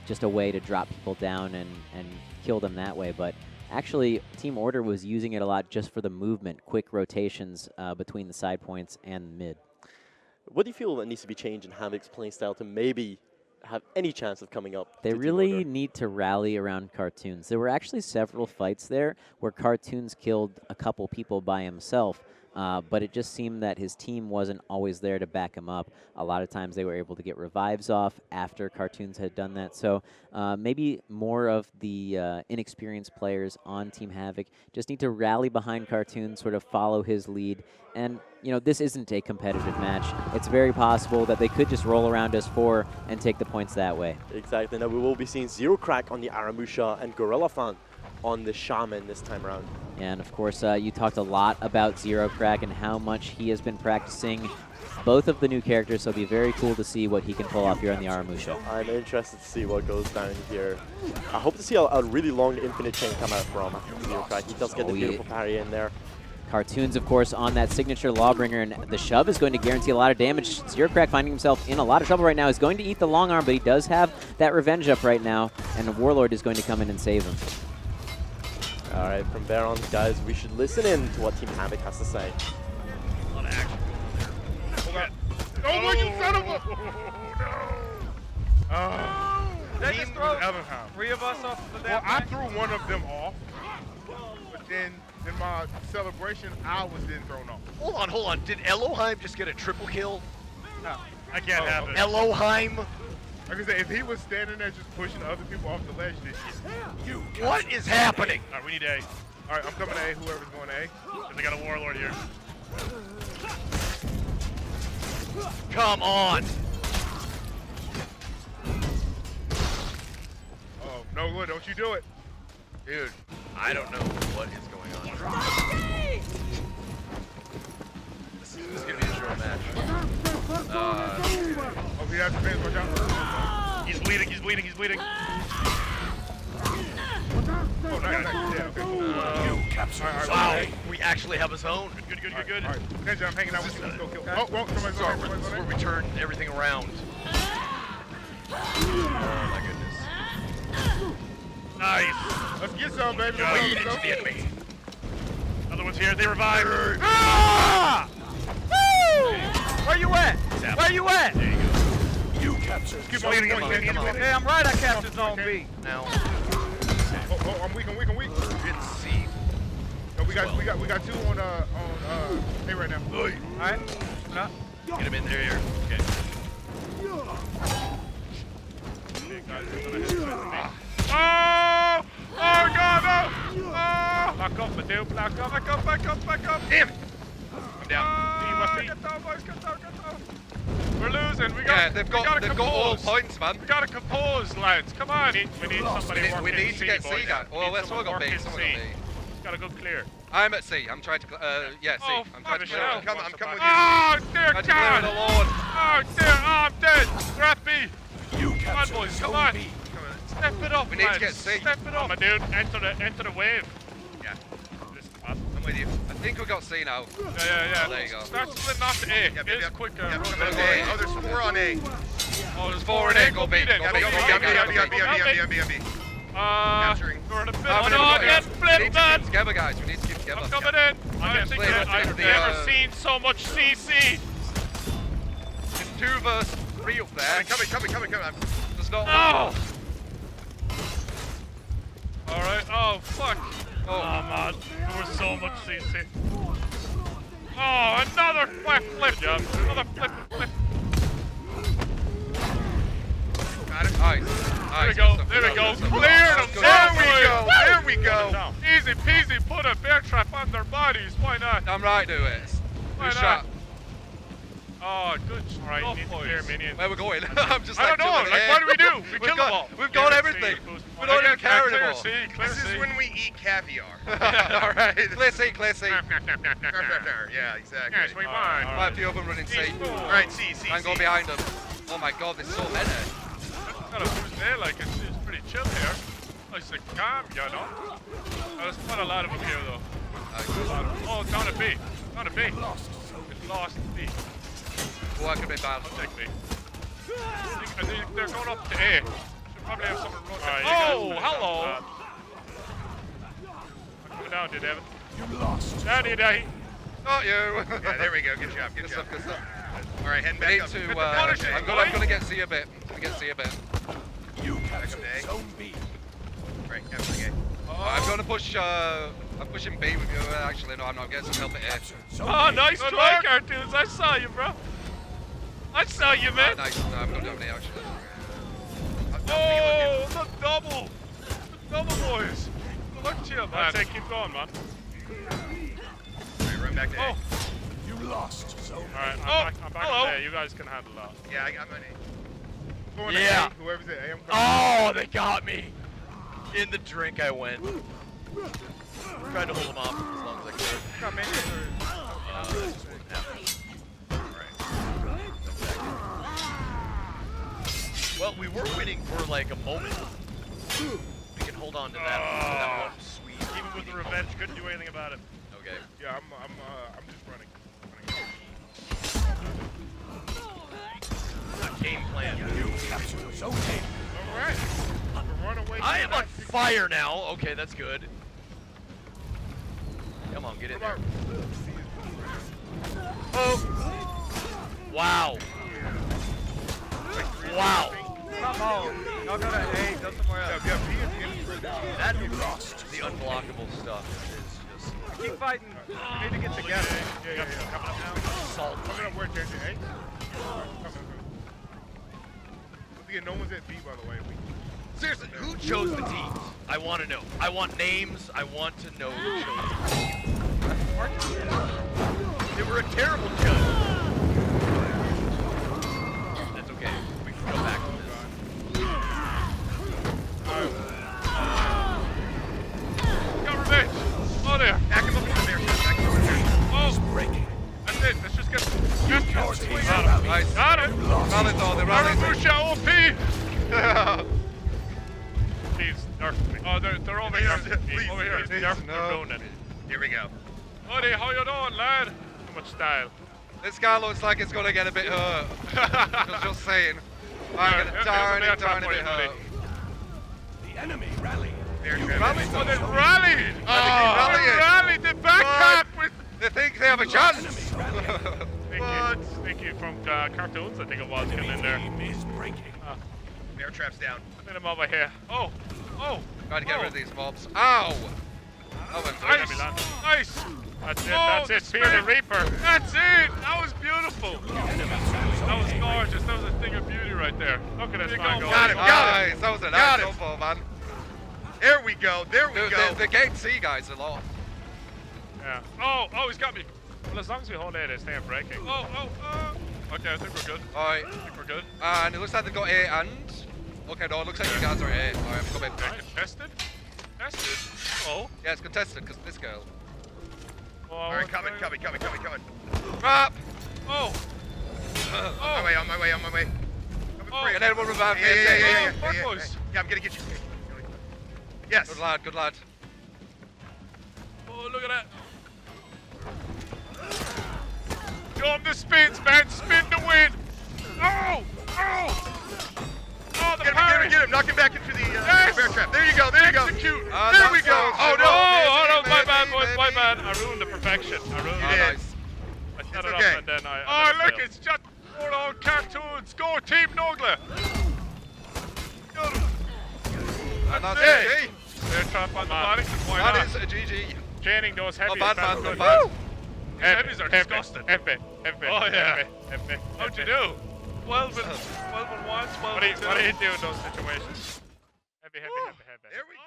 just a way to drop people down and kill them that way, but actually, Team Order was using it a lot just for the movement, quick rotations between the side points and mid. What do you feel that needs to be changed in Havoc's playing style to maybe have any chance of coming up? They really need to rally around Cartoons. There were actually several fights there where Cartoons killed a couple people by himself, but it just seemed that his team wasn't always there to back him up. A lot of times they were able to get revives off after Cartoons had done that. So maybe more of the inexperienced players on Team Havoc just need to rally behind Cartoons, sort of follow his lead. And, you know, this isn't a competitive match. It's very possible that they could just roll around us 4 and take the points that way. Exactly. Now we will be seeing Zero Crack on the Aramusha and Gorilla Fan on the Shaman this time around. And of course, you talked a lot about Zero Crack and how much he has been practicing both of the new characters, so it'll be very cool to see what he can pull off here on the Aramusha. I'm interested to see what goes down here. I hope to see a really long infinite chain come out from Zero Crack. He does get the beautiful parry in there. Cartoons, of course, on that signature Lawbringer, and the shove is going to guarantee a lot of damage. Zero Crack finding himself in a lot of trouble right now. Is going to eat the long arm, but he does have that revenge up right now, and the Warlord is going to come in and save him. All right, from Baron, guys, we should listen in to what Team Havoc has to say. A lot of action. Oh, you son of a... That Team just throw Ellenheim. 3 of us off the Well, I threw one of them off, but then in my celebration, I was then thrown off. Hold on. Did Elohim just get a triple kill? No, I can't have it. Elohim? Like I said, if he was standing there just pushing other people off the ledge, this shit. What is happening? All right, we need A. All right, I'm coming to A, whoever's going to A. Because they got a Warlord here. Come on. Oh, no, Lord, don't you do it. Dude, I don't know what is going on. This is going to be a short match. Oh, he has defense, watch out. He's bleeding. Oh, nice. Yeah, okay, cool. Wow, we actually have a zone. Good. All right, Kenji, I'm hanging out with you. Let's go kill. Oh, well, somebody's This is where we turn everything around. Oh, my goodness. Nice. Let's get some, baby. Lead into the enemy. Other one's here. They revive. Ah! Woo! Where you at? Where you at? There you go. You captured. Keep on leading. Hey, I'm right. I captured zone B. Now. Oh, I'm weak. It's C. No, we got 2 on A right now. All right. Get him in there. Okay. Oh! Oh, God, no! Oh! Back up, Mateo. Back up. Damn it! I'm down. Get down, boys. Get down. We're losing. They've got all points, man. We gotta compose, lads. Come on. We need somebody working We need C, to get boys. C guy. Well, let's all go B. Someone got B. Gotta go clear. I'm at C. I'm trying to. Yeah, C. Oh, I'm trying to clear. I'm coming with you. Oh, dear Trying to clear God. the Lord. Oh, dear. Oh, I'm dead. Grab B. Come on, boys. Come on. Step it up, We need to lads. get C. Step it up. My dude, enter the wave. Yeah. I'm with you. I think we got C now. Yeah. Oh, there you go. Start splitting off to A. Yep. It's quicker. Yep. Oh, there's 4 on A. Oh, There's 4 in A. Go B. then. Go B. Capturing. We're in a bit. Oh, No, get flipped, man. Together, guys. We need to keep together. I'm coming in. I've never seen so much CC. It's 2 versus 3 up there. Coming. There's not. Oh! Alright, oh fuck. Oh man, there was so much CC. Oh, another flip. Another flip. Got it. Nice. There we go. Cleared them. There we go. Easy peasy. Put a bear trap on their bodies. Why not? I'm right to it. Why Good not? shot. Oh, good. All right, you need to clear minions. Where we're going? I'm just I don't know. Like, what do we do? We kill them all. We've got everything. We don't even care anymore. This is when we eat caviar. All right. Clear C, clear C. Yeah, exactly. Yes, we won. Right, few of them running C. All right, C. And go behind them. Oh my god, there's so many. Got a boost there, like it's pretty chill here. Nice and calm, you know. There's quite a lot of them here, though. Oh, down a B. Down a B. It lost B. Oh, that could be bad. I'll take B. I think they're going up to A. Should probably have someone run. Oh, hello. Coming down, dude, Evan. You lost. Danny, Danny. Not you. Yeah, there we go. Good job. Good job. Good stuff. All right, heading We back need up. to, I'm gonna get C a bit. You capture Zone B. Right, capture A. I'm gonna push, I'm pushing B with you. Actually, no, I'm not. Getting some help at A. Oh, nice try, Cartoons. I saw you, bro. I saw you, man. Nice. No, I'm gonna do it actually. Oh, the double. The double, boys. Good luck to you, man. I'd say keep going, man. All right, run back to A. You lost. Alright, I'm back to A. You guys can handle that. Yeah, I got my name. Going to Yeah. A, whoever's A. Oh, they got me. In the drink I went. Tried to hold them off as long as I could. Got me. This just wasn't happening. Well, we were winning for like a moment. We can hold on to that one sweet. Even with the revenge, couldn't do anything about it. Okay. Yeah, I'm just running. Game plan. You captured zone A. Alright. Run away. I am on fire now. Okay, that's good. Come on, get in there. Oh! Wow. Wow. Come on. Y'all go to A. Go somewhere else. That the unblockable stuff is just... Keep fighting. We need to get together. Yeah. Coming up now. Salt. Coming up where, JJ? No one's at B, by the way. Seriously, who chose the teams? I want to know. I want names. I want to know who chose the teams. They were a terrible judge. That's okay. We can go back to this. Got revenge. Oh, there. Back him up over there. Back him over there. Oh, breaking. That's it. Let's just get swing out. Nice. Got it. Rallied though, they rallied. Musha OP. Please, nerf me. Oh, they're over here. Please, Over here. please, Nerf, no. they're doing it. Here we go. Buddy, how you doing, lad? Too much style. This guy looks like it's gonna get a bit hurt. just saying. I'm gonna tiny bit hurt. The enemy rallied. Rallied? Oh, they rallied! Oh, they rallied! They back with... They think they have a chance! Thank you from Cartoons, I think it was, getting in there. Bear traps down. Put him over here. Oh! Trying to get rid of these mobs. Ow! That went through. Nice! That's it, Fear the Reaper. That's it! That was beautiful! That was gorgeous. That was a thing of beauty right there. Look at this man go. Got him. Nice. That was a nice combo, man. There we go. There we go. The gate C guys are low. Yeah. Oh, he's got me. Well, as long as we hold A, they stay in breaking. Okay, I think we're good. Alright. I think we're good. And it looks like they've got A and... Okay, no, it looks like you guys are A. Alright, I'm coming. Contested? Tested? Oh. Yeah, it's contested because this girl. Alright, coming. Crap! Oh! On my way. And then we'll revive me. Yeah, I'm gonna get you. Yes. Good lad. Oh, look at that. Show him the spins, man. Spin to win. Oh, the get him. Knock him back into the bear trap. There you go. Execute. There we go. Oh, no. My bad, boys. My bad. I ruined the perfection. I ruined it. Nice. I set it up and then I look, it's just more on Cartoons. Go, Team Nogla. That's it. it. Bear trap on the body. Why not? That is a GG. Chaining those heavy. Not bad, that's man. good. Not bad. Heavies are disgusting. F. Oh yeah. How'd you do? 12 and 1, 12 and 2. What do you do in those situations? Heavy. There we go.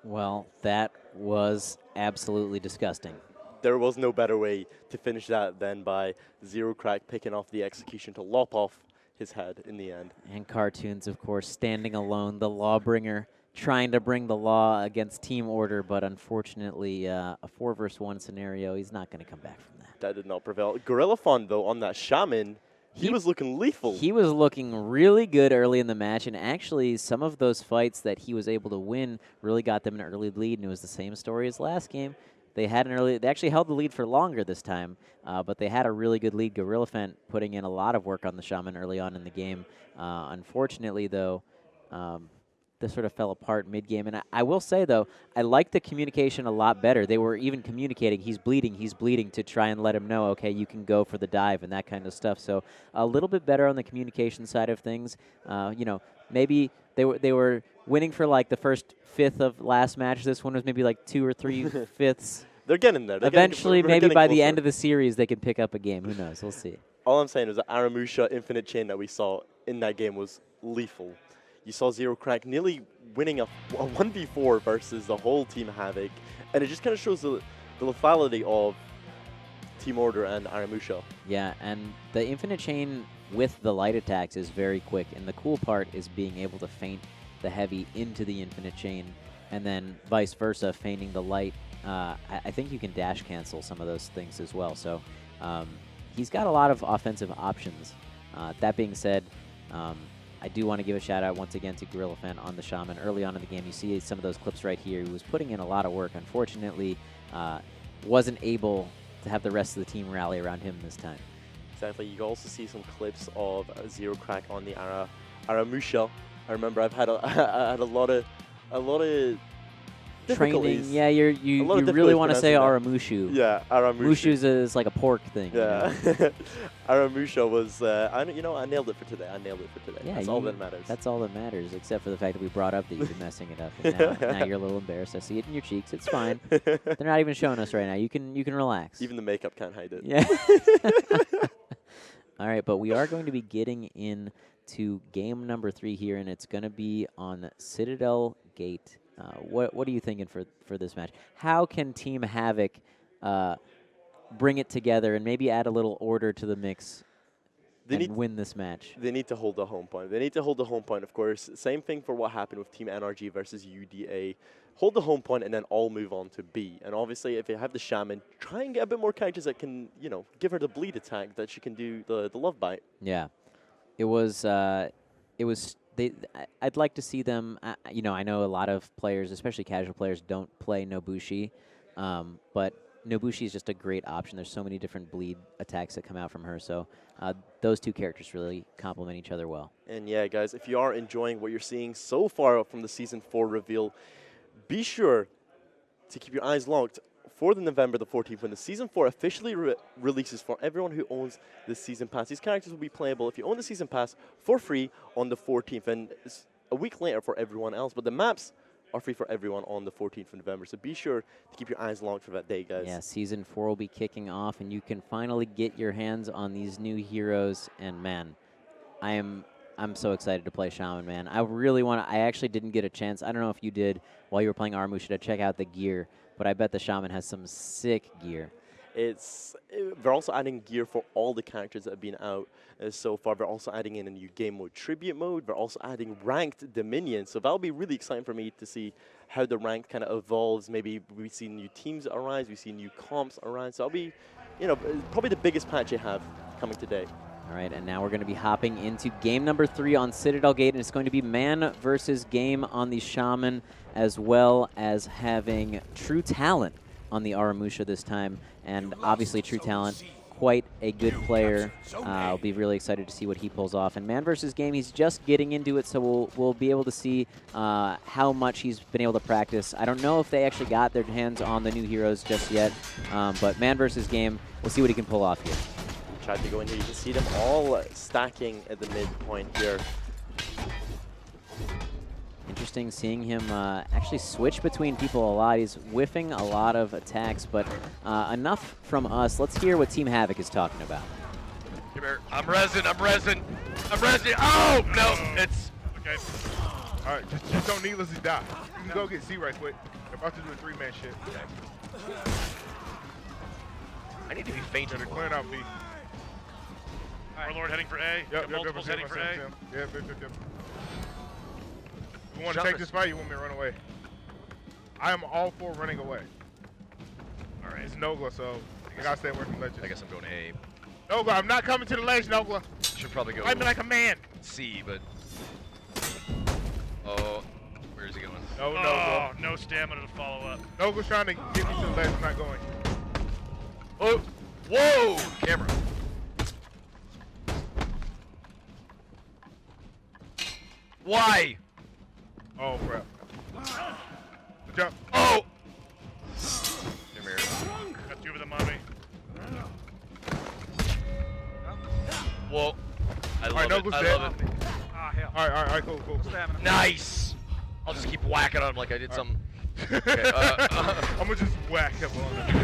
Well, that was absolutely disgusting. There was no better way to finish that than by Zero Crack picking off the execution to lop off his head in the end. And Cartoons, of course, standing alone, the lawbringer, trying to bring the law against Team Order, but unfortunately, a 4 versus 1 scenario, he's not going to come back from that. That did not prevail. Gorilla Fun, though, on that Shaman, he was looking lethal. He was looking really good early in the match, and actually some of those fights that he was able to win really got them an early lead, and it was the same story as last game. They actually held the lead for longer this time, but they had a really good lead. Gorilla Fent putting in a lot of work on the Shaman early on in the game. Unfortunately, though, this sort of fell apart mid-game. And I will say, though, I like the communication a lot better. They were even communicating, he's bleeding, to try and let him know, okay, you can go for the dive and that kind of stuff. So a little bit better on the communication side of things. Maybe they were winning for like the first fifth of last match. This one was maybe like 2 or 3 fifths. They're getting there. Eventually, maybe by the end of the series, they can pick up a game. Who knows? We'll see. All I'm saying is that Aramusha Infinite Chain that we saw in that game was lethal. You saw Zero Crack nearly winning a 1v4 versus the whole Team Havoc, and it just kind of shows the lethality of Team Order and Aramusha. Yeah, and the Infinite Chain with the light attacks is very quick, and the cool part is being able to feint the heavy into the Infinite Chain, and then vice versa, feinting the light. I think you can dash cancel some of those things as well, so he's got a lot of offensive options. That being said, I do want to give a shout out once again to Gorilla Fan on the Shaman. Early on in the game, you see some of those clips right here. He was putting in a lot of work. Unfortunately, wasn't able to have the rest of the team rally around him this time. Exactly. You can also see some clips of Zero Crack on the Aramusha. I remember I've had a lot of training. Yeah, you really want to say Aramushu. Yeah, Aramushu. Mushu is like a pork thing. Yeah. You know? Aramusha was, I nailed it for today. Yeah, that's all that matters. That's all that matters, except for the fact that we brought up that you've been messing it up. And now you're a little embarrassed. I see it in your cheeks. It's fine. They're not even showing us right now. You can relax. Even the makeup can't hide it. Yeah. All right, but we are going to be getting into game number 3 here, and it's going to be on Citadel Gate. What are you thinking for this match? How can Team Havoc bring it together and maybe add a little order to the mix and win this match? They need to hold the home point. They need to hold the home point, of course. Same thing for what happened with Team NRG versus UDA. Hold the home point and then all move on to B. And obviously, if you have the Shaman, try and get a bit more characters that can, give her the bleed attack that she can do the love bite. Yeah, it was. I'd like to see them. I know a lot of players, especially casual players, don't play Nobushi, but Nobushi is just a great option. There's so many different bleed attacks that come out from her, so those two characters really complement each other well. And yeah, guys, if you are enjoying what you're seeing so far from the Season 4 reveal, be sure to keep your eyes locked for the November the 14th when the Season 4 officially releases for everyone who owns the Season Pass. These characters will be playable if you own the Season Pass for free on the 14th, and it's a week later for everyone else, but the maps are free for everyone on the 14th of November, so be sure to keep your eyes locked for that day, guys. Yeah, Season 4 will be kicking off, and you can finally get your hands on these new heroes, and man, I'm so excited to play Shaman, man. I really want to. I actually didn't get a chance. I don't know if you did while you were playing Aramusha to check out the gear, but I bet the Shaman has some sick gear. They're also adding gear for all the characters that have been out so far. They're also adding in a new game mode tribute mode. They're also adding ranked Dominion. So that'll be really exciting for me to see how the rank kind of evolves. Maybe we see new teams arise. We see new comps arise. So that'll be, probably the biggest patch you have coming today. All right, and now we're going to be hopping into game number 3 on Citadel Gate, and it's going to be man versus game on the Shaman, as well as having True Talent on the Aramusha this time. And obviously True Talent, quite a good player. I'll be really excited to see what he pulls off. And man versus game, he's just getting into it, so we'll be able to see how much he's been able to practice. I don't know if they actually got their hands on the new heroes just yet, but man versus game, we'll see what he can pull off here. Tried to go in here. You can see them all stacking at the midpoint here. Interesting seeing him actually switch between people a lot. He's whiffing a lot of attacks, but enough from us. Let's hear what Team Havoc is talking about. Come here. I'm resin. Oh, no. It's... Okay. All right, just don't needlessly die. You can go get C right quick. I'm about to do a 3-man shit. I need to be fainted. They're clearing out B. Warlord heading for A. Yep, multiples heading for A. Yep. You want to take this fight? You want me to run away? I am all for running away. All right. It's Nogla, so I gotta stay away from ledges. I guess I'm going to A. Nogla, I'm not coming to the ledge, Nogla. Should probably go. Fight me like a man. C, but. Oh, where is he going? No, Oh, no stamina to follow up. Nogla's trying to get me to the ledge. I'm not going. Oh, whoa! Camera. Why? Oh crap! Good job. Oh! Come here. Got 2 of them on me. Whoa! I love right, it. I love it. Ah, hell. All right, cool. Nice. I'll just keep whacking on him like I did something. Okay, I'm gonna just whack him on it.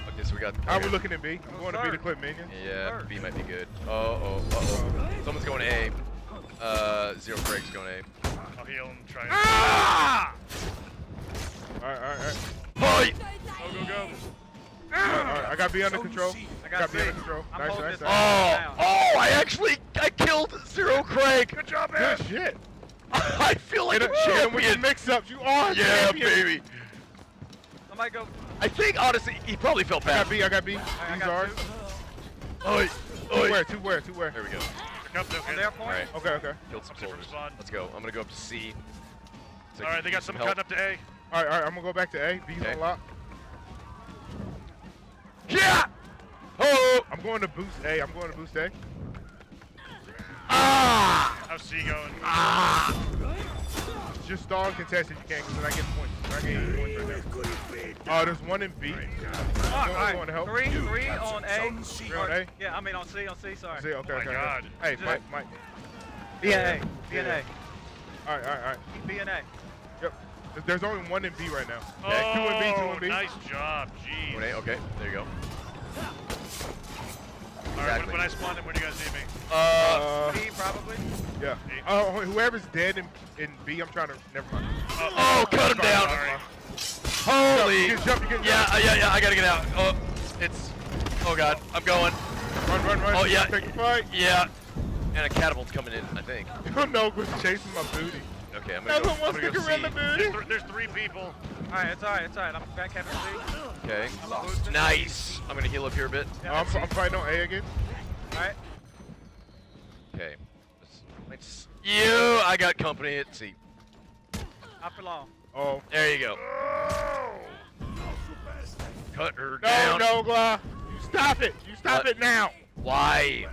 Okay, so we got. How we looking at B? I'm going to B to clip minions. Yeah, B might be good. Uh-oh. Someone's going A. Zero Craig's going A. I'll heal and try. Ah! All right. Fight! Go. All right, I got B under control. I got B under control. Nice. I killed Zero Craig. Good job, man. Good shit. I feel like a Hit him with the champion. mix-ups. You are a Yeah, champion. baby. I might go. I think, honestly, he probably felt bad. I got B. I These got are. 2. Two where? There we go. On their point. Right. Okay. Killed some soldiers. Let's go. I'm gonna go up to C. All right, they got some cutting up to A. All right. I'm gonna go back to A. B's on lock. Yeah. Oh. I'm going to boost A. Ah. How's C going? Ah. Just stall and contest if you can, because then I get points. I get 8 points right there. Oh, there's one in B. I'm going to help. 3 on A. Three on A? Yeah, I mean on C. Sorry. C, okay. Oh my God. Hey, Mike. B and A. All right. B and A. Yep. There's only one in B right now. Oh, 2 in B. nice job. Jeez. Okay, there you go. All right, when I spawn in, where do you guys need me? B probably. Yeah. Whoever's dead in B, I'm trying to. Never mind. Oh, cut him down. Holy. You can jump. Yeah, I gotta get out. Oh, oh God, I'm going. Run. Oh yeah. Take the fight. Yeah. And a catapult's coming in, I think. No, was chasing my booty. Okay, I'm gonna go around the booty. There's 3 people. All right, it's all right. I'm back having C. Okay. Nice. I'm gonna heal up here a bit. I'm fighting on A again. All right. Okay. I got company at C. Not for long. Oh. There you go. Cut her down. No, Gla. You stop it. You stop it now. Why?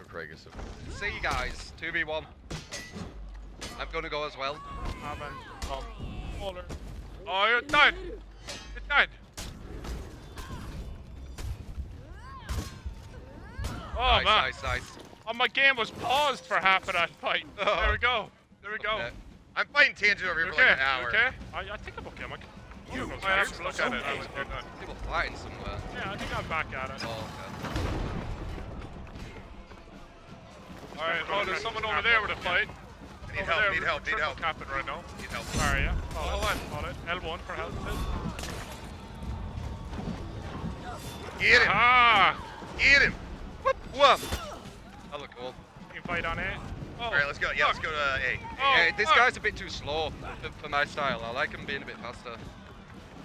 Craig is so See you guys. 2v1. I'm gonna go as well. Oh, you're done. Oh, man. Nice. Oh, my game was paused for half of that fight. There we go. Okay. I'm fighting Tangent over here for like an hour. Okay. I think I'm okay. I have to look at it. People fighting somewhere. Yeah, I think I'm back at it. Oh, okay. Alright, oh, there's someone over there with a fight. Need help. Capping right now. Need help. Sorry, yeah. Oh, hold on. L1 for help. Get him. Get him. Whoop. That looked cool. You can fight on A. Oh, All right, let's go. Yeah, let's go to A. Hey, this guy's a bit too slow for my style. I like him being a bit faster.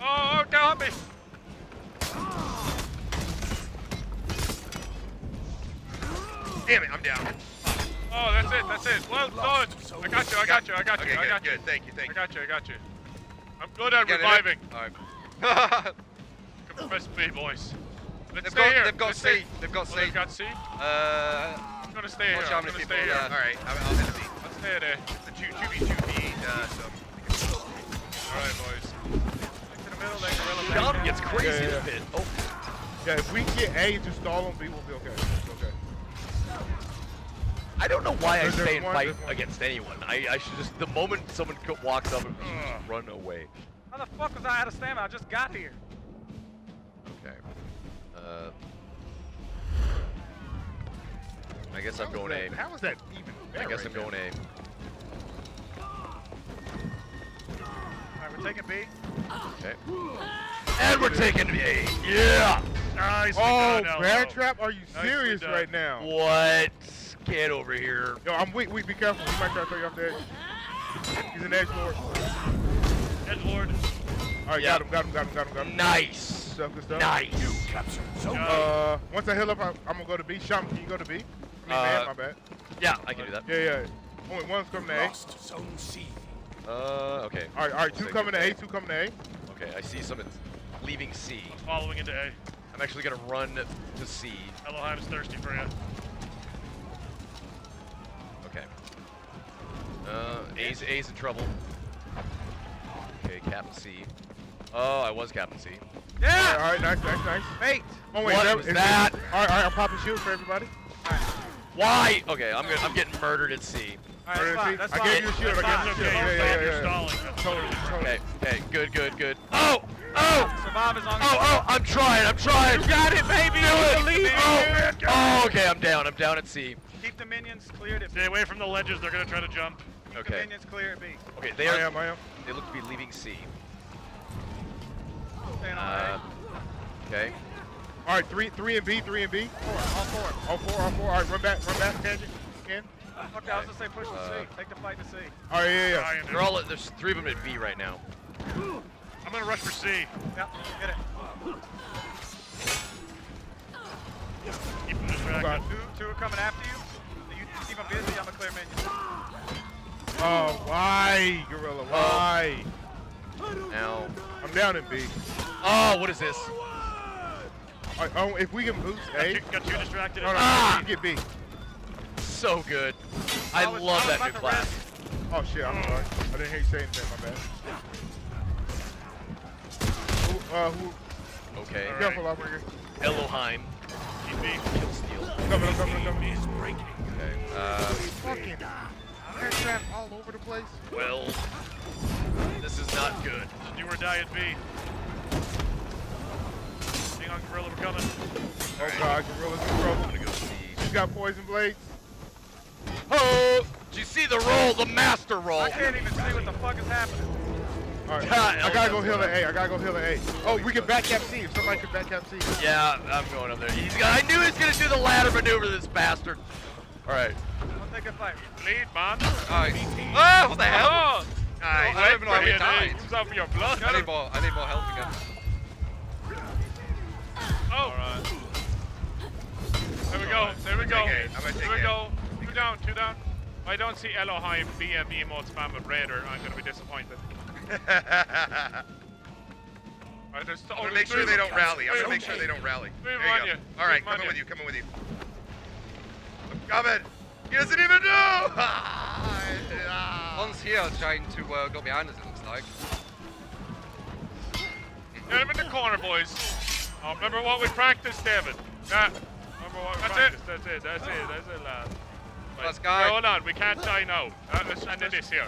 Oh, got me. Damn it, I'm down. Oh, that's it. Well done. I got you. Okay, good. Thank you. I got you. I'm good at reviving. Alright. Press B, boys. They've got C. They've got C? I'm gonna stay here. How many people there. Alright, I'll hit C. Let's stay there. The 2v2v, so. Alright, boys. In the middle, like gorilla. John gets crazy in the pit. Oh. Yeah, if we get A, just stall on B, we'll be okay. I don't know why I There's stay and one, fight there's one. against anyone. I should just, the moment someone walks up, I should just run away. How the fuck was I out of stamina? I just got here. Okay. I guess I'm going A. How is that even I guess I'm right going A. Alright, we're taking B. Okay. And we're taking A. Yeah! Nice. Oh, bear trap? Are you serious right now? What? Get over here. Yo, I'm weak. Be careful. He might try to throw you off the edge. He's an edge lord. Edge lord. All right, Yeah. got him. Nice. Good stuff. Nice. Once I heal up, I'm gonna go to B. Shaman, can you go to B? My bad. Yeah, I can do that. Yeah. Only one's coming to A. Zone C. Okay. All right. Two coming to A. Okay, I see someone leaving C. Following into A. I'm actually gonna run to C. Elohim's thirsty for you. Okay. A's in trouble. Okay, Captain C. Oh, I was Captain C. Yeah! All right, nice. Mate! Oh, wait, What was that? All right, I'm popping shield for everybody. Why? Okay, I'm getting murdered at C. Alright, that's fine. I gave you a shield. Yeah. Stalling. Totally. Okay, good. Survive as long as I'm trying. You got it, baby! Do Believe it. me. Oh, okay, I'm down at C. Keep the minions cleared at B. Stay away from the ledges, they're gonna try to jump. Keep the Okay. minions clear at B. Okay, I am. They look to be leaving C. Staying on A. Okay. All right, three and B. All four. All four. All right, run back, tangent. Again. Okay, I was gonna say push to C. Take the fight to C. All right, yeah. They're all. There's 3 of them at B right now. I'm gonna rush for C. Yep, get it. Keep them distracted. Two are coming after you. You keep them busy, I'm a clear minion. Oh, why, Gorilla? Why? Now. I'm down in B. Oh, what is this? If we can boost A. Got you distracted. You get B. So good. I love that new class. Oh shit, I'm sorry. I didn't hear you say anything, my bad. Who? Okay. Careful over here. Elohim. Kill steal. Coming. Okay. Fucking bear trap all over the place. Well, this is not good. Do or die at B. Being on Gorilla, we're coming. Oh god, Gorilla's in trouble. I'm gonna go C. He's got poison blades. Oh! Did you see the roll? The master roll. I can't even see what the fuck is happening. Alright, I gotta go heal the A. Oh, we can back cap C. If somebody can back cap C. Yeah, I'm going up there. I knew he was gonna do the ladder maneuver, this bastard. Alright. I'll take a fight. Bleed, man. Oh, what the hell? Oh. I don't even know how we died. Use up your blood. I need more health again. Oh. Alright. There we go. I'm gonna take Here we A. go. Two down. I don't see Elohim BM emote spam with Raider. I'm gonna be disappointed. I'm gonna make sure they don't rally. I'm gonna make sure they don't rally. There you go. All right, coming with you. I'm coming. He doesn't even know. One's here trying to go behind us, it looks like. Get him in the corner, boys. Oh, remember what we practiced, David? Yeah. Remember what we practiced. That's it, lad. Last guy. Hold on, we can't die now. Let's end this here.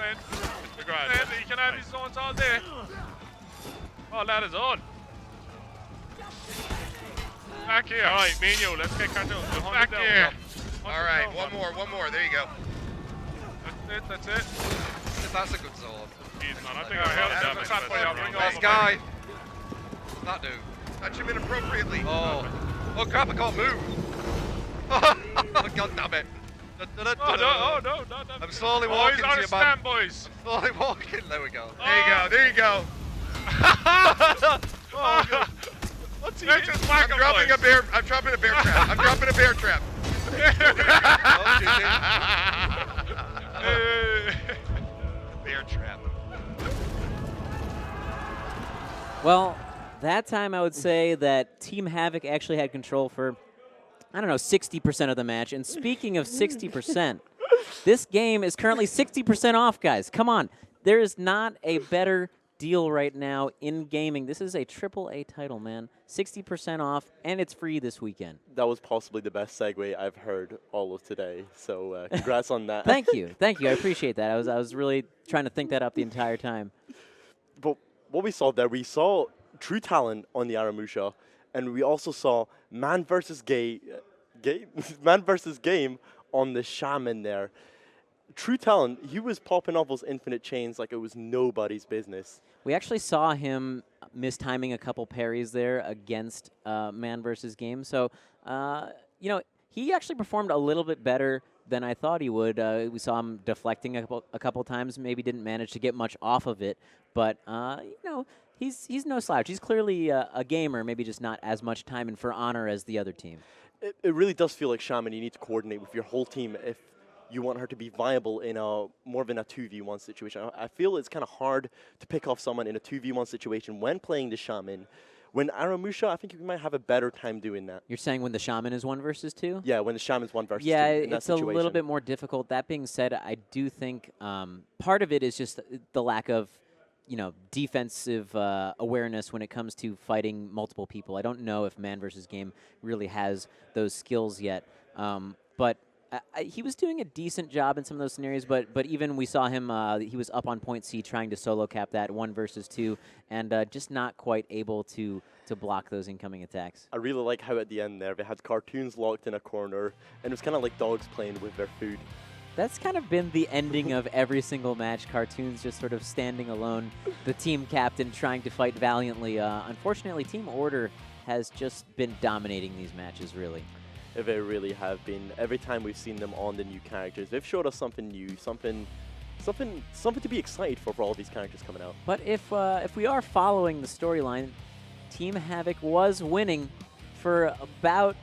The grand. You can have these zones all day. Oh, that is on. Back here. All right, me and you. Let's get cartoons. Back here. All right, one more. There you go. That's it. That's a good sword. Jeez, man, I think I held it. Last guy. That dude. Touch him inappropriately. Oh crap! I can't move. Oh god damn it. Oh no. I'm slowly walking to your man. Boys. I'm slowly walking. There we go. There you go. What's he I'm dropping a bear trap. I'm dropping a bear trap. Bear trap. Well, that time I would say that Team Havoc actually had control for, I don't know, 60% of the match. And speaking of 60%, this game is currently 60% off, guys. Come on. There is not a better deal right now in gaming. This is a AAA title, man. 60% off, and it's free this weekend. That was possibly the best segue I've heard all of today. So congrats on that. Thank you. Thank you. I appreciate that. I was really trying to think that up the entire time. But what we saw there, we saw true talent on the Aramusha, and we also saw man versus game on the Shaman there. True talent, he was popping off those infinite chains like it was nobody's business. We actually saw him mistiming a couple parries there against man versus game. So, you know, he actually performed a little bit better than I thought he would. We saw him deflecting a couple times, maybe didn't manage to get much off of it. But, you know, he's no slouch. He's clearly a gamer, maybe just not as much time in For Honor as the other team. It really does feel like Shaman, you need to coordinate with your whole team if you want her to be viable in more than a 2v1 situation. I feel it's kind of hard to pick off someone in a 2v1 situation when playing the Shaman. When Aramusha, I think you might have a better time doing that. You're saying when the Shaman is 1 versus 2? Yeah, when the Shaman's 1 versus 2. Yeah, in that it's a situation. little bit more difficult. That being said, I do think part of it is just the lack of, you know, defensive awareness when it comes to fighting multiple people. I don't know if man versus game really has those skills yet, but he was doing a decent job in some of those scenarios, but even we saw him, he was up on point C trying to solo cap that 1 versus 2, and just not quite able to block those incoming attacks. I really like how at the end there, they had cartoons locked in a corner, and it was kind of like dogs playing with their food. That's kind of been the ending of every single match. Cartoons just sort of standing alone, the team captain trying to fight valiantly. Unfortunately, Team Order has just been dominating these matches, really. They really have been. Every time we've seen them on the new characters, they've showed us something new, something to be excited for all these characters coming out. But if we are following the storyline, Team Havoc was winning for about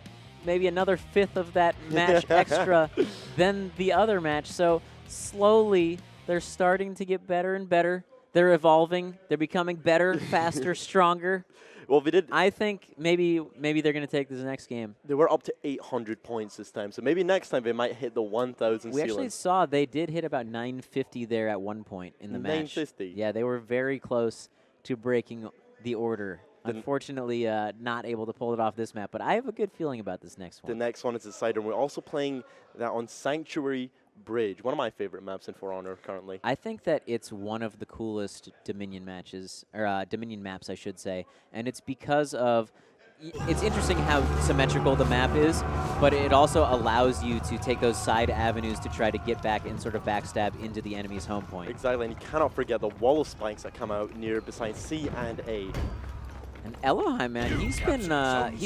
maybe another 1/5 of that match extra than the other match. So slowly, they're starting to get better and better. They're evolving. They're becoming better, faster, stronger. Well, they did. I think maybe they're going to take this next game. They were up to 800 points this time, so maybe next time they might hit the 1,000 We ceiling. actually saw they did hit about 950 there at one point in the match. 950? Yeah, they were very close to breaking the order. Unfortunately, not able to pull it off this map, but I have a good feeling about this next one. The next one is Decider. We're also playing that on Sanctuary Bridge, one of my favorite maps in For Honor currently. I think that it's one of the coolest Dominion matches, or Dominion maps, I should say, and it's because of. It's interesting how symmetrical the map is, but it also allows you to take those side avenues to try to get back and sort of backstab into the enemy's home point. Exactly, and you cannot forget the wall of spikes that come out near beside C and A. And Elohim, man, he's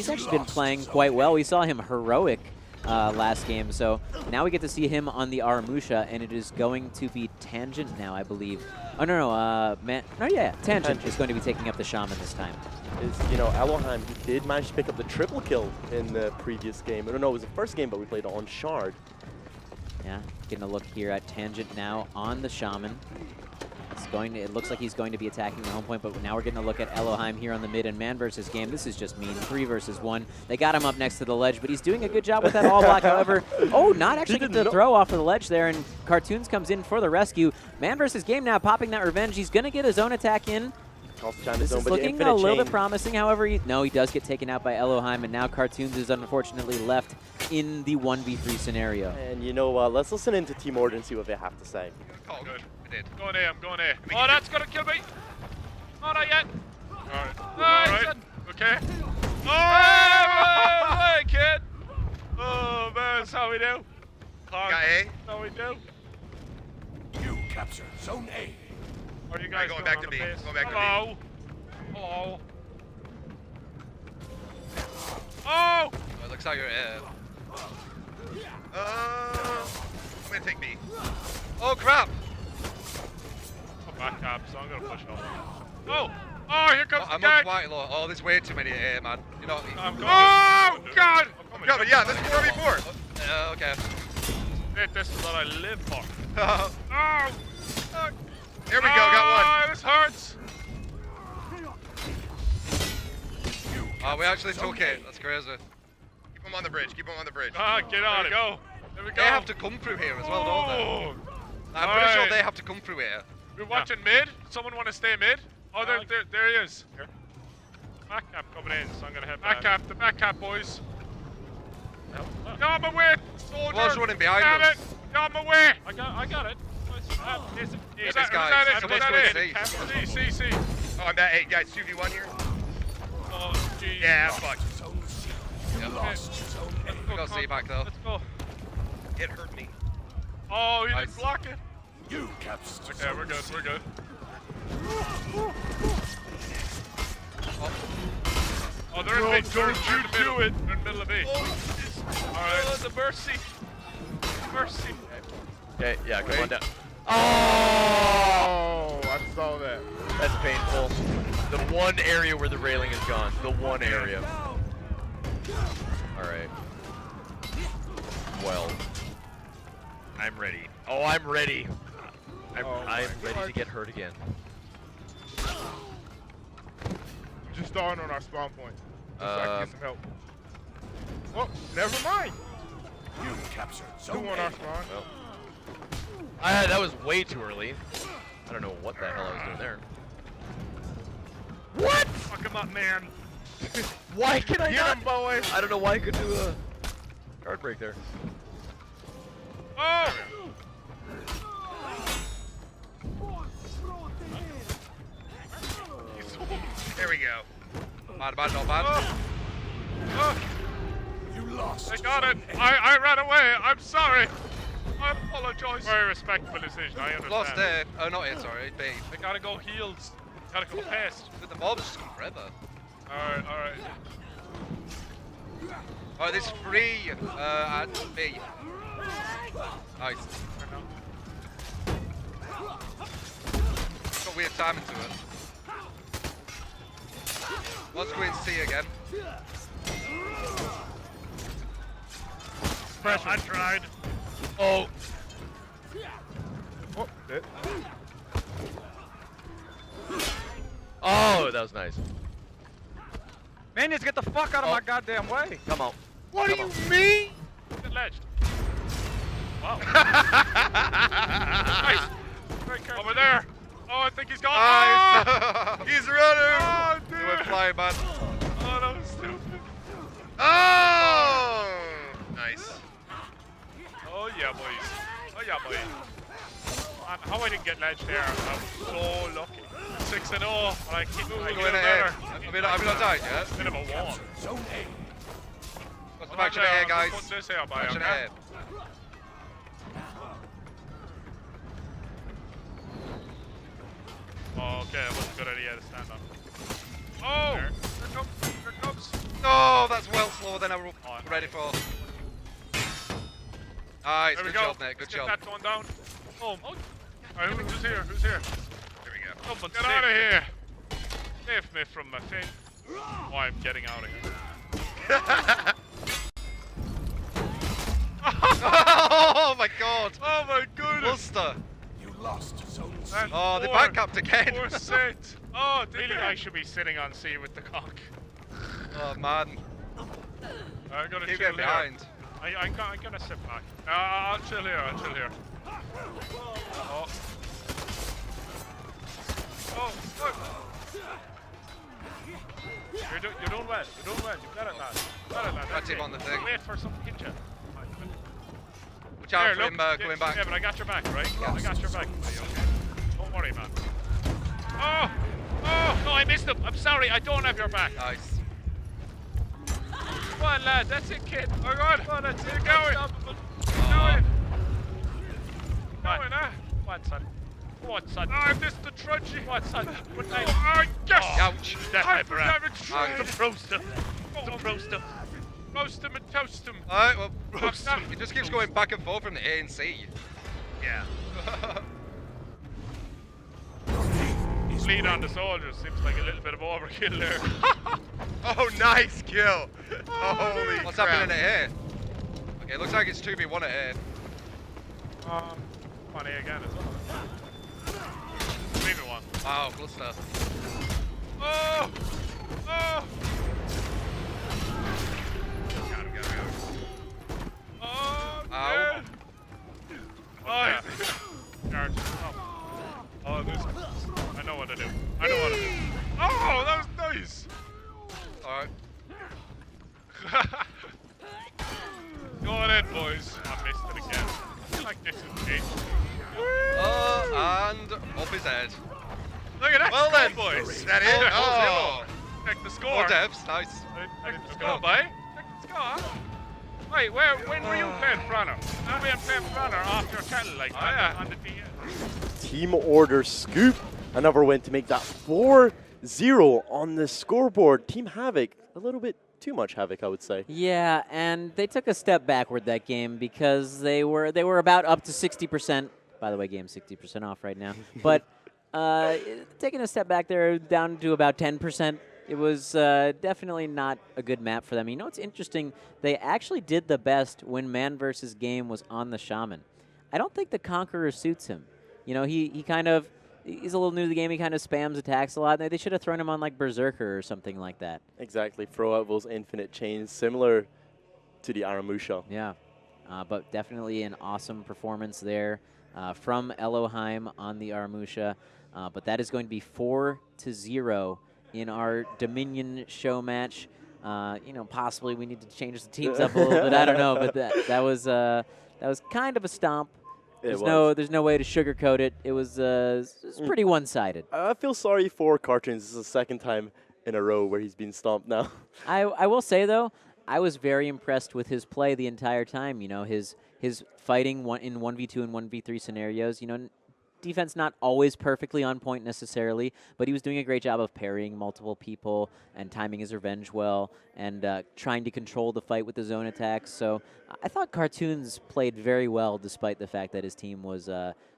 actually been playing quite well. We saw him heroic last game, so now we get to see him on the Aramusha, and it is going to be Tangent now, I believe. Oh no, Tangent is going to be taking up the Shaman this time. You know, Elohim, he did manage to pick up the triple kill in the previous game. I don't know, it was the first game, but we played on Shard. Yeah, getting a look here at Tangent now on the Shaman. It looks like he's going to be attacking the home point, but now we're getting a look at Elohim here on the mid and man versus game. This is just mean. 3 versus 1. They got him up next to the ledge, but he's doing a good job with that all block. However, not actually get the throw off of the ledge there, and Cartoons comes in for the rescue. Man versus game now popping that revenge. He's going to get his own attack in. This is looking a little bit promising. However, he does get taken out by Elohim, and now Cartoons is unfortunately left in the 1v3 scenario. And you know, let's listen into Team Order and see what they have to say. Oh, good. We did. Going A, I'm going A. Oh, that's going to kill me. Oh, not yet. All right. Okay. Oh, hey, kid. Oh, man, that's how we do. Got A? That's how we do. You captured Zone A. Are you guys going back to B? Going back to B. Hello. Oh! It looks like you're I'm gonna take B. Oh crap! I'm back up, so I'm gonna push off. Oh! Oh, here comes I'm the on gang! quite low. Oh, there's way too many A, man. You know. I'm coming. Oh God! I'm coming. Yeah, this is 4v4. Okay. This is what I live for. Oh! There we go, got one. This hurts. We actually took it. That's crazy. Keep him on the bridge. Keep him on the bridge. Get on it. Go. There we go. They have to come through here as well, don't they? I'm pretty sure they have to come through here. We're watching mid. Someone want to stay mid? Oh, there he is. Here. Back cap coming in, so I'm gonna head back. The back cap, boys. Get on my way, soldier. One's running behind Damn us. it. Get on my way. I got it. Yeah, this guy. Somebody's going to C. Oh, I'm at 8 guys. 2v1 here. Oh, jeez. Yeah, fuck. Yeah. We got C back though. Let's go. It hurt me. Oh, you Nice. didn't block it. You caps. Okay, we're good. Oh, they're in the middle. Don't you do it. They're in the middle of B. Alright. Oh, the mercy. Okay, yeah, come on down. Oh, I saw that. That's painful. The one area where the railing is gone. The one area. Alright. Well. I'm ready. Oh, I'm ready. I'm ready to get hurt again. Just starting on our spawn point. So I can get some help. Oh, never mind. You captured Zone on our spawn. Well. That was way too early. I don't know what the hell I was doing there. What? Fuck him up, man. Why can I Get not? him, boy. I don't know why I could do a guard break there. Oh! There we go. Not bad, not bad. Oh. You lost. I got it. I ran away. I'm sorry. I apologize. Very respectful decision. I understand. Lost there. Oh, not it, sorry. B. I gotta go heals. Gotta go past. But the mob's just gone forever. Alright. Oh, this is free. At B. Nice. Got weird timing to it. Let's go in C again. Pressure. I tried. Oh. Oh, dead. Oh, that was nice. Minions, get the fuck out of my goddamn way. Come on. What do you mean? Get ledged. Wow. Nice. Over there. Oh, I think he's gone. Nice. Oh! He's running. Oh, dude. He went flying, man. Oh, that was stupid. Oh! Nice. Oh, yeah, boys. Man, how I didn't get ledged there, I'm so lucky. 6-0, but I keep moving Going ahead. Have we not died yet? Bit of a wall. Got some action ahead, guys. Put this here by Action ahead. Oh, okay, that was a good idea to stand up. Oh! Here comes. Oh, that's well slower than I was ready for. Nice, There we good go. job, mate. Good Let's job. Get that one down. Boom. Alright, who's here? There we go. Someone get out of here. Save me from my fate. Oh, I'm getting out of here. Oh my god! Oh my goodness! Buster! You lost zone. Oh, they backcapped again! Poor Sid. Oh, really? I should be sitting on C with the cock. Oh man. I'm gonna Keep chill getting here. behind. I'm gonna sit back. I'll chill here. Oh. Oh, look. You're doing well. You got it, lad. Got him on the thing. Wait for something to hit you. Watch out for him going back. Yeah, but I got your back, right? Yeah, I got your back. Okay. Don't worry, man. Oh, no, I missed him. I'm sorry. I don't have your back. Nice. Come on, lad. That's it, kid. Oh, God. Come on, that's it. Going. Going, son. Go on, son. I missed the trudgy. Go on, son. Good night. Oh, yes! Ouch. That's Roast him. Roast him and toast him. Alright, well, it just keeps going back and forth from the A and C. Yeah. Lead on the soldiers seems like a little bit of overkill there. Oh, nice kill. Holy What's crap. happening at A? Okay, looks like it's 2v1 at A. On A again as well. Leave it one. Wow, cluster. Oh! Got him. Oh, Ow. yeah. Oh, yeah. Oh, this. I know know what to do. I know what to do. Oh, that was nice. All right. Go on in, boys. I missed it again. I feel like this is it. And off his head. Look at that Well score, then, boys. is that it? Oh. Check the score. More devs, nice. Check the score, boy. Check the score. Wait, when were you playing Frano? I've been playing Frano off your channel, like, on the DS. Team Order scoop. Another win to make that 4-0 on the scoreboard. Team Havoc, a little bit too much Havoc, I would say. Yeah, and they took a step backward that game because they were about up to 60%. By the way, game 60% off right now. But taking a step back there, down to about 10%. It was definitely not a good map for them. You know what's interesting? They actually did the best when man versus game was on the Shaman. I don't think the Conqueror suits him. You know, he's a little new to the game. He kind of spams attacks a lot. They should have thrown him on like Berserker or something like that. Exactly. Throw out those infinite chains, similar to the Aramusha. Yeah, but definitely an awesome performance there from Elohim on the Aramusha. But that is going to be 4-0 in our Dominion show match. You know, possibly we need to change the teams up a little bit. I don't know, but that was kind of a stomp. There's no way to sugarcoat it. It was pretty one-sided. I feel sorry for Cartoons. This is the second time in a row where he's been stomped now. I will say though, I was very impressed with his play the entire time. You know, his fighting in 1v2 and 1v3 scenarios. You know, defense not always perfectly on point necessarily, but he was doing a great job of parrying multiple people and timing his revenge well and trying to control the fight with his own attacks. So I thought Cartoons played very well despite the fact that his team was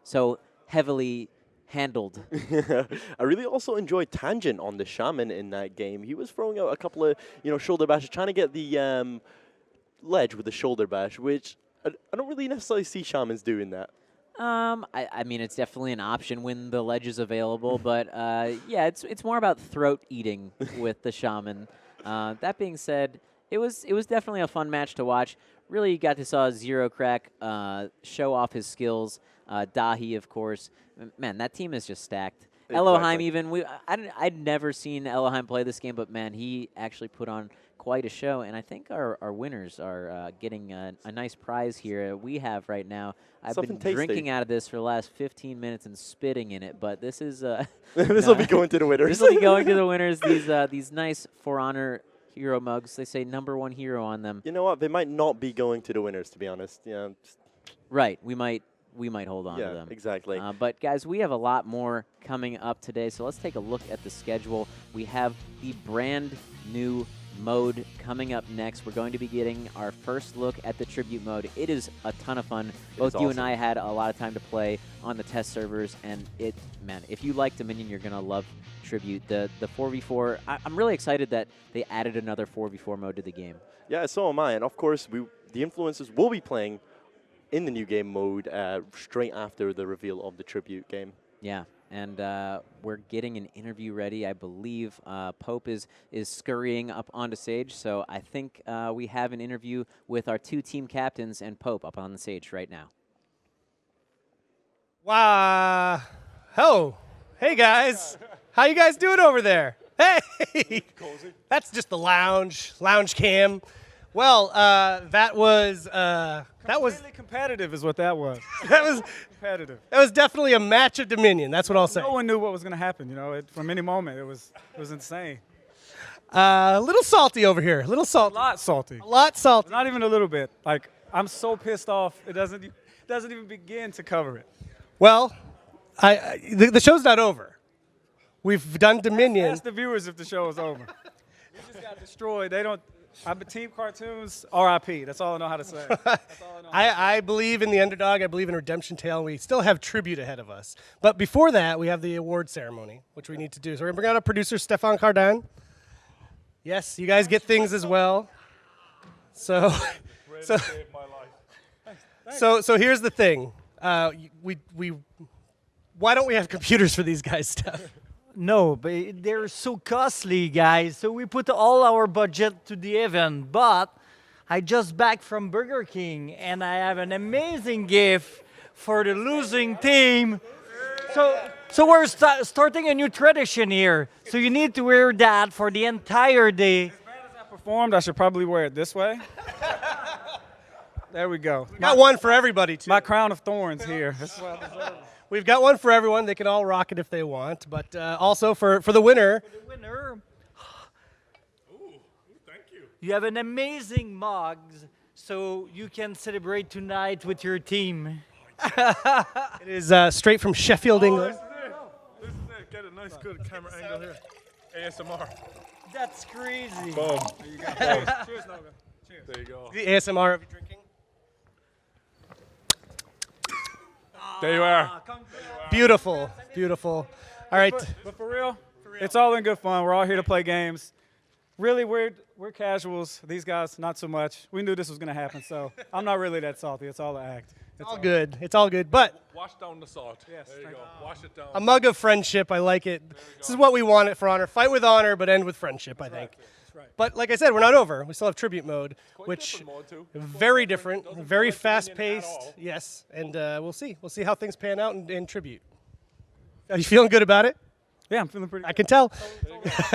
so heavily handled. I really also enjoyed Tangent on the Shaman in that game. He was throwing out a couple of shoulder bashes, trying to get the ledge with the shoulder bash, which I don't really necessarily see Shamans doing that. I mean, it's definitely an option when the ledge is available, but yeah, it's more about throat eating with the Shaman. That being said, it was definitely a fun match to watch. Really got to saw Zero Crack show off his skills. Dahi, of course. Man, that team is just stacked. Exactly. Elohim even, I'd never seen Elohim play this game, but man, he actually put on quite a show, and I think our winners are getting a nice prize here. We have right now. I've been drinking out of this for the last 15 minutes and spitting in it, but this is this will be going to the winners. This will be going to the winners. These nice For Honor hero mugs. They say #1 hero on them. You know what? They might not be going to the winners, to be honest. Yeah. Right. We might hold on to them. Exactly. But guys, we have a lot more coming up today, so let's take a look at the schedule. We have the brand new mode coming up next. We're going to be getting our first look at the tribute mode. It is a ton of fun. Both you and I had a lot of time to play on the test servers, and man, if you like Dominion, you're gonna love tribute. The 4v4. I'm really excited that they added another 4v4 mode to the game. Yeah, so am I, and of course the influencers will be playing in the new game mode straight after the reveal of the tribute game. Yeah. And we're getting an interview ready. I believe Pope is scurrying up onto stage. So I think we have an interview with our 2 team captains and Pope up on the stage right now. Wow. Oh, hey guys. How you guys doing over there? Hey. Cozy. That's just the lounge cam. Well, that was completely competitive is what that was. That was competitive. That was definitely a match of Dominion. That's what I'll say. No one knew what was going to happen. You know, from any moment, it was insane. A little salty over here. A little salty. A lot salty. A lot salty. Not even a little bit. Like, I'm so pissed off. It doesn't even begin to cover it. Well, the show's not over. We've done Dominion. Ask the viewers if the show is over. We just got destroyed. I'm a Team Cartoons, RIP. That's all I know how to say. I believe in the underdog. I believe in Redemption Tale. And we still have tribute ahead of us. But before that, we have the award ceremony, which we need to do. So we're going to bring out our producer, Stefan Cardin. Yes, you guys get things as well. So here's the thing. Why don't we have computers for these guys' stuff? No, but they're so costly, guys. So we put all our budget to the event. But I just back from Burger King, and I have an amazing gift for the losing team. So So we're starting a new tradition here. So you need to wear that for the entire day. Performed, I should probably wear it this way. There we go. We got one for everybody, too. My crown of thorns here. That's what I deserve. We've got one for everyone. They can all rock it if they want. But also for the winner. For the winner. You have an amazing mugs, so you can celebrate tonight with your team. It is straight from Sheffield, England. This is it. Get a nice, good camera angle here. ASMR. That's crazy. Boom. There you go. Cheers, Noga. Cheers. There you go. The ASMR of drinking. There you are. Beautiful, beautiful. All right. But for real, it's all in good fun. We're all here to play games. Really, we're casuals. These guys, not so much. We knew this was going to happen, so I'm not really that salty. It's all an act. It's all good. It's all good. But Wash down the salt. Yes, there you go. Wash it down. a mug of friendship, I like it. This is what we want it for Honor. Fight with honor, but end with friendship, I think. That's right. But like I said, we're not over. We still have tribute mode, which different mode, too. very different, very feel like Dominion at fast-paced. all. Yes, and we'll see. We'll see how things pan out in tribute. Are you feeling good about it? Yeah, I'm feeling pretty good. I can tell. There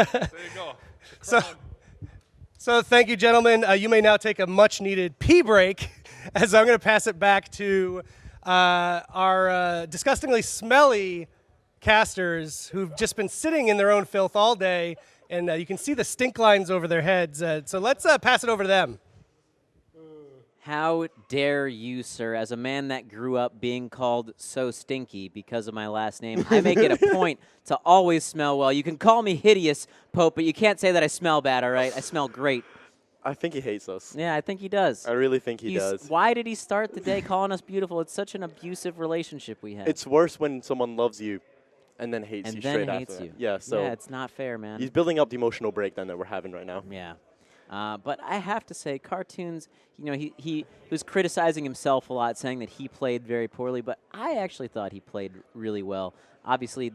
you go. So thank you, gentlemen. You may now take a much-needed pee break, as I'm going to pass it back to our disgustingly smelly casters who've just been sitting in their own filth all day, and you can see the stink lines over their heads. So let's pass it over to them. How dare you, sir, as a man that grew up being called so stinky because of my last name, I make it a point to always smell well. You can call me hideous, Pope, but you can't say that I smell bad, all right? I smell great. I think he hates us. Yeah, I think he does. I really think he does. Why did he start the day calling us beautiful? It's such an abusive relationship we have. It's worse when someone loves you and then hates and you then straight hates after you. that. Yeah, so yeah, it's not fair, man. he's building up the emotional breakdown that we're having right now. Yeah. But I have to say, Cartoons, you know, he was criticizing himself a lot, saying that he played very poorly, but I actually thought he played really well. Obviously,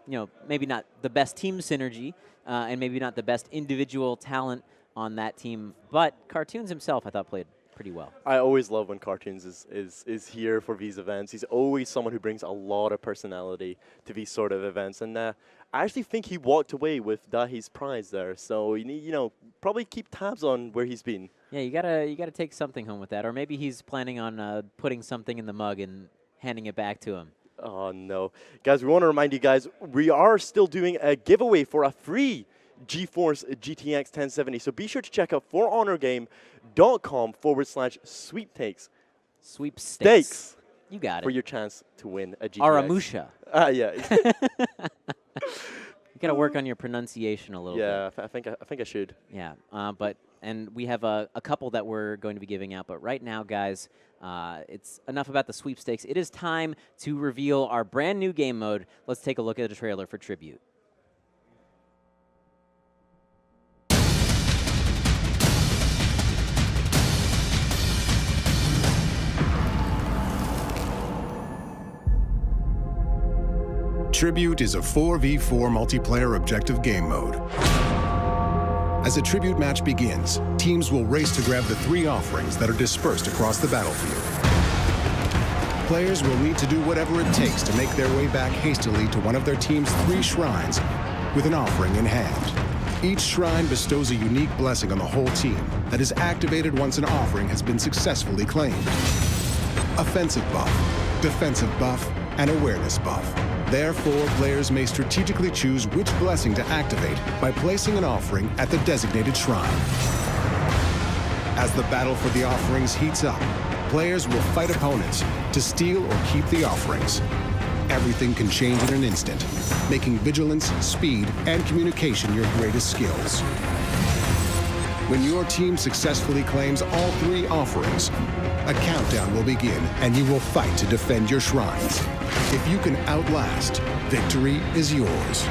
you know, maybe not the best team synergy and maybe not the best individual talent on that team, but Cartoons himself I thought played pretty well. I always love when Cartoons is here for these events. He's always someone who brings a lot of personality to these sort of events, and I actually think he walked away with Dahi's prize there. So you need, probably keep tabs on where he's been. Yeah, you gotta take something home with that, or maybe he's planning on putting something in the mug and handing it back to him. Oh no, guys! We want to remind you guys we are still doing a giveaway for a free GeForce GTX 1070. So be sure to check out forhonorgame.com/sweepstakes. Sweepstakes. You got it. For your chance to win a GTX. Aramusha. Yeah. You got to work on your pronunciation a little bit. Yeah, I think I should. Yeah, and we have a couple that we're going to be giving out, but right now, guys, it's enough about the sweepstakes. It is time to reveal our brand new game mode. Let's take a look at the trailer for Tribute. Tribute is a 4v4 multiplayer objective game mode. As a Tribute match begins, teams will race to grab the 3 offerings that are dispersed across the battlefield. Players will need to do whatever it takes to make their way back hastily to one of their team's 3 shrines with an offering in hand. Each shrine bestows a unique blessing on the whole team that is activated once an offering has been successfully claimed. Offensive buff, defensive buff, and awareness buff. Therefore, players may strategically choose which blessing to activate by placing an offering at the designated shrine. As the battle for the offerings heats up, players will fight opponents to steal or keep the offerings. Everything can change in an instant, making vigilance, speed, and communication your greatest skills. When your team successfully claims all 3 offerings, a countdown will begin and you will fight to defend your shrines. If you can outlast, victory is yours.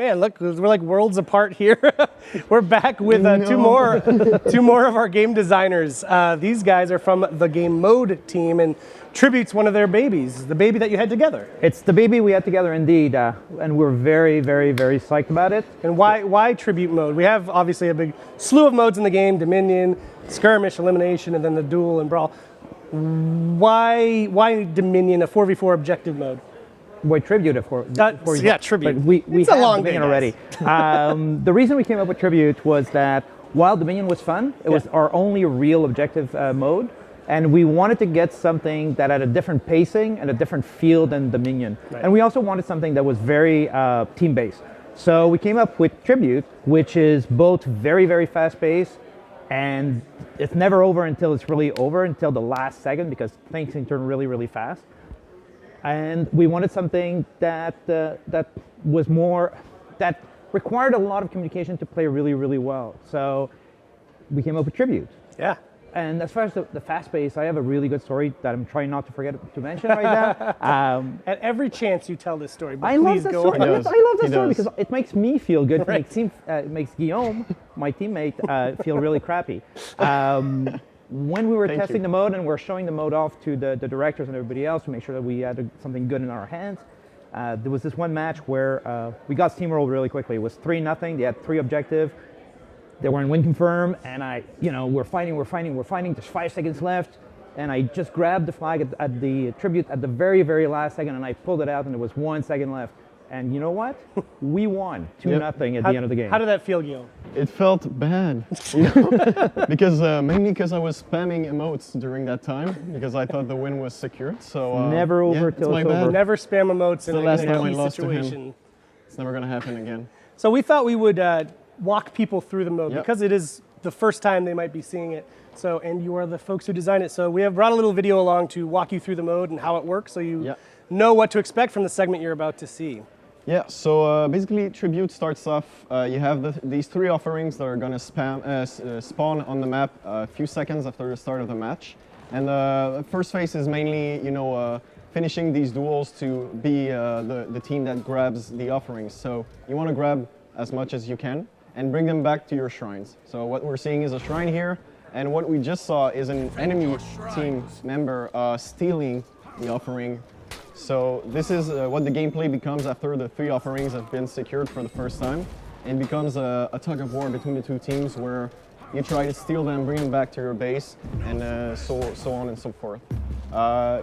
Man, look, we're like worlds apart here. We're back with two more of our game designers. These guys are from the Game Mode team, and Tribute's one of their babies, the baby that you had together. It's the baby we had together indeed, and we're very, very, very psyched about it. And why Tribute Mode? We have obviously a big slew of modes in the game: Dominion, Skirmish, Elimination, and then the Duel and Brawl. Why Dominion, a 4v4 objective mode? Why Tribute it for? Yeah, Tribute. But we it's have a long Dominion day, already. The reason we came up with Tribute was that while Dominion was fun, it was our only real objective mode, and we wanted to get something that had a different pacing and a different feel than Dominion. Right. And we also wanted something that was very team-based. So we came up with Tribute, which is both very, very fast-paced, and it's never over until it's really over, until the last second, because things can turn really, really fast. And we wanted something that was more, that required a lot of communication to play really, really well. So we came up with Tribute. Yeah. And as far as the fast pace, I have a really good story that I'm trying not to forget to mention right now. At every chance you tell this story, but I please love that go story. on. Yes, I love that story does. because it makes me feel good. Right. It makes Guillaume, my teammate, feel really crappy. When we were testing the mode and we're showing the mode off to the directors and everybody else to make sure that we had something good in our hands, there was this one match where we got steamrolled really quickly. It was 3-0. They had 3 objectives. They were in win confirm, and we're fighting. There's 5 seconds left, and I just grabbed the flag at the Tribute at the very, very last second, and I pulled it out, and there was 1 second left. And you know what? We won 2-0 at the end of the game. How did that feel, Guillaume? It felt bad, because mainly because I was spamming emotes during that time because I thought the win was secured. So never over till it's over. Never spam emotes in the last time a I key lost to situation. him. It's never gonna happen again. So we thought we would walk people through the mode because it is the first time they might be seeing it. So, and you are the folks who design it. So we have brought a little video along to walk you through the mode and how it works, so you know what to expect from the segment you're about to see. Yeah, so basically Tribute starts off, you have these 3 offerings that are going to spawn on the map a few seconds after the start of the match. And the first phase is mainly, finishing these duels to be the team that grabs the offerings. So you want to grab as much as you can and bring them back to your shrines. So what we're seeing is a shrine here, and what we just saw is an enemy team member stealing the offering. So this is what the gameplay becomes after the 3 offerings have been secured for the first time. It becomes a tug of war between the 2 teams where you try to steal them, bring them back to your base, and so on and so forth.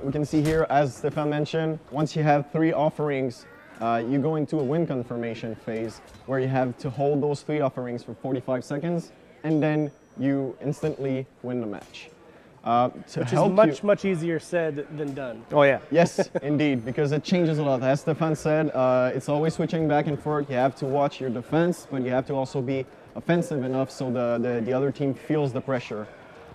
We can see here, as Stefan mentioned, once you have 3 offerings, you go into a win confirmation phase where you have to hold those 3 offerings for 45 seconds, and then you instantly win the match. Which is much easier said than done. Oh yeah. Yes, indeed, because it changes a lot. As Stefan said, it's always switching back and forth. You have to watch your defense, but you have to also be offensive enough so the other team feels the pressure.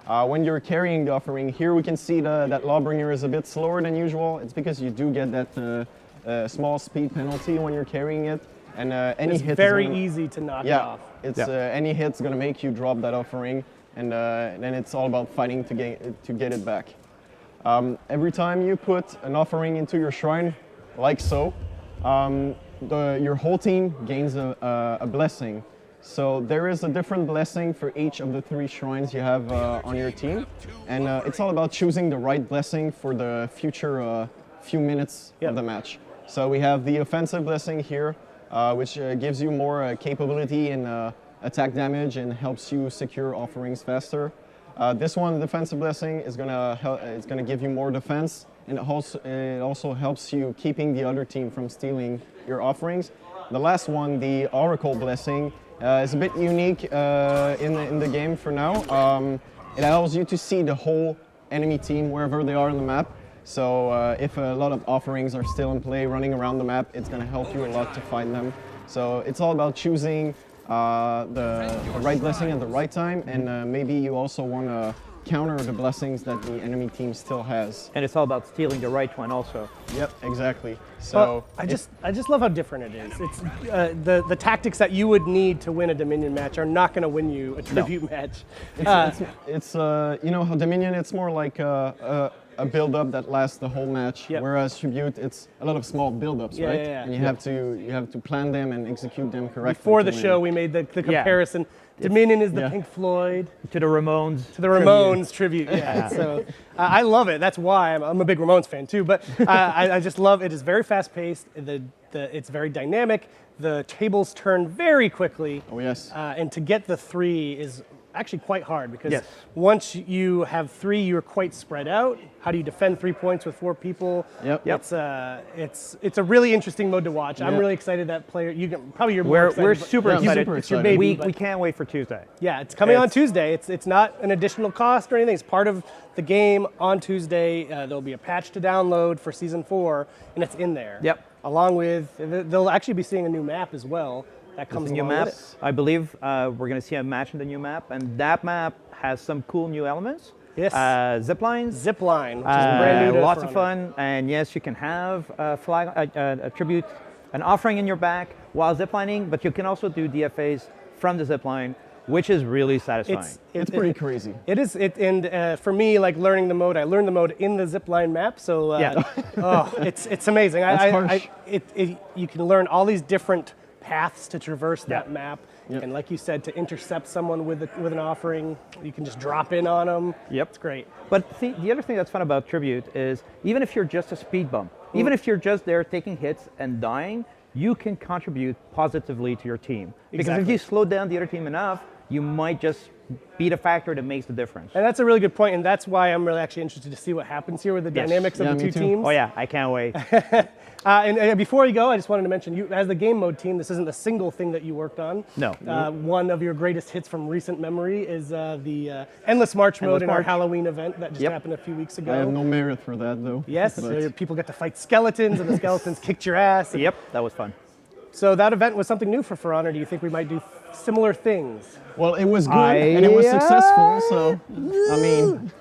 When you're carrying the offering, here we can see that Lawbringer is a bit slower than usual. It's because you do get that small speed penalty when you're carrying it. And any hit is very easy to knock off. It's any hit's going to make you drop that offering. And then it's all about fighting to get it back. Every time you put an offering into your shrine, like so, your whole team gains a blessing. So there is a different blessing for each of the 3 shrines you have on your team. And it's all about choosing the right blessing for the future few minutes of the match. So we have the offensive blessing here, which gives you more capability in attack damage and helps you secure offerings faster. This one, the defensive blessing, is gonna give you more defense, and it also helps you keeping the other team from stealing your offerings. The last one, the Oracle blessing, is a bit unique in the game for now. It allows you to see the whole enemy team wherever they are on the map. So if a lot of offerings are still in play running around the map, it's gonna help you a lot to find them. So it's all about choosing the right blessing at the right time, and maybe you also want to counter the blessings that the enemy team still has. And it's all about stealing the right one also. Yep, exactly. So I just love how different it is. It's the tactics that you would need to win a Dominion match are not going to win you a Tribute match. It's you know how Dominion, it's more like a build-up that lasts the whole match, whereas Tribute, it's a lot of small build-ups, right? And you have to plan them and execute them correctly. Before the show, we made the comparison. Dominion is the Pink Floyd. To the Ramones. To the Ramones tribute, So I love it. That's why I'm a big Ramones fan too. But I just love it. It's very fast-paced. It's very dynamic. The tables turn very quickly. Oh, yes. And to get the 3 is actually quite hard because once you have 3, you're quite spread out. How do you defend 3 points with 4 people? It's a really interesting mode to watch. I'm really excited that player. You can probably you're more excited. We're super excited. It's your baby, we can't wait for Tuesday. Yeah, it's coming on Tuesday. It's not an additional cost or anything. It's part of the game on Tuesday. There'll be a patch to download for Season 4, and it's in there. Along with, they'll actually be seeing a new map as well. That comes new along map. with it. I believe we're going to see a match in the new map, and that map has some cool new elements. Yes. Ziplines. Zipline, which is brand new to lots For of Honor. fun, and yes, you can have a flag, a tribute, an offering in your back while ziplining, but you can also do DFAs from the zipline, which is really satisfying. It's pretty crazy. It is. And for me, like learning the mode, I learned the mode in the zipline map. So it's amazing. You can learn all these different paths to traverse that map. And like you said, to intercept someone with an offering, you can just drop in on them. It's great. But the other thing that's fun about Tribute is even if you're just a speed bump, even if you're just there taking hits and dying, you can contribute positively to your team. Because if you slow down the other team enough, you might just be the factor that makes the difference. And that's a really good point, and that's why I'm really actually interested to see what happens here with the dynamics of the two teams. Oh yeah, I can't wait. And before you go, I just wanted to mention, you as the game mode team, this isn't a single thing that you worked on. No. One of your greatest hits from recent memory is the Endless March mode in our Halloween event that just happened a few weeks ago. I have no merit for that, though. Yes, people get to fight skeletons, and the skeletons kicked your ass. Yep, that was fun. So that event was something new for Honor. Do you think we might do similar things? Well, it was good, and it was successful, so, I mean...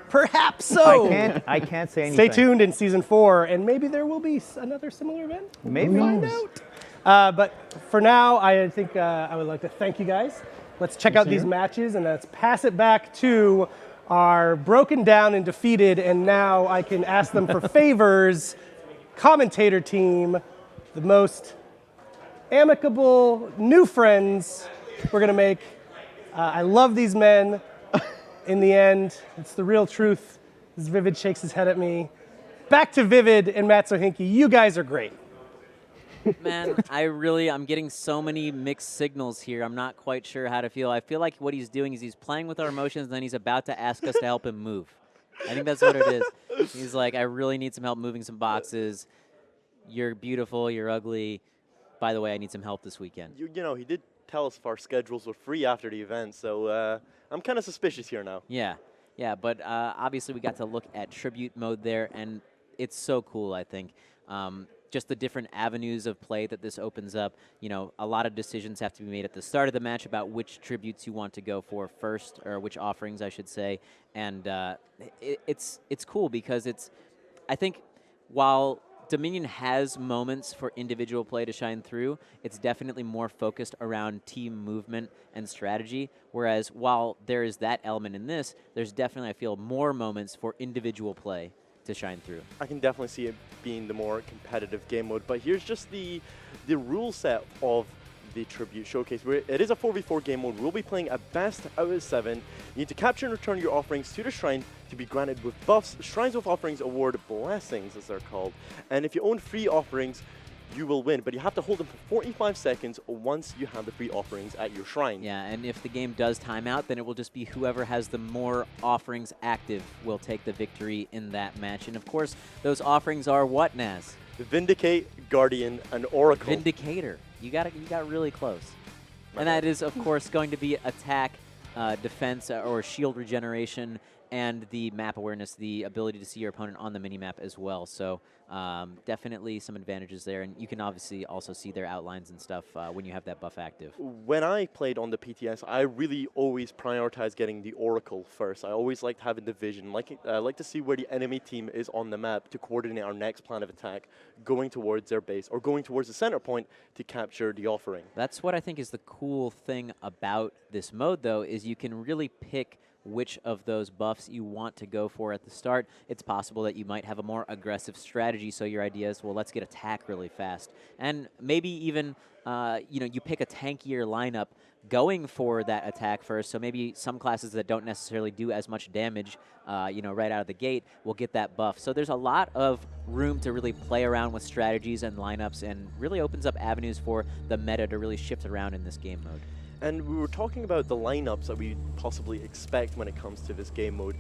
Perhaps so. I can't say anything. Stay tuned in Season 4, and maybe there will be another similar event. Maybe. We'll find out. But for now, I think I would like to thank you guys. Let's check out these matches, and let's pass it back to our broken down and defeated, and now I can ask them for favors, commentator team, the most amicable new friends we're going to make. I love these men. In the end, it's the real truth. As Vivid shakes his head at me. Back to Vivid and Matt Sohinki. You guys are great. Man, I'm getting so many mixed signals here. I'm not quite sure how to feel. I feel like what he's doing is he's playing with our emotions, and then he's about to ask us to help him move. I think that's what it is. He's like, I really need some help moving some boxes. You're beautiful, you're ugly. By the way, I need some help this weekend. You know, he did tell us if our schedules were free after the event, so I'm kind of suspicious here now. Yeah, but obviously we got to look at Tribute mode there, and it's so cool, I think. Just the different avenues of play that this opens up. You know, a lot of decisions have to be made at the start of the match about which tributes you want to go for first, or which offerings, I should say. And it's cool because I think while Dominion has moments for individual play to shine through, it's definitely more focused around team movement and strategy, whereas while there is that element in this, there's definitely, I feel, more moments for individual play to shine through. I can definitely see it being the more competitive game mode, but here's just the rule set of the Tribute Showcase, where it is a 4v4 game mode. We'll be playing a best out of 7. You need to capture and return your offerings to the shrine to be granted with buffs. Shrines with offerings award blessings, as they're called. And if you own free offerings, you will win, but you have to hold them for 45 seconds once you have the free offerings at your shrine. Yeah, and if the game does time out, then it will just be whoever has the more offerings active will take the victory in that match. And of course, those offerings are what, Naz? Vindicate, Guardian, and Oracle. Vindicator. You got really close. And that is, of course, going to be attack, defense, or shield regeneration, and the map awareness, the ability to see your opponent on the mini-map as well. So definitely some advantages there. And you can obviously also see their outlines and stuff when you have that buff active. When I played on the PTS, I really always prioritized getting the Oracle first. I always liked having the vision. I like to see where the enemy team is on the map to coordinate our next plan of attack, going towards their base or going towards the center point to capture the offering. That's what I think is the cool thing about this mode, though, is you can really pick which of those buffs you want to go for at the start. It's possible that you might have a more aggressive strategy, so your idea is, well, let's get attack really fast. And maybe even, you pick a tankier lineup going for that attack first, so maybe some classes that don't necessarily do as much damage, right out of the gate will get that buff. So there's a lot of room to really play around with strategies and lineups, and really opens up avenues for the meta to really shift around in this game mode. And we were talking about the lineups that we possibly expect when it comes to this game mode.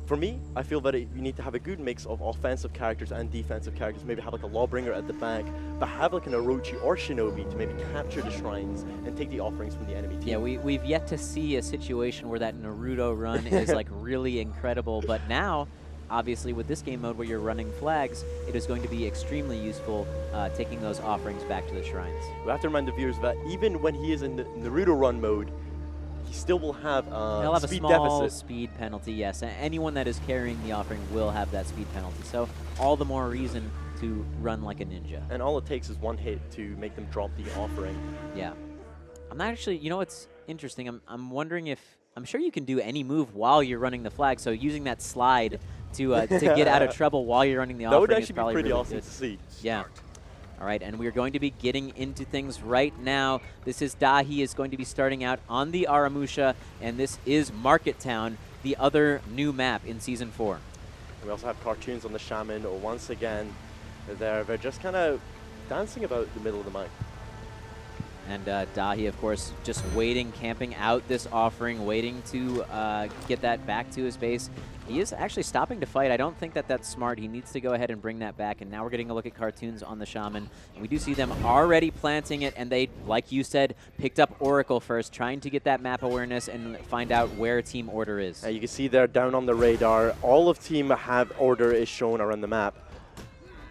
For me, I feel that you need to have a good mix of offensive characters and defensive characters. Maybe have like a Lawbringer at the back, but have like an Orochi or Shinobi to maybe capture the shrines and take the offerings from the enemy team. Yeah, we've yet to see a situation where that Naruto run is like really incredible, but now, obviously with this game mode where you're running flags, it is going to be extremely useful taking those offerings back to the shrines. We have to remind the viewers that even when he is in the Naruto run mode, he still will have He'll have speed a small deficit. speed penalty, yes. Anyone that is carrying the offering will have that speed penalty. So all the more reason to run like a ninja. And all it takes is one hit to make them drop the offering. Yeah. I'm not actually, what's interesting? I'm wondering if, I'm sure you can do any move while you're running the flag. So using that slide to get out of trouble while you're running the offering That would is actually probably be pretty really awesome good. to see. Yeah. All right, and we're going to be getting into things right now. This is Dahi is going to be starting out on the Aramusha, and this is Market Town, the other new map in Season 4. We also have cartoons on the Shaman once again. They're just kind of dancing about the middle of the map. And Dahi, of course, just waiting, camping out this offering, waiting to get that back to his base. He is actually stopping to fight. I don't think that that's smart. He needs to go ahead and bring that back. And now we're getting a look at cartoons on the Shaman. And we do see them already planting it. And they, like you said, picked up Oracle first, trying to get that map awareness and find out where Team Order is. You can see there down on the radar, all of Team have Order is shown around the map.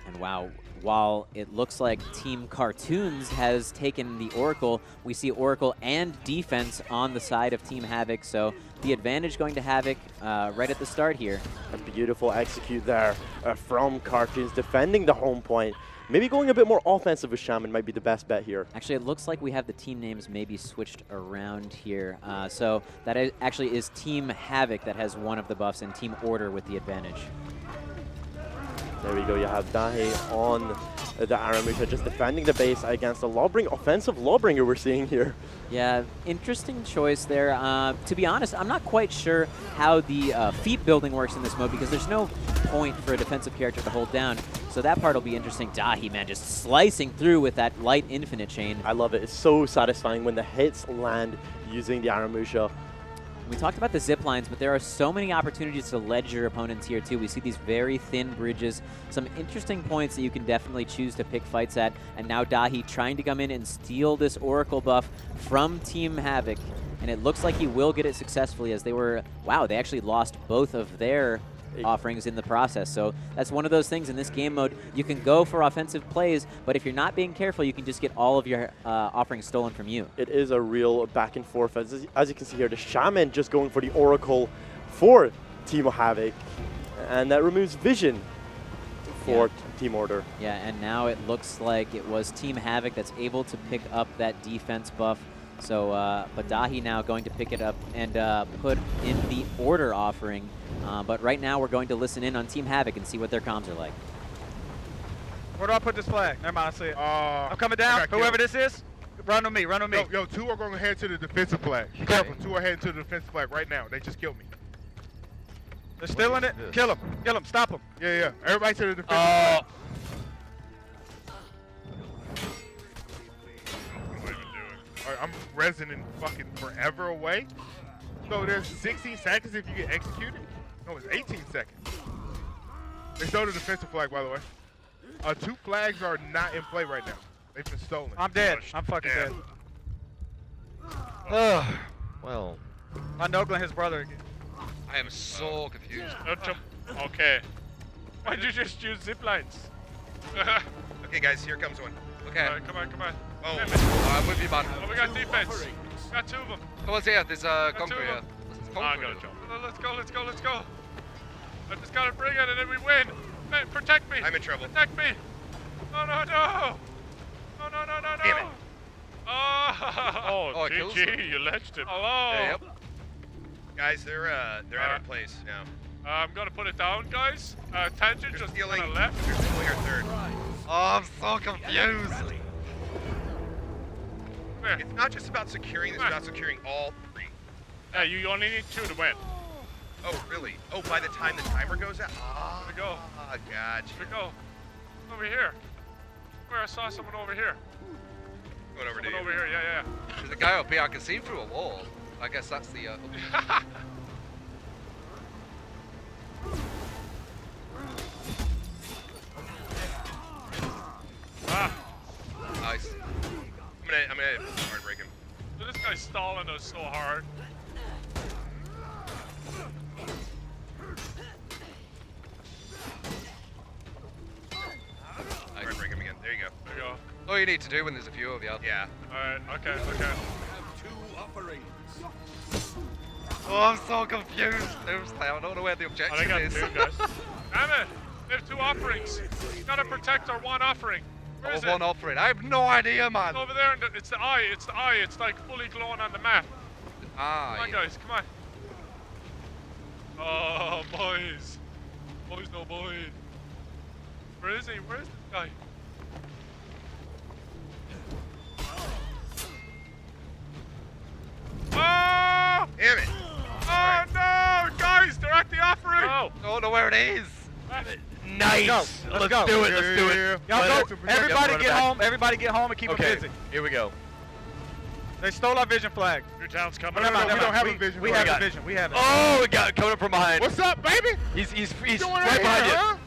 And wow. While it looks like Team Cartoons has taken the Oracle, we see Oracle and defense on the side of Team Havoc. So the advantage going to Havoc right at the start here. A beautiful execute there from Cartoons, defending the home point. Maybe going a bit more offensive with Shaman might be the best bet here. Actually, it looks like we have the team names maybe switched around here. So that actually is Team Havoc that has one of the buffs and Team Order with the advantage. There we go, you have Dahi on the Aramusha, just defending the base against a offensive Lawbringer we're seeing here. Yeah, interesting choice there. To be honest, I'm not quite sure how the feat building works in this mode because there's no point for a defensive character to hold down. So that part will be interesting. Dahi, man, just slicing through with that light infinite chain. I love it. It's so satisfying when the hits land using the Aramusha. We talked about the zip lines, but there are so many opportunities to ledge your opponents here too. We see these very thin bridges, some interesting points that you can definitely choose to pick fights at. And now Dahi trying to come in and steal this Oracle buff from Team Havoc. And it looks like he will get it successfully as they were, wow, they actually lost both of their offerings in the process. So that's one of those things in this game mode. You can go for offensive plays, but if you're not being careful, you can just get all of your offerings stolen from you. It is a real back and forth. As you can see here, the Shaman just going for the Oracle for Team Havoc, and that removes vision for Team Order. Yeah, and now it looks like it was Team Havoc that's able to pick up that defense buff. So, but Dahi now going to pick it up and put in the Order offering. But right now we're going to listen in on Team Havoc and see what their comms are like. Where do I put this flag? Never mind, I see it. I'm coming down. Whoever this is, run with me, run with me. Yo, two are going to head to the defensive flag. Be careful, two are heading to the defensive flag right now. They just killed me. They're still in it? Kill them, stop them. Yeah. Everybody to the defensive flag. Alright, I'm resoning fucking forever away. So there's 16 seconds if you get executed? No, it's 18 seconds. They stole the defensive flag, by the way. 2 flags are not in play right now. They've been stolen. I'm dead. I'm fucking dead. Well. I'm Noglan, his brother again. I am so confused. Okay. Why'd you just use zip lines? Okay, guys, here comes one. Okay. Come on. Oh, I'm with you, man. Oh, we got defense. Got 2 of them. Come on, here. There's a conqueror here. I'm gonna jump. Let's go. I just gotta bring it and then we win. Man, protect me. I'm in trouble. Protect me. No. No. Damn it. Oh, GG, you ledged him. Hello. Yeah, yep. Guys, they're at our place now. I'm gonna put it down, guys. Tangent just stealing. kinda left. They're stealing our third. Oh, I'm so confused. It's not just about securing, it's about securing all three. Yeah, you only need 2 to win. Oh, really? Oh, by the time the timer goes out? There we go. Ah, gotcha. There we go. Over here. Where I saw someone over here. Going over to Someone you. over here, yeah. There's a guy up here. I can see him through a wall. I guess that's the. Nice. I'm gonna hard break him. So this guy's stalling us so hard. Hard break him again. There you go. There you go. All you need to do when there's a few of you. Yeah. Alright, okay. Oh, I'm so confused. I don't know where the I objective got is. 2, guys. Damn it! They have 2 offerings. You gotta protect our 1 offering. Where is it? One offering. I have no idea, man. It's over there, and it's the eye. It's the eye. It's like fully glowing on the map. Ah. Come on, guys. Come on. Oh, boys. Boys, no boys. Where is he? Where is this guy? Oh! Damn it. Oh, no! Guys, they're at the offering! I don't know where it is. Nice. Let's do it. Let's do it. Y'all go. Everybody get home. Everybody get home and keep Okay, it busy. here we go. They stole our vision flag. Your town's coming. No, we don't have a vision We flag. have a vision. We have it. Oh, we got it coming up from behind. What's up, baby? He's doing right right behind here, you. huh?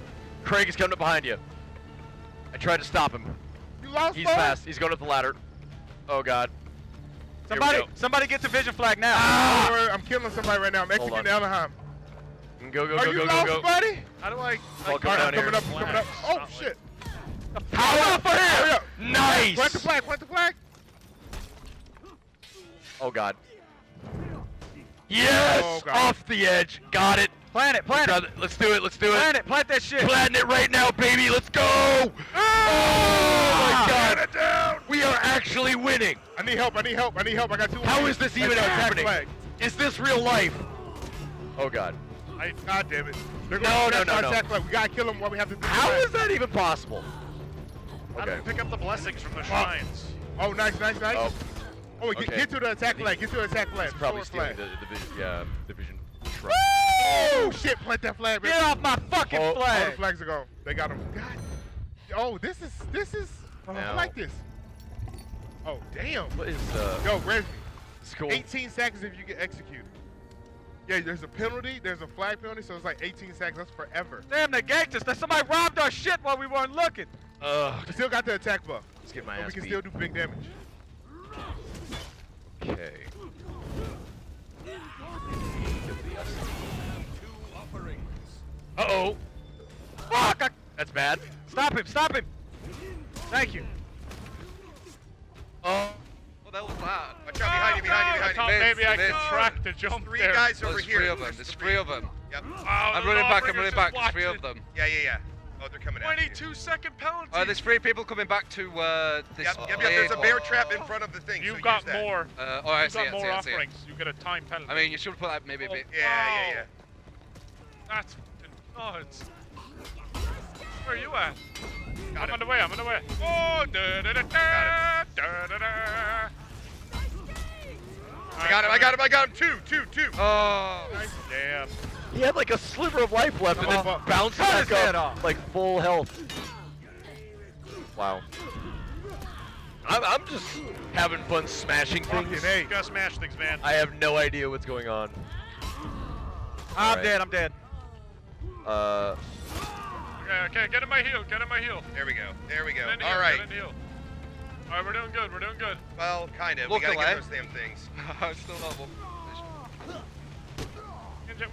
Craig is coming up behind you. I tried to stop him. You lost, He's bud? fast. He's going up the ladder. Oh God. Somebody get the vision flag now. Don't worry, I'm killing somebody right now. I'm Hold executing Anaheim. Go, Are you lost, go. buddy? How do I? I'll come down coming here. up, coming up. Oh shit! Power for Hurry him! up! Nice! Plant the flag. Plant the flag. Oh God. Yes! Oh, God. Off the edge. Got it. Plant it. Plant it. Let's do it. Let's do it. Plant it. Plant that shit. Planting it right now, baby. Let's go! Oh my God! Get it down. We are actually winning. I need help. I need help. I need help. I got 2. How is this even That's our attack happening? flag. Is this real life? Oh God. God damn it. They're No, gonna no, attack no, our no. attack flag. We gotta kill them while we have the. How is that even possible? Okay. Pick up the blessings from the shrines. Oh, nice. Oh, Oh, Okay. get to the attack flag. Get to the attack flag. it's probably Sword stealing flag. the vision. Yeah, the vision. Shrine. Oh shit! Plant that flag. Get off my fucking All the flag. flags are gone. They got them. God. Oh, this is. I Now. like this. Oh damn. What is Yo, where's me? It's cool. 18 seconds if you get executed. Yeah, there's a penalty. There's a flag penalty, so it's like 18 seconds. That's forever. Damn, they ganked us. Somebody robbed our shit while we weren't looking. We still got the attack buff. Let's get my So ass we can beat. still do big damage. Okay. Uh-oh. Fuck. That's bad. Stop him. Stop him. Thank you. Oh. What the hell was that? Watch out behind you, behind you, I behind thought you. maybe I Vince. could track the jump Three there. guys over There's here. 3 of them. There's 3 of them. Yep. Oh, I'm the running back. I'm lawbreakers running just back. There's 3 watched of them. Yeah. Oh, they're coming at you. 22-second penalty. There's 3 people coming back to this. Yep. There's a bear trap in front of the thing. You've so got use that. more. Oh, I You've see got it. more See it. offerings. You get a time penalty. I mean, you should put that maybe a bit. Yeah. That's fucking nuts. Where are you at? I'm Got it. on the way. I'm on the way. Oh, da da da da da da da. I got him. Two. Oh. Nice. Damn. He had like a sliver of life left and then bounced Cut his back head up off. like full health. Wow. I'm just having fun smashing things. Fucking A. You gotta smash things, man. I have no idea what's going on. I'm Alright. dead. I'm dead. Okay, get in my heel. There we go. Get in the All heel, right. Get in the heel. All right, we're doing good. Well, kind of. Look We gotta away. get those damn things. I'm still not one.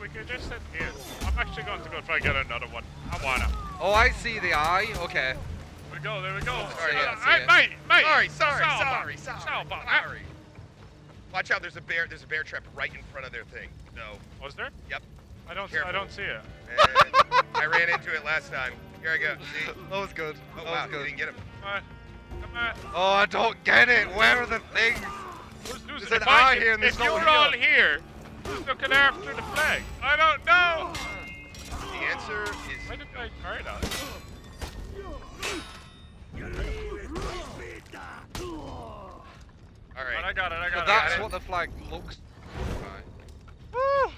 We can just sit here. I'm actually going to go try and get another one. I wanna. Oh, I see the eye. Okay. There we go. Sorry, yeah, see it. Mate. Sorry. Watch out! There's a bear trap right in front of their thing. No. Was there? Yep. I don't Careful. see it. I ran into it last time. Here I go. See? That was good. Oh That wow, was you good. didn't get him. Come on. Oh, I don't get it. Where are the things? There's an eye here and there's if no you're here. all here, Who's looking after the flag? I don't know. The answer is. Why did I card on it? All right. I got it. So that's what the flag looks like. Woo!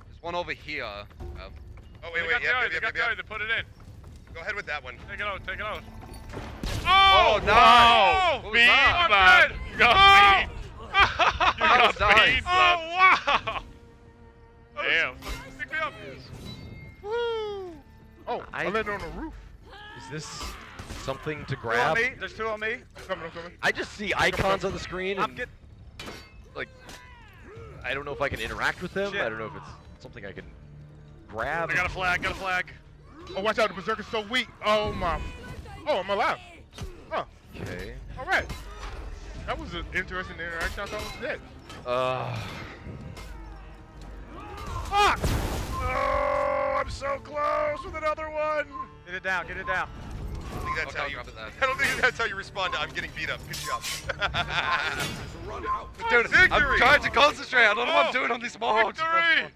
There's one over here. Oh, wait, They got the eye to put it in. Go ahead with that one. Take it out. Oh, Oh, nice. wow! What was Beat, that? man! You got beat! You got nice. beat, oh, wow! Damn. Pick me up. Woo! Oh, I landed on the roof. Is this something to Two on grab? me. There's two on me. I'm coming. I just see icons on the screen I'm and getting. like I don't know if I can interact with them. Shit. I don't know if it's something I can grab. I got a flag. Oh, watch out, the berserker's so weak. Oh my. Oh, I'm alive. Huh. Okay. All right. That was an interesting interaction. I thought it was dead. Fuck! Oh, I'm so close with another one. Get it down. I think that's how you. grab it then. I don't think that's how you respond to I'm getting beat up. Good job. Dude, I'm trying to concentrate. I don't know what I'm doing on this mod. Victory!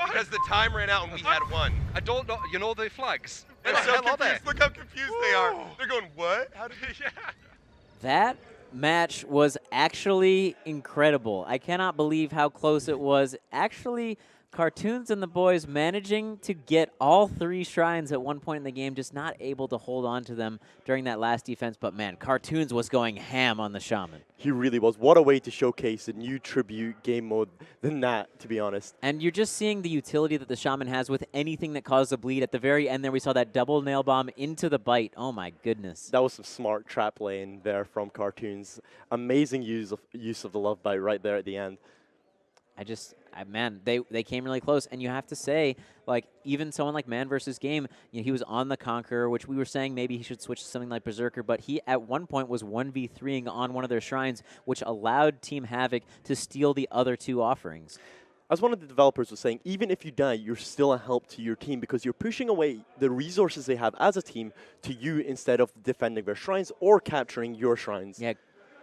Because the time ran out and we had one. I don't know. You know the flags? They're Where the so hell are they? confused. Look how confused they are. They're going, what? How did Yeah. That match was actually incredible. I cannot believe how close it was. Actually, Cartoons and the boys managing to get all 3 shrines at one point in the game, just not able to hold on to them during that last defense. But man, Cartoons was going ham on the Shaman. He really was. What a way to showcase a new tribute game mode than that, to be honest. And you're just seeing the utility that the Shaman has with anything that causes a bleed. At the very end there, we saw that double nail bomb into the bite. Oh my goodness. That was some smart trap laying there from Cartoons. Amazing use of the love bite right there at the end. Man, they came really close, and you have to say, like, even someone like Man vs. Game, you know, he was on the Conqueror, which we were saying maybe he should switch to something like Berserker, but he at one point was 1v3ing on one of their shrines, which allowed Team Havoc to steal the other 2 offerings. As one of the developers was saying, even if you die, you're still a help to your team because you're pushing away the resources they have as a team to you instead of defending their shrines or capturing your shrines. Yeah,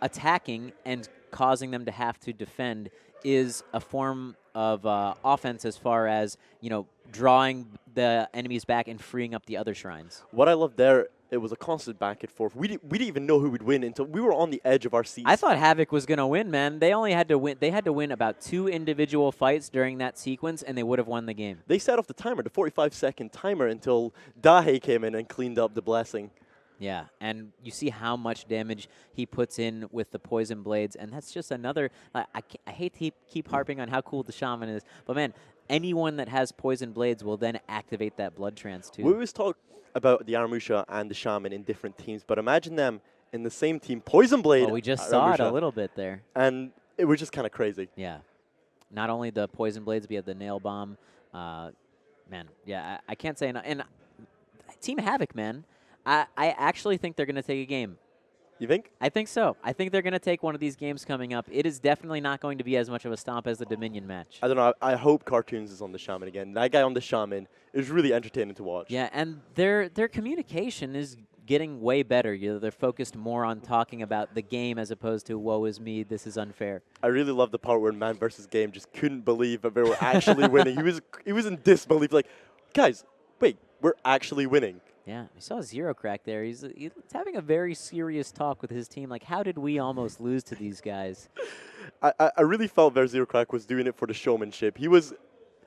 attacking and causing them to have to defend is a form of offense as far as, you know, drawing the enemies back and freeing up the other shrines. What I love there, it was a constant back and forth. We didn't even know who would win until we were on the edge of our seats. I thought Havoc was going to win, man. They only had to win. They had to win about 2 individual fights during that sequence, and they would have won the game. They set off the timer, the 45-second timer, until Dahe came in and cleaned up the blessing. Yeah, and you see how much damage he puts in with the poison blades, and that's just another. I hate to keep harping on how cool the Shaman is, but man, anyone that has poison blades will then activate that blood trance too. We always talk about the Aramusha and the Shaman in different teams, but imagine them in the same team, Poison Blade. Oh, we just saw it a little bit there, and it was just kind of crazy. Yeah, not only the poison blades, but you have the nail bomb. Man, yeah, I can't say enough. And Team Havoc, man. I actually think they're going to take a game. You think? I think so. I think they're going to take one of these games coming up. It is definitely not going to be as much of a stomp as the Dominion match. I don't know. I hope Cartoons is on the Shaman again. That guy on the Shaman is really entertaining to watch. Yeah, and their communication is getting way better. You know, they're focused more on talking about the game as opposed to, woe is me, this is unfair. I really love the part where Man vs. Game just couldn't believe that they were actually winning. He was in disbelief, like, guys, wait, we're actually winning. Yeah, we saw Zero Crack there. He's having a very serious talk with his team. Like, how did we almost lose to these guys? I really felt that Zero Crack was doing it for the showmanship. He was,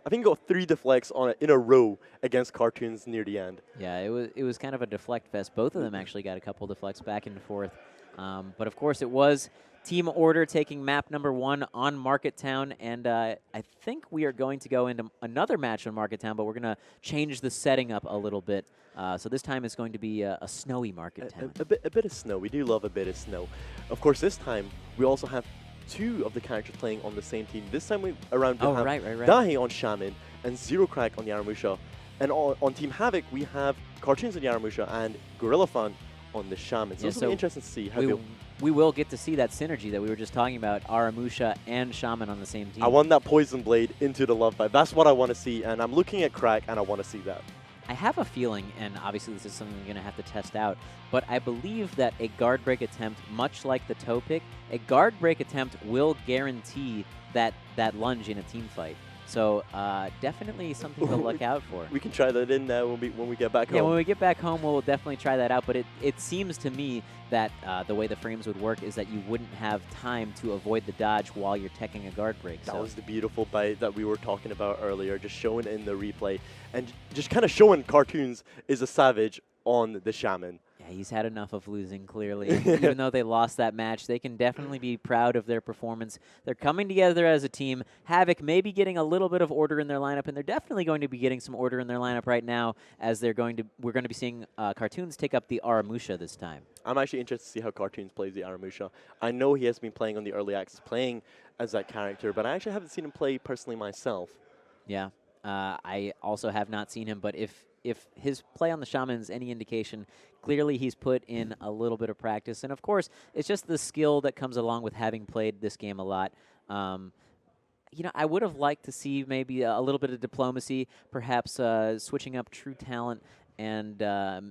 I think, he got 3 deflects in a row against Cartoons near the end. Yeah, it was kind of a deflect fest. Both of them actually got a couple deflects back and forth. But of course, it was Team Order taking map number 1 on Market Town, and I think we are going to go into another match on Market Town, but we're going to change the setting up a little bit. So this time it's going to be a snowy Market Town. A bit of snow. We do love a bit of snow. Of course, this time we also have 2 of the characters playing on the same team. This time we have right. Dahe on Shaman and Zero Crack on Yaramusha. And on Team Havoc, we have Cartoons on Yaramusha and Gorilla Fan on the Shaman. So Yeah, this will be interesting to see how we will get to see that synergy that we were just talking about, Aramusha and Shaman on the same team. I want that Poison Blade into the Love Bite. That's what I want to see, and I'm looking at Crack, and I want to see that. I have a feeling, and obviously this is something we're going to have to test out, but I believe that a guard break attempt, much like the toe pick, a guard break attempt will guarantee that lunge in a team fight. So definitely something to look out for. We can try that in when we get back home. Yeah, when we get back home, we'll definitely try that out. But it seems to me that the way the frames would work is that you wouldn't have time to avoid the dodge while you're teching a guard break. That was the beautiful bite that we were talking about earlier, just showing in the replay. And just kind of showing Cartoons is a savage on the Shaman. Yeah, he's had enough of losing, clearly. Even though they lost that match, they can definitely be proud of their performance. They're coming together as a team. Havoc may be getting a little bit of order in their lineup, and they're definitely going to be getting some order in their lineup right now as we're going to be seeing Cartoons take up the Aramusha this time. I'm actually interested to see how Cartoons plays the Aramusha. I know he has been playing on the early access, playing as that character, but I actually haven't seen him play personally myself. Yeah, I also have not seen him, but if his play on the Shaman is any indication, clearly he's put in a little bit of practice. And, of course, it's just the skill that comes along with having played this game a lot. You know, I would have liked to see maybe a little bit of diplomacy, perhaps switching up True Talent and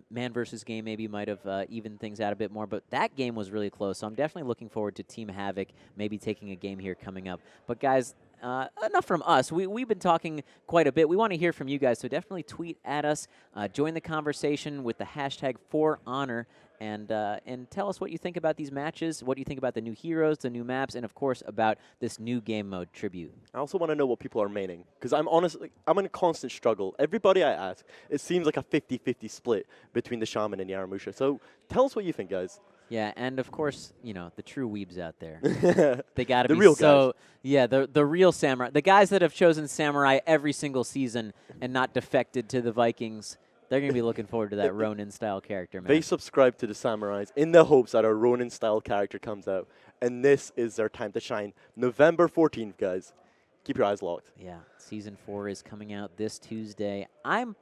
man versus game maybe might have evened things out a bit more. But that game was really close, so I'm definitely looking forward to Team Havoc maybe taking a game here coming up. But, guys, enough from us. We've been talking quite a bit. We want to hear from you guys, so definitely tweet at us. Join the conversation with the hashtag #ForHonor, and tell us what you think about these matches, what you think about the new heroes, the new maps, and, of course, about this new game mode Tribute. I also want to know what people are maining, because I'm in a constant struggle. Everybody I ask, it seems like a 50-50 split between the Shaman and the Aramusha. So tell us what you think, guys. Yeah, and of course, you know, the true weebs out there. They got to The be real so... guys. Yeah, the real samurai. The guys that have chosen samurai every single season and not defected to the Vikings, they're going to be looking forward to that Ronin-style character, man. They subscribe to the Samurais in the hopes that a Ronin-style character comes out, and this is their time to shine. November 14th, guys. Keep your eyes locked. Yeah, Season 4 is coming out this Tuesday. I'm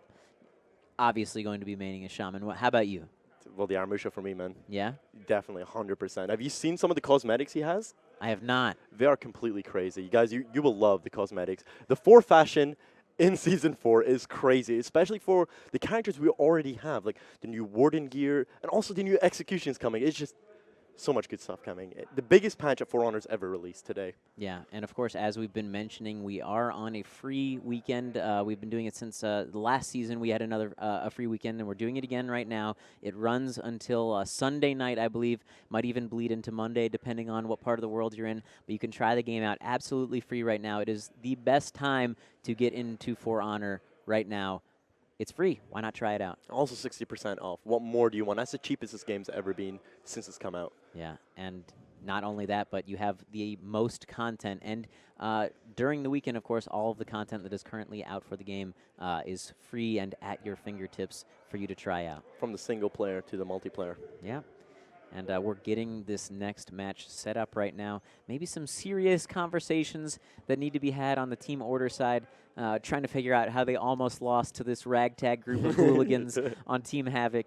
obviously going to be maining a Shaman. How about you? Well, the Aramusha for me, man. Yeah? Definitely, 100%. Have you seen some of the cosmetics he has? I have not. They are completely crazy. You guys, you will love the cosmetics. The 4 fashion in Season 4 is crazy, especially for the characters we already have, like the new Warden gear, and also the new executions coming. It's just so much good stuff coming. The biggest patch that For Honor's ever released today. Yeah, and of course, as we've been mentioning, we are on a free weekend. We've been doing it since the last season. We had another a free weekend, and we're doing it again right now. It runs until Sunday night, I believe. Might even bleed into Monday, depending on what part of the world you're in. But you can try the game out absolutely free right now. It is the best time to get into For Honor right now. It's free. Why not try it out? Also 60% off. What more do you want? That's the cheapest this game's ever been since it's come out. Yeah, and not only that, but you have the most content. And during the weekend, of course, all of the content that is currently out for the game is free and at your fingertips for you to try out. From the single player to the multiplayer. Yeah. And we're getting this next match set up right now. Maybe some serious conversations that need to be had on the Team Order side, trying to figure out how they almost lost to this ragtag group of hooligans on Team Havoc.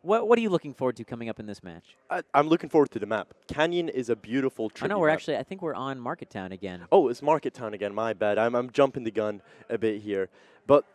What are you looking forward to coming up in this match? I'm looking forward to the map. Canyon is a beautiful tribute I know, map. I think we're on Market Town again. Oh, it's Market Town again. My bad. I'm jumping the gun a bit here. But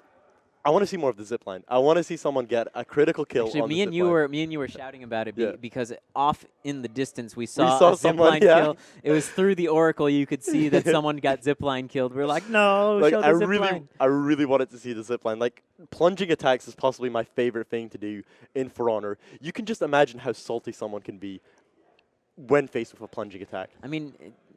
I want to see more of the zipline. I want to see someone get a critical kill Actually, on me the and you were shouting about it because off in the distance we saw a someone, zipline kill. It was through the Oracle. You could see that someone got zipline killed. We were like, no, like, show the zipline. I really wanted to see the zipline. Like, plunging attacks is possibly my favorite thing to do in For Honor. You can just imagine how salty someone can be when faced with a plunging attack. I mean,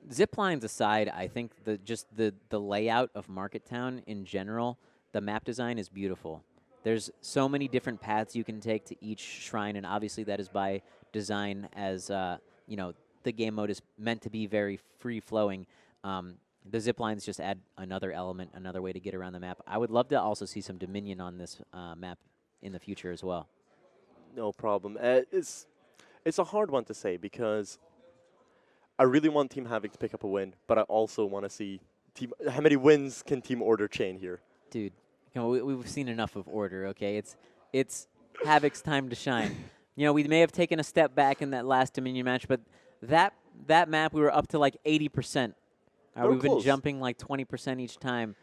ziplines aside, I think the layout of Market Town in general, the map design is beautiful. There's so many different paths you can take to each shrine, and obviously that is by design, as you know, the game mode is meant to be very free-flowing. The zip lines just add another element, another way to get around the map. I would love to also see some Dominion on this map in the future as well. No problem. It's a hard one to say because I really want Team Havoc to pick up a win, but I also want to see how many wins can Team Order chain here. Dude, you know, we've seen enough of Order, okay? It's Havoc's time to shine. You know, we may have taken a step back in that last Dominion match, but that map we were up to like 80%. We've been jumping like 20% each time.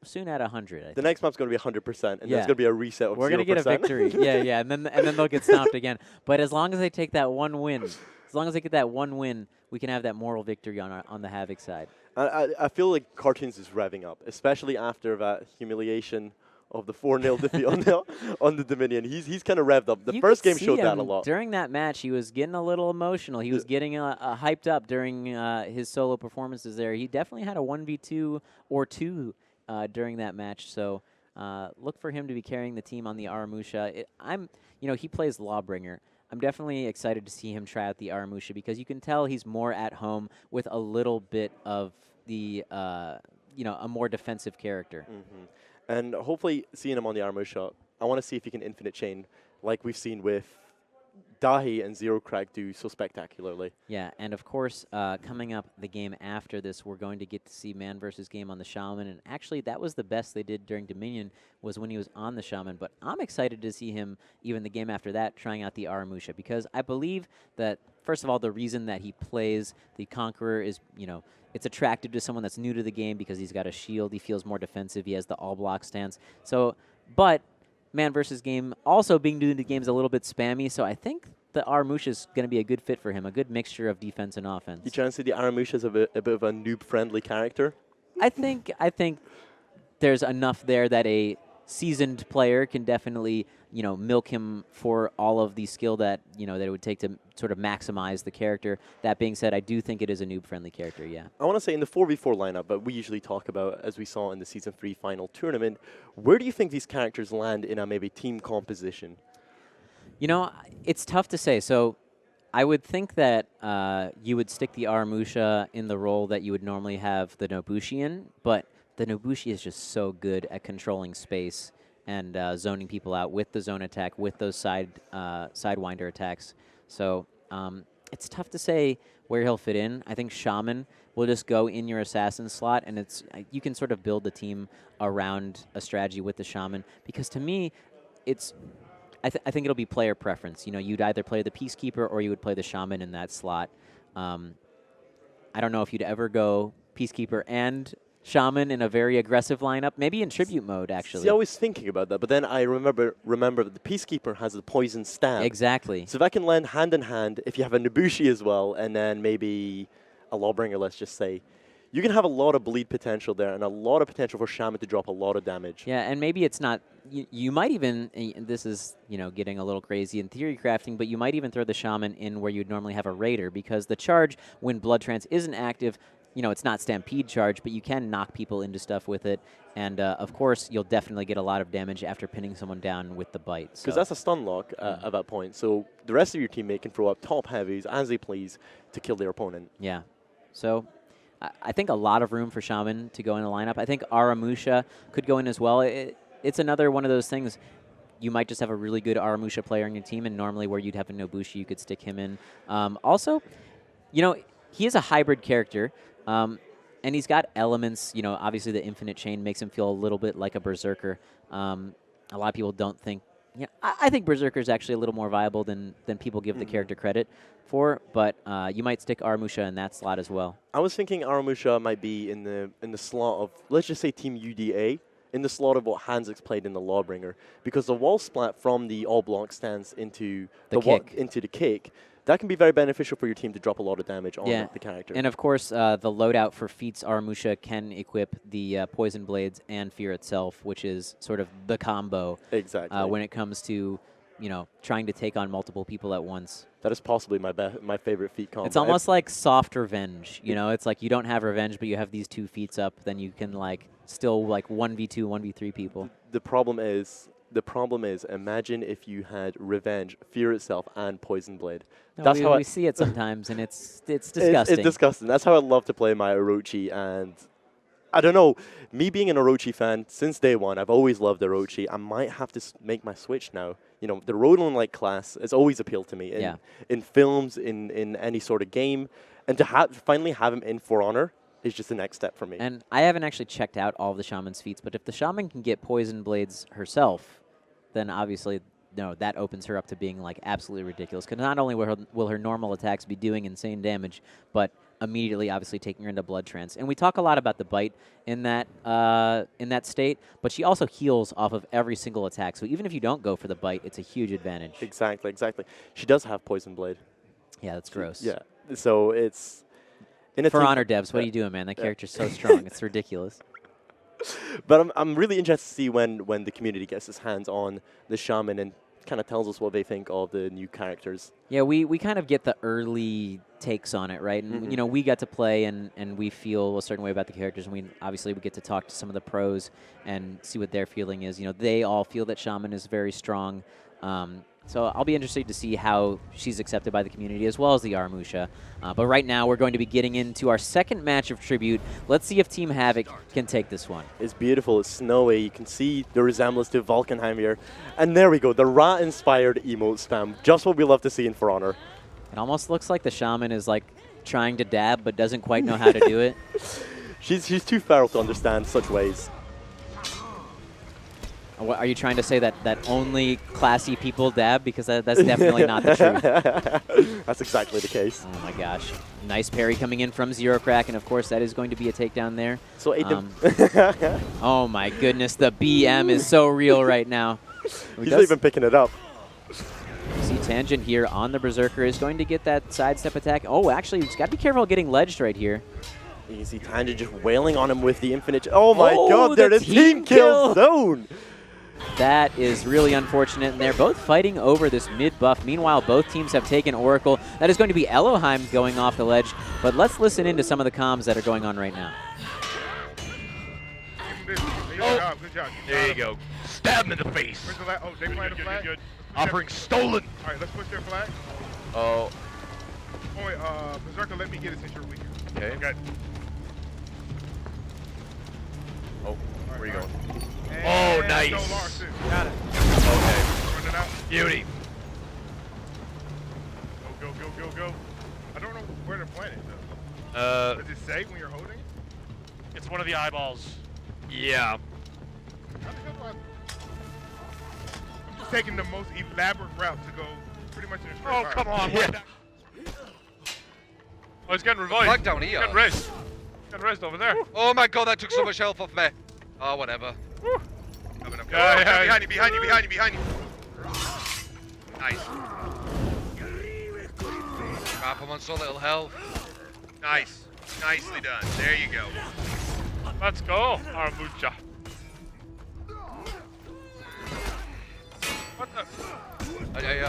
soon at 100. I The think. next map's going to be 100%, and Yeah. there's going to be a reset of 0%. We're gonna get a victory. yeah, and then they'll get stomped again. But as long as they take that one win, as long as they get that one win, we can have that moral victory on the Havoc side. I feel like Cartoons is revving up, especially after that humiliation of the 4-0 defeat on the Dominion. He's kind of revved up. The You first could game see showed that him a lot. During that match, he was getting a little emotional. He was getting hyped up during his solo performances there. He definitely had a 1v2 or 2 during that match. So look for him to be carrying the team on the Aramusha. He plays Lawbringer. I'm definitely excited to see him try out the Aramusha because you can tell he's more at home with a little bit of the, a more defensive character. Mm-hmm. And hopefully seeing him on the Aramusha, I want to see if he can infinite chain like we've seen with Dahi and Zero Crack do so spectacularly. Yeah, and of course, coming up the game after this, we're going to get to see man versus game on the Shaman, and actually that was the best they did during Dominion was when he was on the Shaman, but I'm excited to see him, even the game after that, trying out the Aramusha, because I believe that, first of all, the reason that he plays the Conqueror is, it's attractive to someone that's new to the game because he's got a shield, he feels more defensive, he has the all-block stance, but man versus game also being new to the game is a little bit spammy, so I think the Aramusha is going to be a good fit for him, a good mixture of defense and offense. You trying to say the Aramusha is a bit of a noob-friendly character? I think there's enough there that a seasoned player can definitely, milk him for all of the skill that, that it would take to sort of maximize the character. That being said, I do think it is a noob-friendly character, yeah. I want to say in the 4v4 lineup, but we usually talk about, as we saw in the Season 3 final tournament, where do you think these characters land in a maybe team composition? It's tough to say. So I would think that you would stick the Aramusha in the role that you would normally have the Nobushi in, but the Nobushi is just so good at controlling space and zoning people out with the zone attack, with those sidewinder attacks. So it's tough to say where he'll fit in. I think Shaman will just go in your assassin slot, and you can sort of build the team around a strategy with the Shaman, because to me, I think it'll be player preference. You'd either play the Peacekeeper or you would play the Shaman in that slot. I don't know if you'd ever go Peacekeeper and Shaman in a very aggressive lineup, maybe in tribute mode, actually. See, I was thinking about that, but then I remember that the Peacekeeper has the poison stab. Exactly. So if I can lend hand in hand, if you have a Nobushi as well, and then maybe a Lawbringer, let's just say, you can have a lot of bleed potential there and a lot of potential for Shaman to drop a lot of damage. Yeah, and maybe it's not, you might even, this is, getting a little crazy in theory crafting, but you might even throw the Shaman in where you'd normally have a Raider, because the charge, when Blood Trance isn't active, it's not Stampede charge, but you can knock people into stuff with it. And, of course, you'll definitely get a lot of damage after pinning someone down with the bite. Because that's a stun lock at that point. So the rest of your teammate can throw up top heavies as they please to kill their opponent. Yeah. So I think a lot of room for Shaman to go in the lineup. I think Aramusha could go in as well. It's another one of those things. You might just have a really good Aramusha player on your team, and normally where you'd have a Nobushi, you could stick him in. Also, he is a hybrid character. And he's got elements, obviously the infinite chain makes him feel a little bit like a Berserker. A lot of people don't think, I think Berserker is actually a little more viable than people give the character credit for, but you might stick Aramusha in that slot as well. I was thinking Aramusha might be in the slot of, let's just say Team UDA, in the slot of what Hanzix played in the Lawbringer, because the wall splat from the all block stance into the kick, that can be very beneficial for your team to drop a lot of damage on the character. And of course, the loadout for feats Aramusha can equip the Poison Blades and Fear itself, which is sort of the combo. Exactly. When it comes to, trying to take on multiple people at once. That is possibly my favorite feat combo. It's almost like soft revenge. It's like you don't have revenge, but you have these 2 feats up, then you can still 1v2, 1v3 people. The problem is, imagine if you had Revenge, Fear itself, and Poison Blade. No, That's how we see it sometimes, and it's disgusting. It's disgusting. That's how I love to play my Orochi, and I don't know. Me being an Orochi fan since day one, I've always loved Orochi. I might have to make my switch now. The Roland-like class has always appealed to me in films, in any sort of game, and to finally have him in For Honor is just the next step for me. And I haven't actually checked out all of the Shaman's feats, but if the Shaman can get Poison Blades herself, then obviously, that opens her up to being absolutely ridiculous. Because not only will her normal attacks be doing insane damage, but immediately, obviously, taking her into blood trance. And we talk a lot about the bite in that state, but she also heals off of every single attack. So even if you don't go for the bite, it's a huge advantage. Exactly, exactly. She does have poison blade. Yeah, that's gross. Yeah, so it's in a For team- Honor devs, what are you doing, man? That character's so strong. It's ridiculous. But I'm really interested to see when the community gets its hands on the shaman and kind of tells us what they think of the new characters. Yeah, we kind of get the early takes on it, right? And, you know, we got to play and we feel a certain way about the characters. And we get to talk to some of the pros and see what their feeling is. You know, they all feel that Shaman is very strong. So I'll be interested to see how she's accepted by the community as well as the Aramusha. But right now, we're going to be getting into our second match of Tribute. Let's see if Team Havoc can take this one. It's beautiful. It's snowy. You can see the resemblance to Valkenheim here. And there we go. The rat-inspired emote spam. Just what we love to see in For Honor. It almost looks like the Shaman is like trying to dab but doesn't quite know how to do it. She's too feral to understand such ways. Are you trying to say that only classy people dab? Because that's definitely not the truth. That's exactly the case. Oh my gosh. Nice parry coming in from Zero Crack, and of course that is going to be a takedown there. So oh my goodness, the BM is so real right now. He's not even picking it up. See Tangent here on the Berserker is going to get that sidestep attack. Oh, actually, he's got to be careful getting ledged right here. You can see Tangent just wailing on him with the infinite. Oh my god, the they're in team kill zone. That is really unfortunate, and they're both fighting over this mid-buff. Meanwhile, both teams have taken Oracle. That is going to be Elohim going off the ledge, but let's listen into some of the comms that are going on right now. Oh. There you go. Stab him in the face. Where's the oh, they playing the flag? Good. Offering stolen. All right, let's push their flag. Oh. Oh wait, Berserker, let me get it since you're weaker. Okay. Got it. Oh, where are you going? And oh, nice. Got it. Okay. Running out. Beauty. Go, go, go, go, go. I don't know where they're playing it, though. Does it say when you're holding it? It's one of the eyeballs. Yeah. I'm just taking the most elaborate route to go pretty much in a straight line. Oh, come on. Yeah. Oh, he's getting revived. Flag down here. Getting raised. Getting raised over there. Oh my god, that took so much health off me. Oh, whatever. Coming up. Yeah, behind you, behind you, behind you, behind you. Nice. Crap, I'm on so little health. Nice. Nicely done. There you go. Let's go, Aramusha. What the?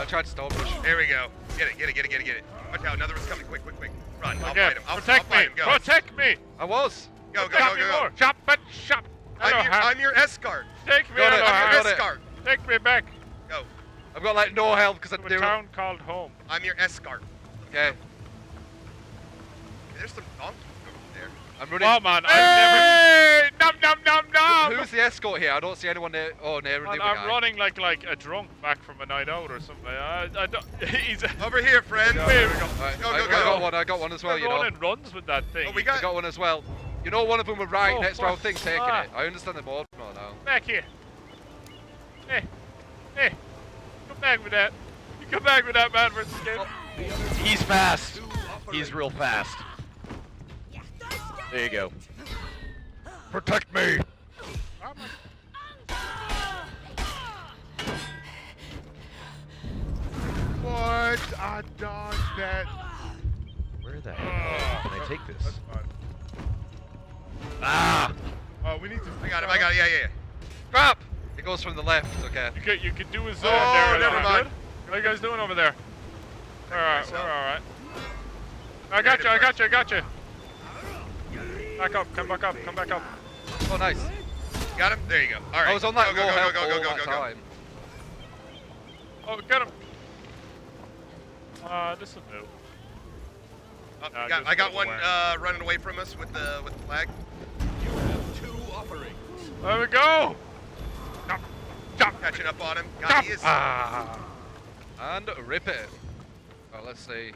I tried to stall push. There we go. Get it, get it, get it, get it, get it. Watch out, another one's coming. Quick, quick, quick. Run, I'll fight him. I'll Protect fight me. him. Go. Protect me. I was. Go, go, Protect go, me go, go. more. Chop it, chop. I'm your escort. Take me Got out it, of I'm here. your escort. Take me back. Go. I've got like no health because I'm To a doing. town called home. I'm your escort. Okay. There's some donkeys over there. I'm running. Oh man, I've never. Nom nom nom nom. Who's the escort here? I don't see anyone there. Oh, near the other I'm guy. running like a drunk back from a night out or something. I don't. He's over here, friend. Here we go. Right, Go, I got one. I got one as well. You know. Everyone runs with that thing. Oh, we got one as well. You know, one of them were right Oh, next to our fuck. thing, taking Ah. it. I understand the board more now. Back here. Hey, hey, come back with that. You come back with that man versus game. He's fast. He's real fast. There you go. Protect me. What? I dodged that. Where the hell can I take this? That's fine. Ah! Oh, we need to. I got it. I got it. Yeah, yeah, yeah. Drop. It goes from the left. Okay. You could do a zone Oh, there. never mind. Good? How you guys doing over there? Alright, we're alright. I got you, I got you. Back up, come back up, come back up. Oh, nice. Got him? There you go. All right. I was on that Go, low go, health go, go, all go, that go, go. time. Oh, get him. This will do. I got one running away from us with the flag. You have 2 offerings. There we go. Chop. Catching up on him. God, Chop. he is. And rip it. Oh, let's see.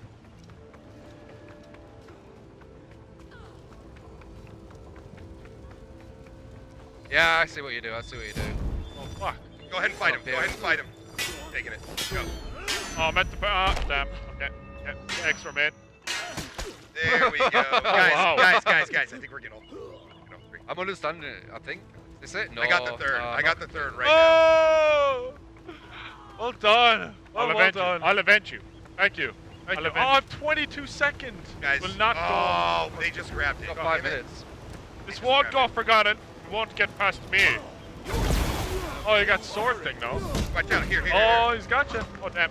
Yeah, I see what you do. I see what you do. Oh, fuck. Go ahead and fight him. Go ahead and fight him. Taking it. Go. Oh, I meant to. Damn. Okay. Yeah, extra man. There we go. Guys, I think we're getting all 3. I'm understanding it, I think. Is it? No. I got the 3rd. I got the 3rd right Oh! Well done. I'll Well done. I'll avenge you. Thank you. Thank you. Oh, 22 seconds. Guys, will not oh, go. they just grabbed it. Got 5 minutes. This won't go forgotten. It won't get past me. Oh, you got sword thing now. Watch out, here. Oh, he's got you. Oh, damn.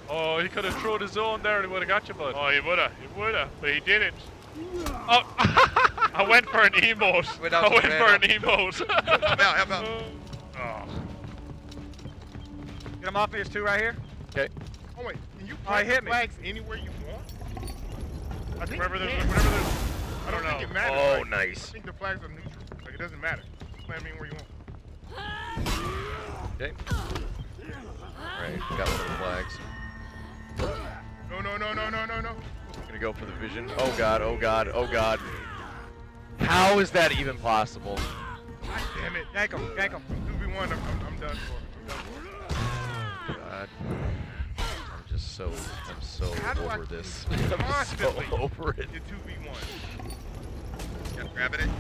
Oh, he could have thrown his own there and he would have got you, bud. Oh, he woulda, but he didn't. Oh, I went for an emote. I went for an emote. Help out. Oh. Get him off me. There's 2 right here. Okay. Oh wait, can you plant plant the flags anywhere you want? I think Wherever you there's, can. whenever there's, I don't think it matters. Oh, like, nice. I think the flags are neutral. Like it doesn't matter. Plant me where you want. Okay. Alright, we got one of the flags. No. Gonna go for the vision. Oh god, oh god, oh god. How is that even possible? God damn it. Gank him. 2v1, I'm done for. God. I'm so How do I over this. constantly I'm so over it. get 2v1? Yeah, grabbing it.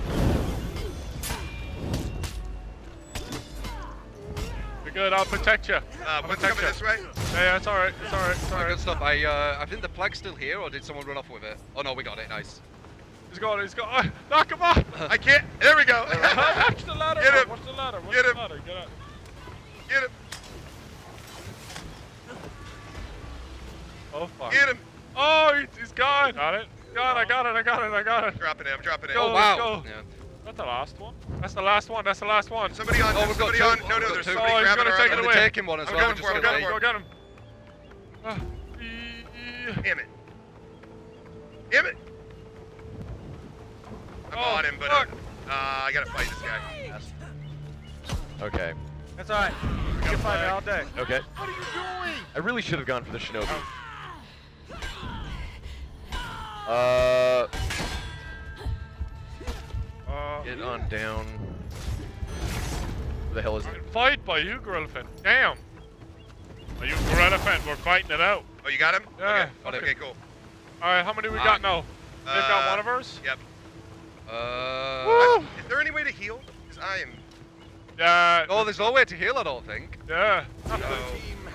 You're good, I'll protect you. What's coming this way? Yeah, it's alright, it's alright, it's alright. Good stuff. I think the flag's still here, or did someone run off with it? Oh no, we got it. Nice. He's got. Knock him off! I can't. There we go. Watch the ladder. Get him. Watch the ladder. Watch Get the him. ladder. Get up. Get him. Oh fuck. Get him. Oh, he's gone. Got it. I got it. I'm dropping it. Go, Oh, wow. wow. Yeah. That's the last one. That's the last one. Somebody on. Oh, we've got somebody two. on. No, there's Oh, somebody he's grabbing gonna our take other it one. away. Taking one as I'm well. got him. We're just gonna Got him. Damn it. I'm on him, but I gotta fight this guy. Okay. That's alright. You can fight me all day. Okay. What are you doing? I really should have gone for the shinobi. Get on down. Where the hell is it? Fight by you, Grillfin. Damn. Are you Gorillafan? We're fighting it out. Oh, you got him? Yeah. Okay, cool. Alright, how many we got now? They've got one of ours? Yep. Woo! Is there any way to heal? Because I am. Oh, there's no way to heal, I don't think. Yeah.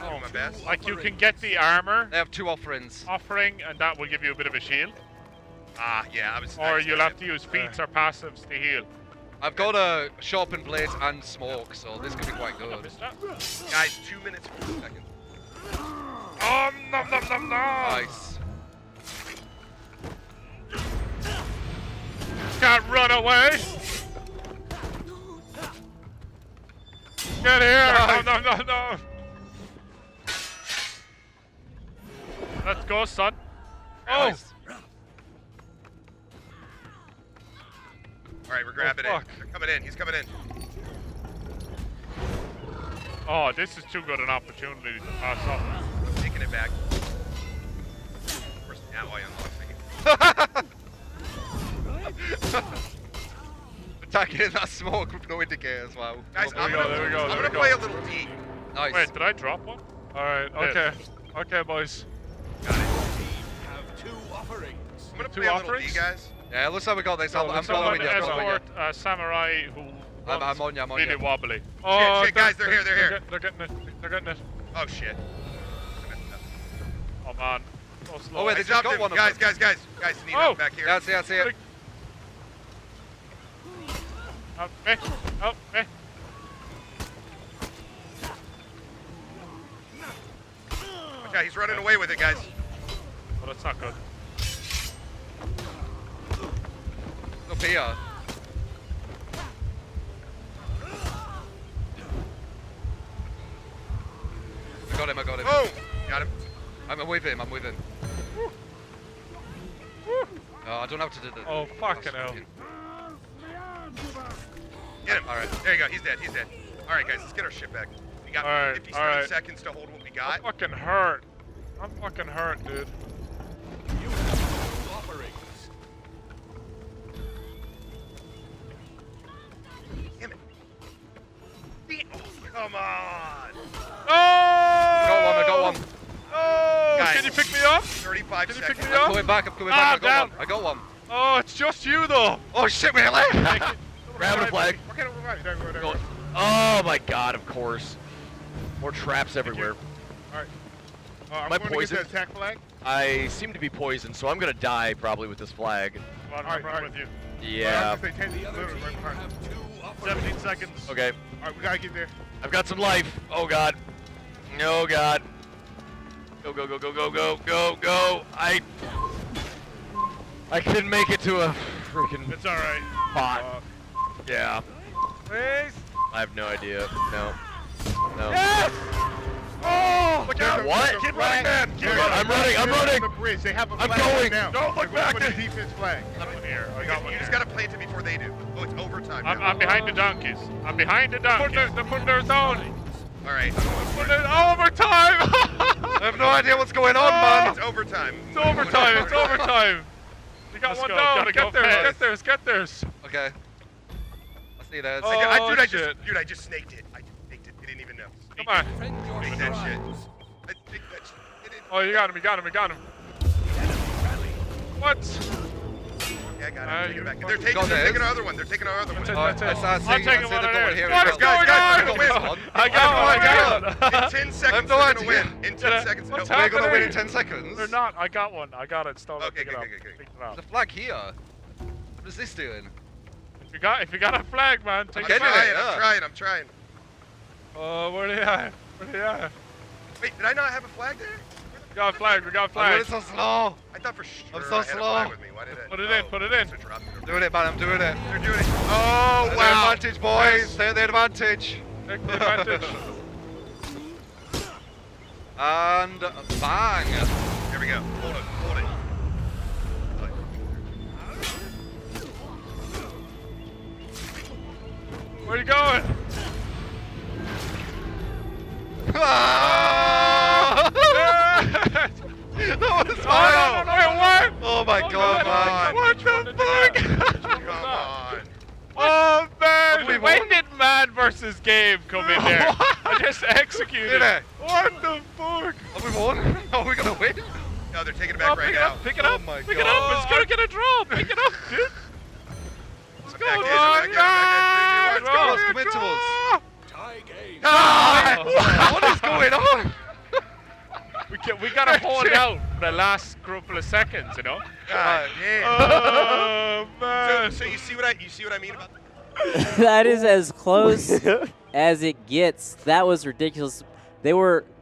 Oh, my best. Like you can get the armor They have 2 offerings. offering, and that will give you a bit of a shield. Yeah, Or you'll have to use feats or passives to heal. I've got a sharpened blades and smoke, so this could be quite good. Guys, 2 minutes 4 seconds. Nom. Nice. Can't run away. Get here. No. Let's go, son. Oh. Nice. All right, we're grabbing it. They're coming in. He's coming in. Oh, this is too good an opportunity to pass up. I'm taking it back. Where's now I unlock Attacking in that smoke with no indicator as well. Guys, There we go. I'm gonna play a little D. Nice. Wait, did I drop one? Alright, okay. Okay, boys. Got it. Have 2 offerings. I'm gonna play a little D, guys. Yeah, looks like we got this. So I'm following you. escort Samurai who I'm on you. really wobbly. Oh, shit, guys, they're here. They're getting it. Oh shit. Oh man. So slow. Oh wait, they just got one of guys, them. guys, need help back here. Yeah, I see it. Help me. Watch out, he's running away with it, guys. Oh, that's not good. Up here. I got him. Oh! Got him. I'm with him. Oh, I don't have to do the. Oh, fucking hell. Get him. Alright, there you go. He's dead. Alright, guys, let's get our shit back. We got 57 seconds to hold what we got. I'm fucking hurt, dude. Damn it. Oh, come on. Oh! I got one. Oh! Guys. Can you pick me up? up? 35 Can you seconds. pick me up? I'm coming back. I'm coming Ah, back. I'm I got one. Oh, it's just you though. Oh shit, we left. Grabbing a flag. Okay, don't revive. Don't worry, don't worry. Oh my god, of course. More traps everywhere. Alright. Am I'm I going to poisoned? get the attack flag. I seem to be poisoned, so I'm gonna die probably with this flag. Come on, I'm with you. Yeah. I'm gonna say 10 literally right behind. 17 seconds. Okay. Alright, we gotta get there. I've got some life. Oh god. Oh god. Go, go, go, go, go, go, go, go. I couldn't make it to a freaking It's alright. pot. Yeah. Please. I have no idea. No. No. Yes! Oh! Look out! What? Keep running, man! Keep running! I'm running, I'm running! The bridge. They have a I'm flag going. right now. Don't look back. The defense flag. I'm in here. I got one You just here. gotta plant it before they do. Oh, it's overtime. I'm behind the donkeys. I'm behind the donkeys. They're putting theirs down. Alright. Putting it overtime! I have no idea what's going on, man. It's overtime. It's overtime. It's overtime. You got one down. Get theirs. Get theirs. Get theirs. Okay. I see that. Oh, Dude, I just snaked it. I just snaked it. He didn't even know. Come on. Snake that shit. I snaked that shit. Oh, you got him. You got him. You got him. What? Yeah, I got it. Take it back. They're taking our other one. They're taking our other one. That's it. I I'm taking one of theirs. here. What's going on? I got one. In 10 seconds, they're gonna win. In 10 seconds. What's We're gonna win in happening? 10 seconds. They're not. I got one. I got it. Stole it. Okay, Pick it up. good. Pick it up. There's a flag here. What is this doing? If you got a flag, man, take I'm it. I'm trying. Oh, where they at? Where they at? Wait, did I not have a flag there? We got a flag. We got a I'm flag. so slow. I thought for sure I'm so I had a slow. flag with me. Why did it? Put it in. Put it in. I'm doing it, man. I'm doing it. They're doing it. Oh, Wow. wow. Advantage, boys. They're the advantage. Take the advantage. And bang. Here we go. Hold it. Hold it. Where you going? Ah! That was wild. What? Oh my god, man. What the fuck? Come on. Oh man! We When won? did man versus game come in there? I just executed. Did it? What the fuck? Have we won? Are we gonna win? No, they're taking it back right pick it now. up, pick it up, Oh my pick god. it up. It's gonna get a draw. Pick it up, dude. Let's go, Back dude. in, back in. Let's go. Let's commit to us. Ah! What is going on? We gotta hold out the last couple of seconds, you know. God damn. Oh man! So you see what I mean about? That is as close as it gets. That was ridiculous.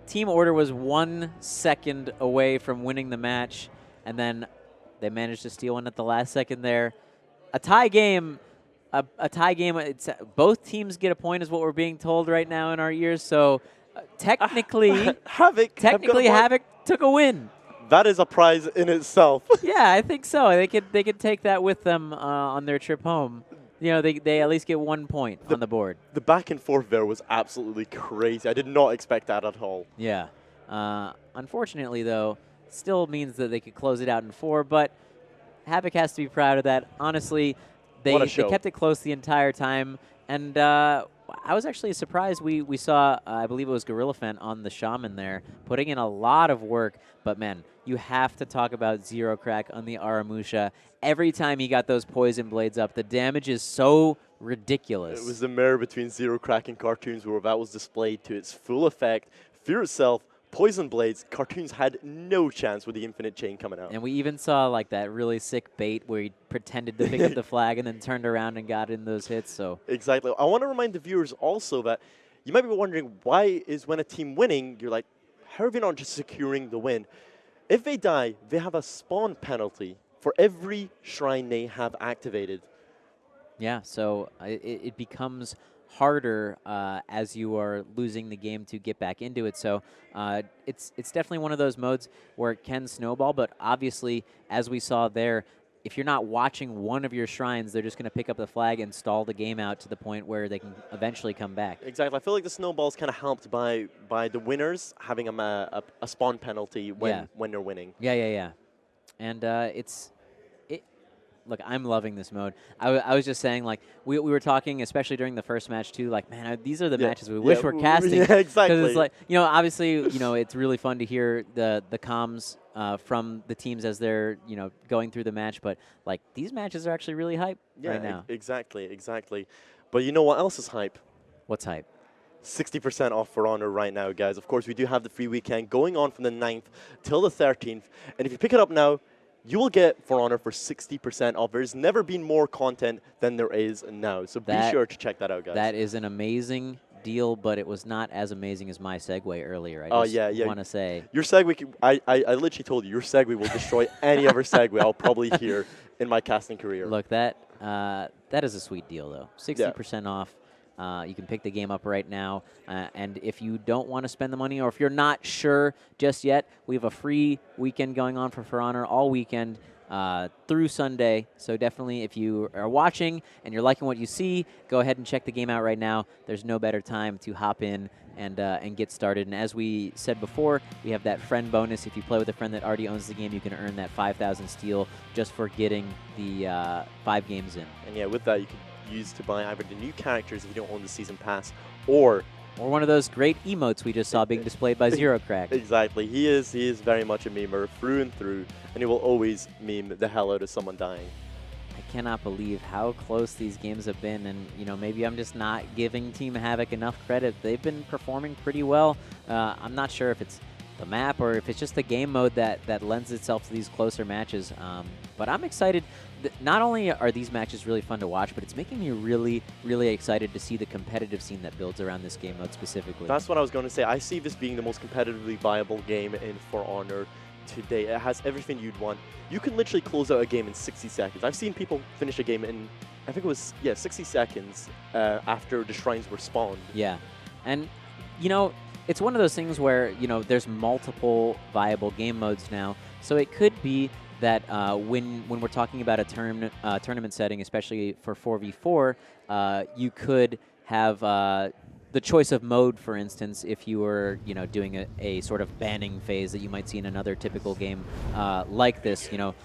Team Order was 1 second away from winning the match, and then they managed to steal one at the last second there. A tie game. A tie game. Both teams get a point, is what we're being told right now in our ears. So technically, Havoc took a win. That is a prize in itself. Yeah, I think so. They could take that with them on their trip home. You know, they at least get 1 point on the board. The back and forth there was absolutely crazy. I did not expect that at all. Yeah. Unfortunately, though, still means that they could close it out in 4, but Havoc has to be proud of that. Honestly, they kept it close the entire time, and I was actually surprised. We saw, I believe it was Gorilla Fent on the Shaman there, putting in a lot of work, but man, you have to talk about Zero Crack on the Aramusha. Every time he got those poison blades up, the damage is so ridiculous. It was the mirror between Zero Crack and Cartoons where that was displayed to its full effect. Fear itself, poison blades, Cartoons had no chance with the infinite chain coming out. And we even saw like that really sick bait where he pretended to pick up the flag and then turned around and got in those hits. So exactly. I want to remind the viewers also that you might be wondering why is when a team winning, you're like, how are they not just securing the win? If they die, they have a spawn penalty for every shrine they have activated. yeah, so it becomes harder as you are losing the game to get back into it. So it's definitely one of those modes where it can snowball, but obviously, as we saw there, if you're not watching one of your shrines, they're just going to pick up the flag and stall the game out to the point where they can eventually come back. Exactly. I feel like the snowball is kind of helped by the winners having a spawn penalty when they're winning. Yeah. And look, I'm loving this mode. I was just saying, like, we were talking, especially during the first match, too, like, man, these are the matches we wish we're casting. Yeah, exactly. Because it's like, you know, obviously, you know, it's really fun to hear the comms from the teams as they're, you know, going through the match. But, like, these matches are actually really hype right now. Exactly. But you know what else is hype? What's hype? 60% off For Honor right now, guys. Of course, we do have the free weekend going on from the 9th till the 13th. And if you pick it up now, you will get For Honor for 60% off. There's never been more content than there is now. So be sure to check that out, guys. That is an amazing deal, but it was not as amazing as my segue earlier. I just want to say. Your segue, I literally told you, your segue will destroy any other segue I'll probably hear in my casting career. Look, that is a sweet deal, though. 60% off. You can pick the game up right now. And if you don't want to spend the money, or if you're not sure just yet, we have a free weekend going on for Honor all weekend through Sunday. So definitely, if you are watching and you're liking what you see, go ahead and check the game out right now. There's no better time to hop in and get started. And as we said before, we have that friend bonus. If you play with a friend that already owns the game, you can earn that 5,000 steel just for getting the 5 games in. And yeah, with that, you can use to buy either the new characters if you don't own the season pass, or one of those great emotes we just saw being displayed by Zero Crack. Exactly. He is very much a memer through and through, and he will always meme the hell out of someone dying. I cannot believe how close these games have been, and you know, maybe I'm just not giving Team Havoc enough credit. They've been performing pretty well. I'm not sure if it's the map or if it's just the game mode that lends itself to these closer matches. But I'm excited. Not only are these matches really fun to watch, but it's making me really, really excited to see the competitive scene that builds around this game mode specifically. That's what I was going to say. I see this being the most competitively viable game in For Honor today. It has everything you'd want. You can literally close out a game in 60 seconds. I've seen people finish a game in, I think it was, 60 seconds after the shrines were spawned. Yeah. And, you know, it's one of those things where, you know, there's multiple viable game modes now. So it could be that when we're talking about a tournament setting, especially for 4v4, you could have the choice of mode, for instance, if you were, you know, doing a sort of banning phase that you might see in another typical game like this. You know,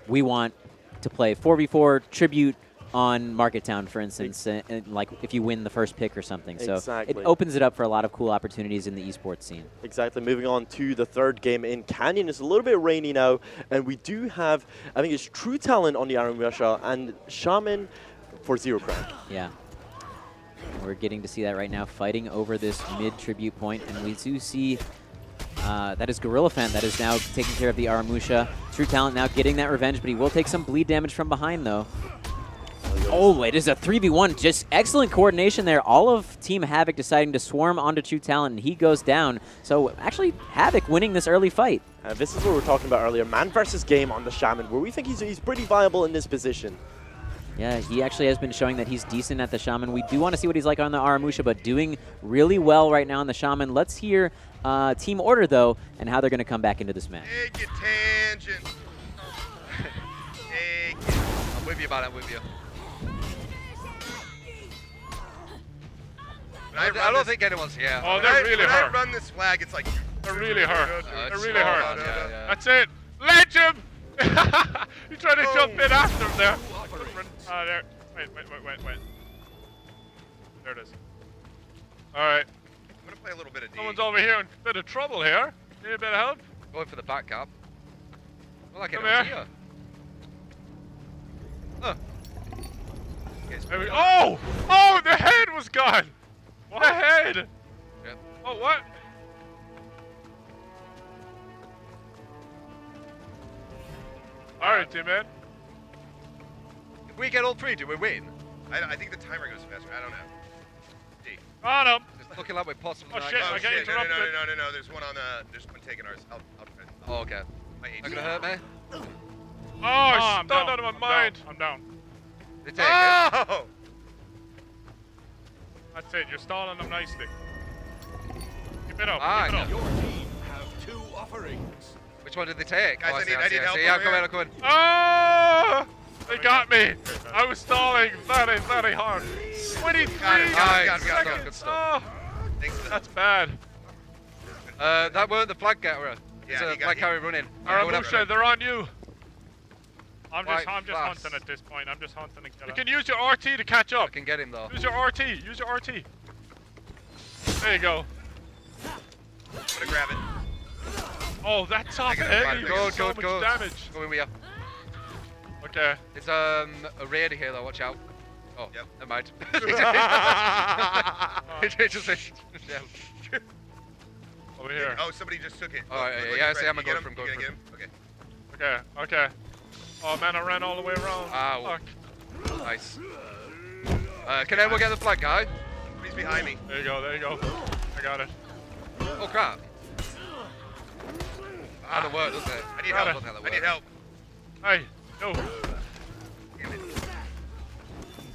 we want to play 4v4 tribute on Market Town, for instance, and like if you win the first pick or something. So it opens it up for a lot of cool opportunities in the esports scene. Exactly. Moving on to the third game in Canyon. It's a little bit rainy now, and we do have, I think it's True Talent on the Aramusha and Shaman for Zero Crack. Yeah. We're getting to see that right now, fighting over this mid-tribute point, and we do see that is Gorilla Fan that is now taking care of the Aramusha. True Talent now getting that revenge, but he will take some bleed damage from behind, though. Oh, it is a 3v1. Just excellent coordination there. All of Team Havoc deciding to swarm onto True Talent, and he goes down. So actually, Havoc winning this early fight. This is what we were talking about earlier. Man versus game on the Shaman, where we think he's pretty viable in this position. Yeah, he actually has been showing that he's decent at the Shaman. We do want to see what he's like on the Aramusha, but doing really well right now on the Shaman. Let's hear Team Order, though, and how they're going to come back into this match. Take it, Tangent. Take it. I'm with you, man. I'm with you. I don't think anyone's here. Oh, they're really hurt. When I run this flag, it's like... They're really hurt. They're really hurt. Yeah. That's it. Ledge him! You tried to jump in after him there. There. Wait. There it is. Alright. I'm going to play a little bit of D. Someone's over here in a bit of trouble here. Need a bit of help? Going for the back cap. Well, I can Come here. Oh! Oh, the head was gone! What? The head! Yep. Oh, what? Alright, teammate. If we get all three, do we win? I think the timer goes faster. I don't know. D. On him! Just looking like we're possible. Oh shit, I got interrupted. No. There's one on there's one taking ours. I'll defend. Oh, okay. Not gonna hurt me? Oh, I'm stunned out of my mind. I'm down. They take it. That's it, you're stalling them nicely. Keep it up, Ah, keep it up. your team have 2 offerings. Which one did they take? Guys, I need help. Yeah, come in. Oh! They got me! I was stalling very, very hard. 23 Got good stuff. Oh, that's bad. That weren't the flag getter. Yeah, It's a flag carrier running. Aramusha, they're on you. I'm just hunting at this point. I'm just hunting and killing. You can use your RT to catch up. I can get him though. Use your RT. Use your RT. There you go. I'm gonna grab it. Oh, that top heavy. So much damage. Go in with you. Okay. It's a raid here though. Watch out. Oh, yep. Never mind. Over here. Oh, somebody just took it. Oh, yeah, I see. I'm going for him. Okay. Okay. Oh man, I ran all the way around. Ow. Fuck. Nice. Can anyone get the flag, guy? He's behind me. There you go. I got it. Oh crap. How to work, doesn't it? I need help. I need help. Hey, no. Damn it.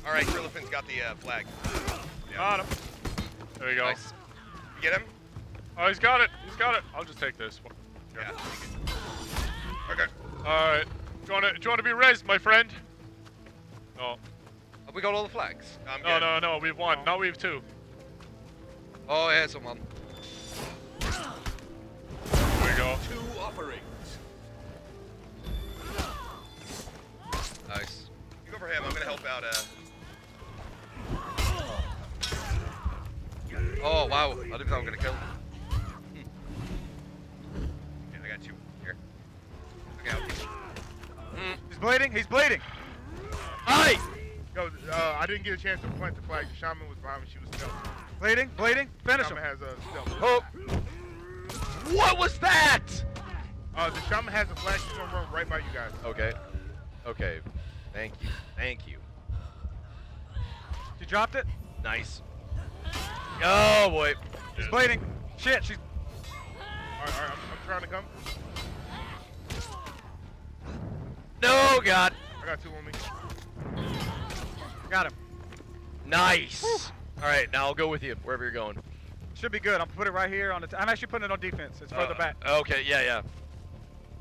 All right, Trillifin's got the flag. Got him. There you go. Nice. You get him? Oh, he's got it. I'll just take this one. Yeah. Okay. All right. Do you want to be raised, my friend? No. Have we got all the flags? No. We've one. Now we've two. Oh, here's someone. There we go. 2 offerings. Nice. You go for him. I'm gonna help out. Oh wow! I didn't think I was gonna kill him. Yeah, I got you here. Okay. He's bleeding. Hi. Yo, I didn't get a chance to plant the flag. The shaman was behind me. She was stealth. Bleeding. Finish him. Shaman has a stealth. Oh. What was that? The shaman has a flag. She's gonna run right by you guys. Okay. Thank you. You dropped it? Nice. Oh boy. She's bleeding. Shit, she's... Alright, I'm trying to come. No, God. I got 2 on me. Got him. Nice. All right, now I'll go with you wherever you're going. Should be good. I'm put it right here on the... I'm actually putting it on defense. It's further back. Okay, yeah.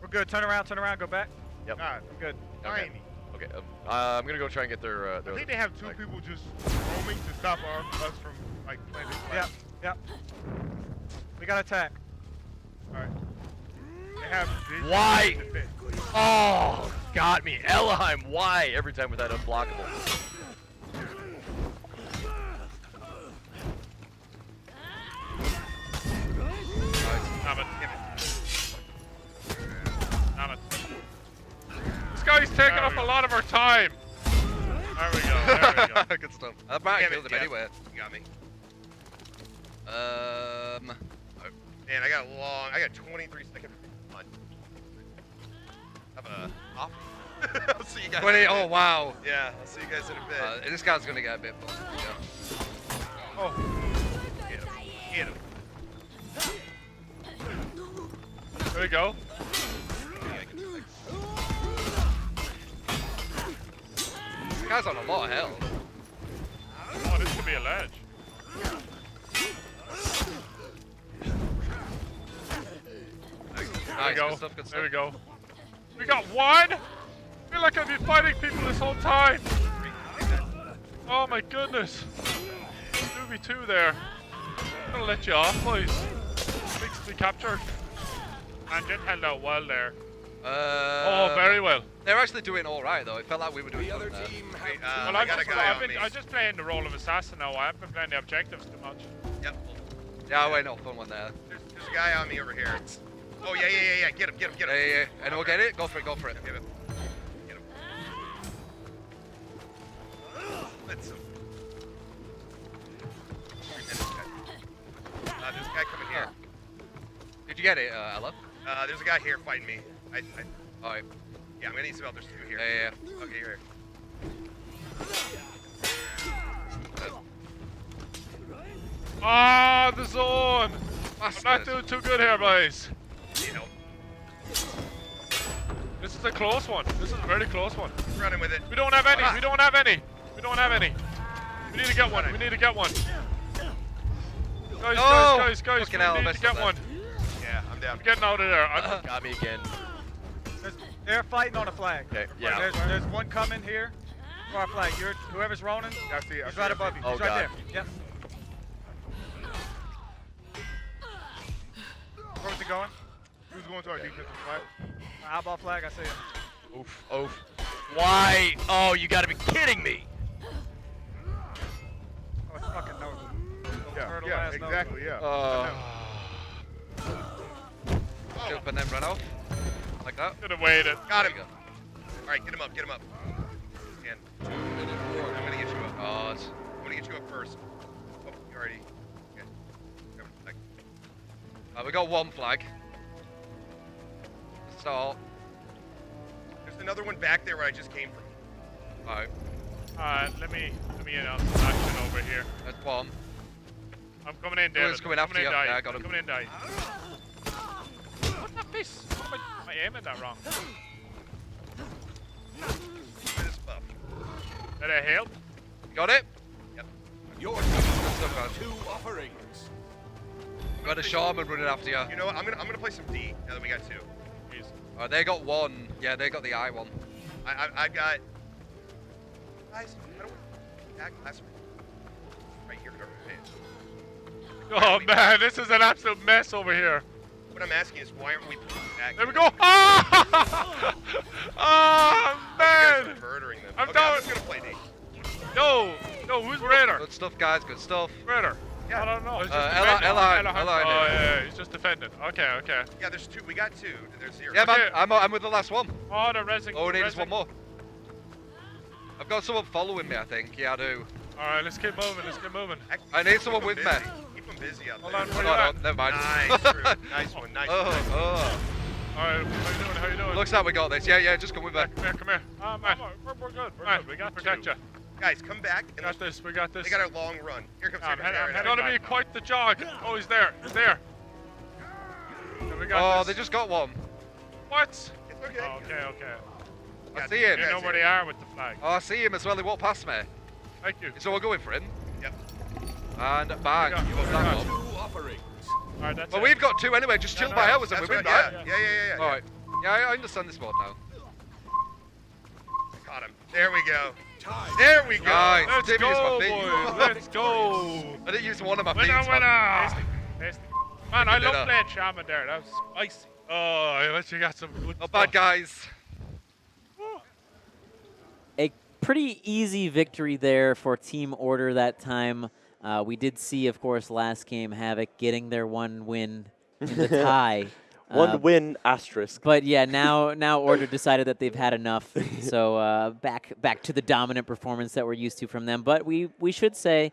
We're good. Turn around, go back. Yep. Alright, I'm good. Okay. I'm gonna go try and get their. I think they have 2 people just roaming to stop us from like planting flags. Yep. We got attack. Alright. They have vision. Why? Oh, got me. Elheim, why? Every time with that unblockable. Damn it. This guy's taking up a lot of our time. There we go. Good stuff. I might have killed him anyway. You got me. Man, I got 23 seconds. Come on. Have a off. I'll see you guys. Oh wow. Yeah, I'll see you guys in a bit. This guy's gonna get a bit bumped. Yeah. Oh. Get him. There we go. This guy's on a lot of health. Oh, this could be a ledge. Nice, Good stuff. There we go. We got 1? I feel like I've been fighting people this whole time. Oh my goodness. 2v2 there. I'm gonna let you off, boys. Fixed the capture. Tangent held out well there. Oh, very well. They're actually doing all right though. It felt like we were doing. The other team well, I'm just playing the role of assassin now. I haven't been playing the objectives too much. Yep. Yeah, wait, no fun one there. There's a guy on me over here. Oh yeah. Get him. Yeah. Anyone get it? Go for it. Get him. Let's. There's a guy coming here. Did you get it, Ella? There's a guy here fighting me. Alright. Yeah, I'm gonna need some help. There's 2 here. Yeah. Okay, here. Ah, the zone! I'm not doing too good here, boys. Need help. This is a close one. This is a very close one. Running with it. We don't have any. We need to get one. Guys, we need to get one. Yeah, I'm down. I'm getting out of there. Got me again. They're fighting on a flag. Okay, yeah. There's one coming here for our flag. Whoever's Ronin, he's right above you. He's right there. Yep. Where's he going? Who's going to our defensive flag? Eyeball flag, I see it. Oof. Why? Oh, you gotta be kidding me. Oh, fucking no. Yeah, exactly, yeah. Jump and then run off. Like that. Could have waited. Got him. Alright, get him up, get him up. And I'm gonna get you up. I'm gonna get you up first. Oh, you already. Okay. We got one flag. Start. There's another one back there where I just came from. Alright. Let me announce some action over here. That's one. I'm coming in, David. Who's coming after you? Yeah, I got him. Coming in, Dave. What's that face? Am I aiming that wrong? This buff. Did I help? Got it? Yep. You're two offerings. Got a shaman running after you. You know what? I'm gonna play some D now that we got two. They got one. Yeah, they got the eye one. I got. Guys, I don't attack last right here. Oh man, this is an absolute mess over here. What I'm asking is, why aren't we back? There we go. Ah! Oh man! You guys are murdering them. I'm Okay, down. I'm just gonna play D. No, who's Raider? Good stuff, guys. Good stuff. Raider. Yeah. I don't know. He's just Ella, defending. Ella. Oh yeah, he's just defending. Okay. Yeah, there's two. We got two. There's zero. Yeah, man. Okay. I'm with the last one. Oh, the resing. Oh, we need is one more. I've got someone following me, I think. Yeah, I do. All right, let's keep moving. I need someone with me. Keep them busy out Hold there. on, where you at? Never mind. Nice, Drew. Nice one. Nice one. Oh. All right, how you doing? Looks like we got this. Yeah, just come with me. Come here. We're good. We're good. We got you. Guys, come back. We got this. They got a long run. Here comes. It's gonna be quite the jog. Oh, he's there. Yeah, we got this. They just got one. What? It's okay. Oh, okay. I see him. You know where they are with the flag. Oh, I see him as well. He walked past me. Thank you. So we're going for him. Yep. And bang. You want that one. All right, that's Well, it. we've got two anyway. Just chill by ours and we win, right? Yeah. All right. Yeah, I understand this board now. Got him. There we go. There we go. Nice. Let's Timmy used go, my feet. boys. Let's go. I didn't use one of my feet. Winner. Tasty. Man, I Dinner. love playing Shaman there. That was spicy. Oh, I bet you got some good Not stuff. bad, guys. A pretty easy victory there for Team Order that time. We did see, of course, last game Havoc getting their one win in the tie. One win asterisk. But yeah, now Order decided that they've had enough. So back to the dominant performance that we're used to from them. But we should say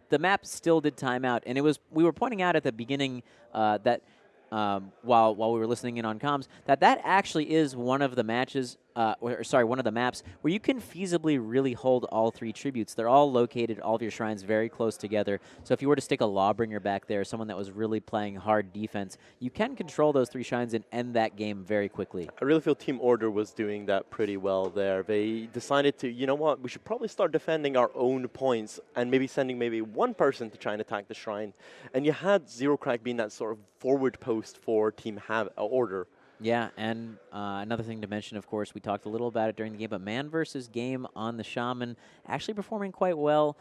the map still did time out, and we were pointing out at the beginning that while we were listening in on comms that actually is one of the matches. One of the maps where you can feasibly really hold all three tributes. They're all located, all of your shrines very close together. So if you were to stick a Lawbringer back there, someone that was really playing hard defense, you can control those three shrines and end that game very quickly. I really feel Team Order was doing that pretty well there. They decided to, you know what, we should probably start defending our own points and maybe sending maybe one person to try and attack the shrine. And you had Zero Crack being that sort of forward post for Team Order. Yeah, and another thing to mention, of course, we talked a little about it during the game, but man versus game on the Shaman actually performing quite well,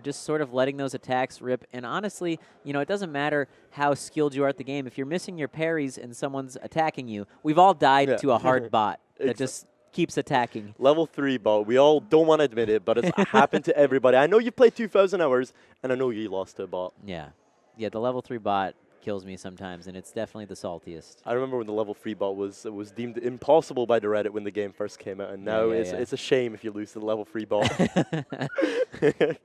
just sort of letting those attacks rip. And honestly, it doesn't matter how skilled you are at the game. If you're missing your parries and someone's attacking you, we've all died to a hard bot that just keeps attacking. Level 3 bot. We all don't want to admit it, but it's happened to everybody. I know you played 2,000 hours, and I know you lost to a bot. Yeah, the level 3 bot kills me sometimes, and it's definitely the saltiest. I remember when the level 3 bot was deemed impossible by the Reddit when the game first came out, and now it's a shame if you lose to the level 3 bot.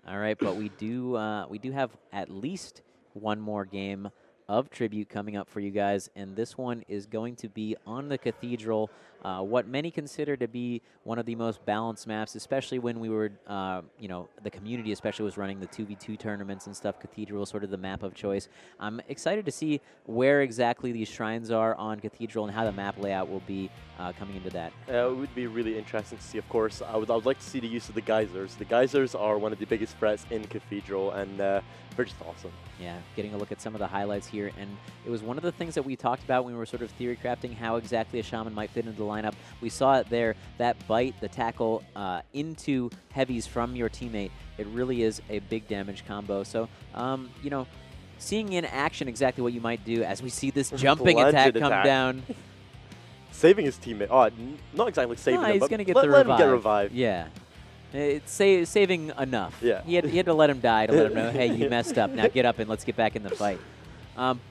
All right, but we do have at least one more game of Tribute coming up for you guys, and this one is going to be on the Cathedral, what many consider to be one of the most balanced maps, especially when we were, the community especially was running the 2v2 tournaments and stuff. Cathedral is sort of the map of choice. I'm excited to see where exactly these shrines are on Cathedral and how the map layout will be coming into that. It would be really interesting to see, of course. I would like to see the use of the geysers. The geysers are one of the biggest threats in Cathedral, and they're just awesome. Yeah, getting a look at some of the highlights here, and it was one of the things that we talked about when we were sort of theory crafting how exactly a Shaman might fit into the lineup. We saw it there, that bite, the tackle into heavies from your teammate. It really is a big damage combo. So, seeing in action exactly what you might do as we see this jumping attack come down. Saving his teammate. Oh, not exactly saving No, him, he's but going to get let the revive. him get revived. Yeah. It's saving enough. Yeah. He had to let him die to let him know, hey, you messed up. Now get up and let's get back in the fight.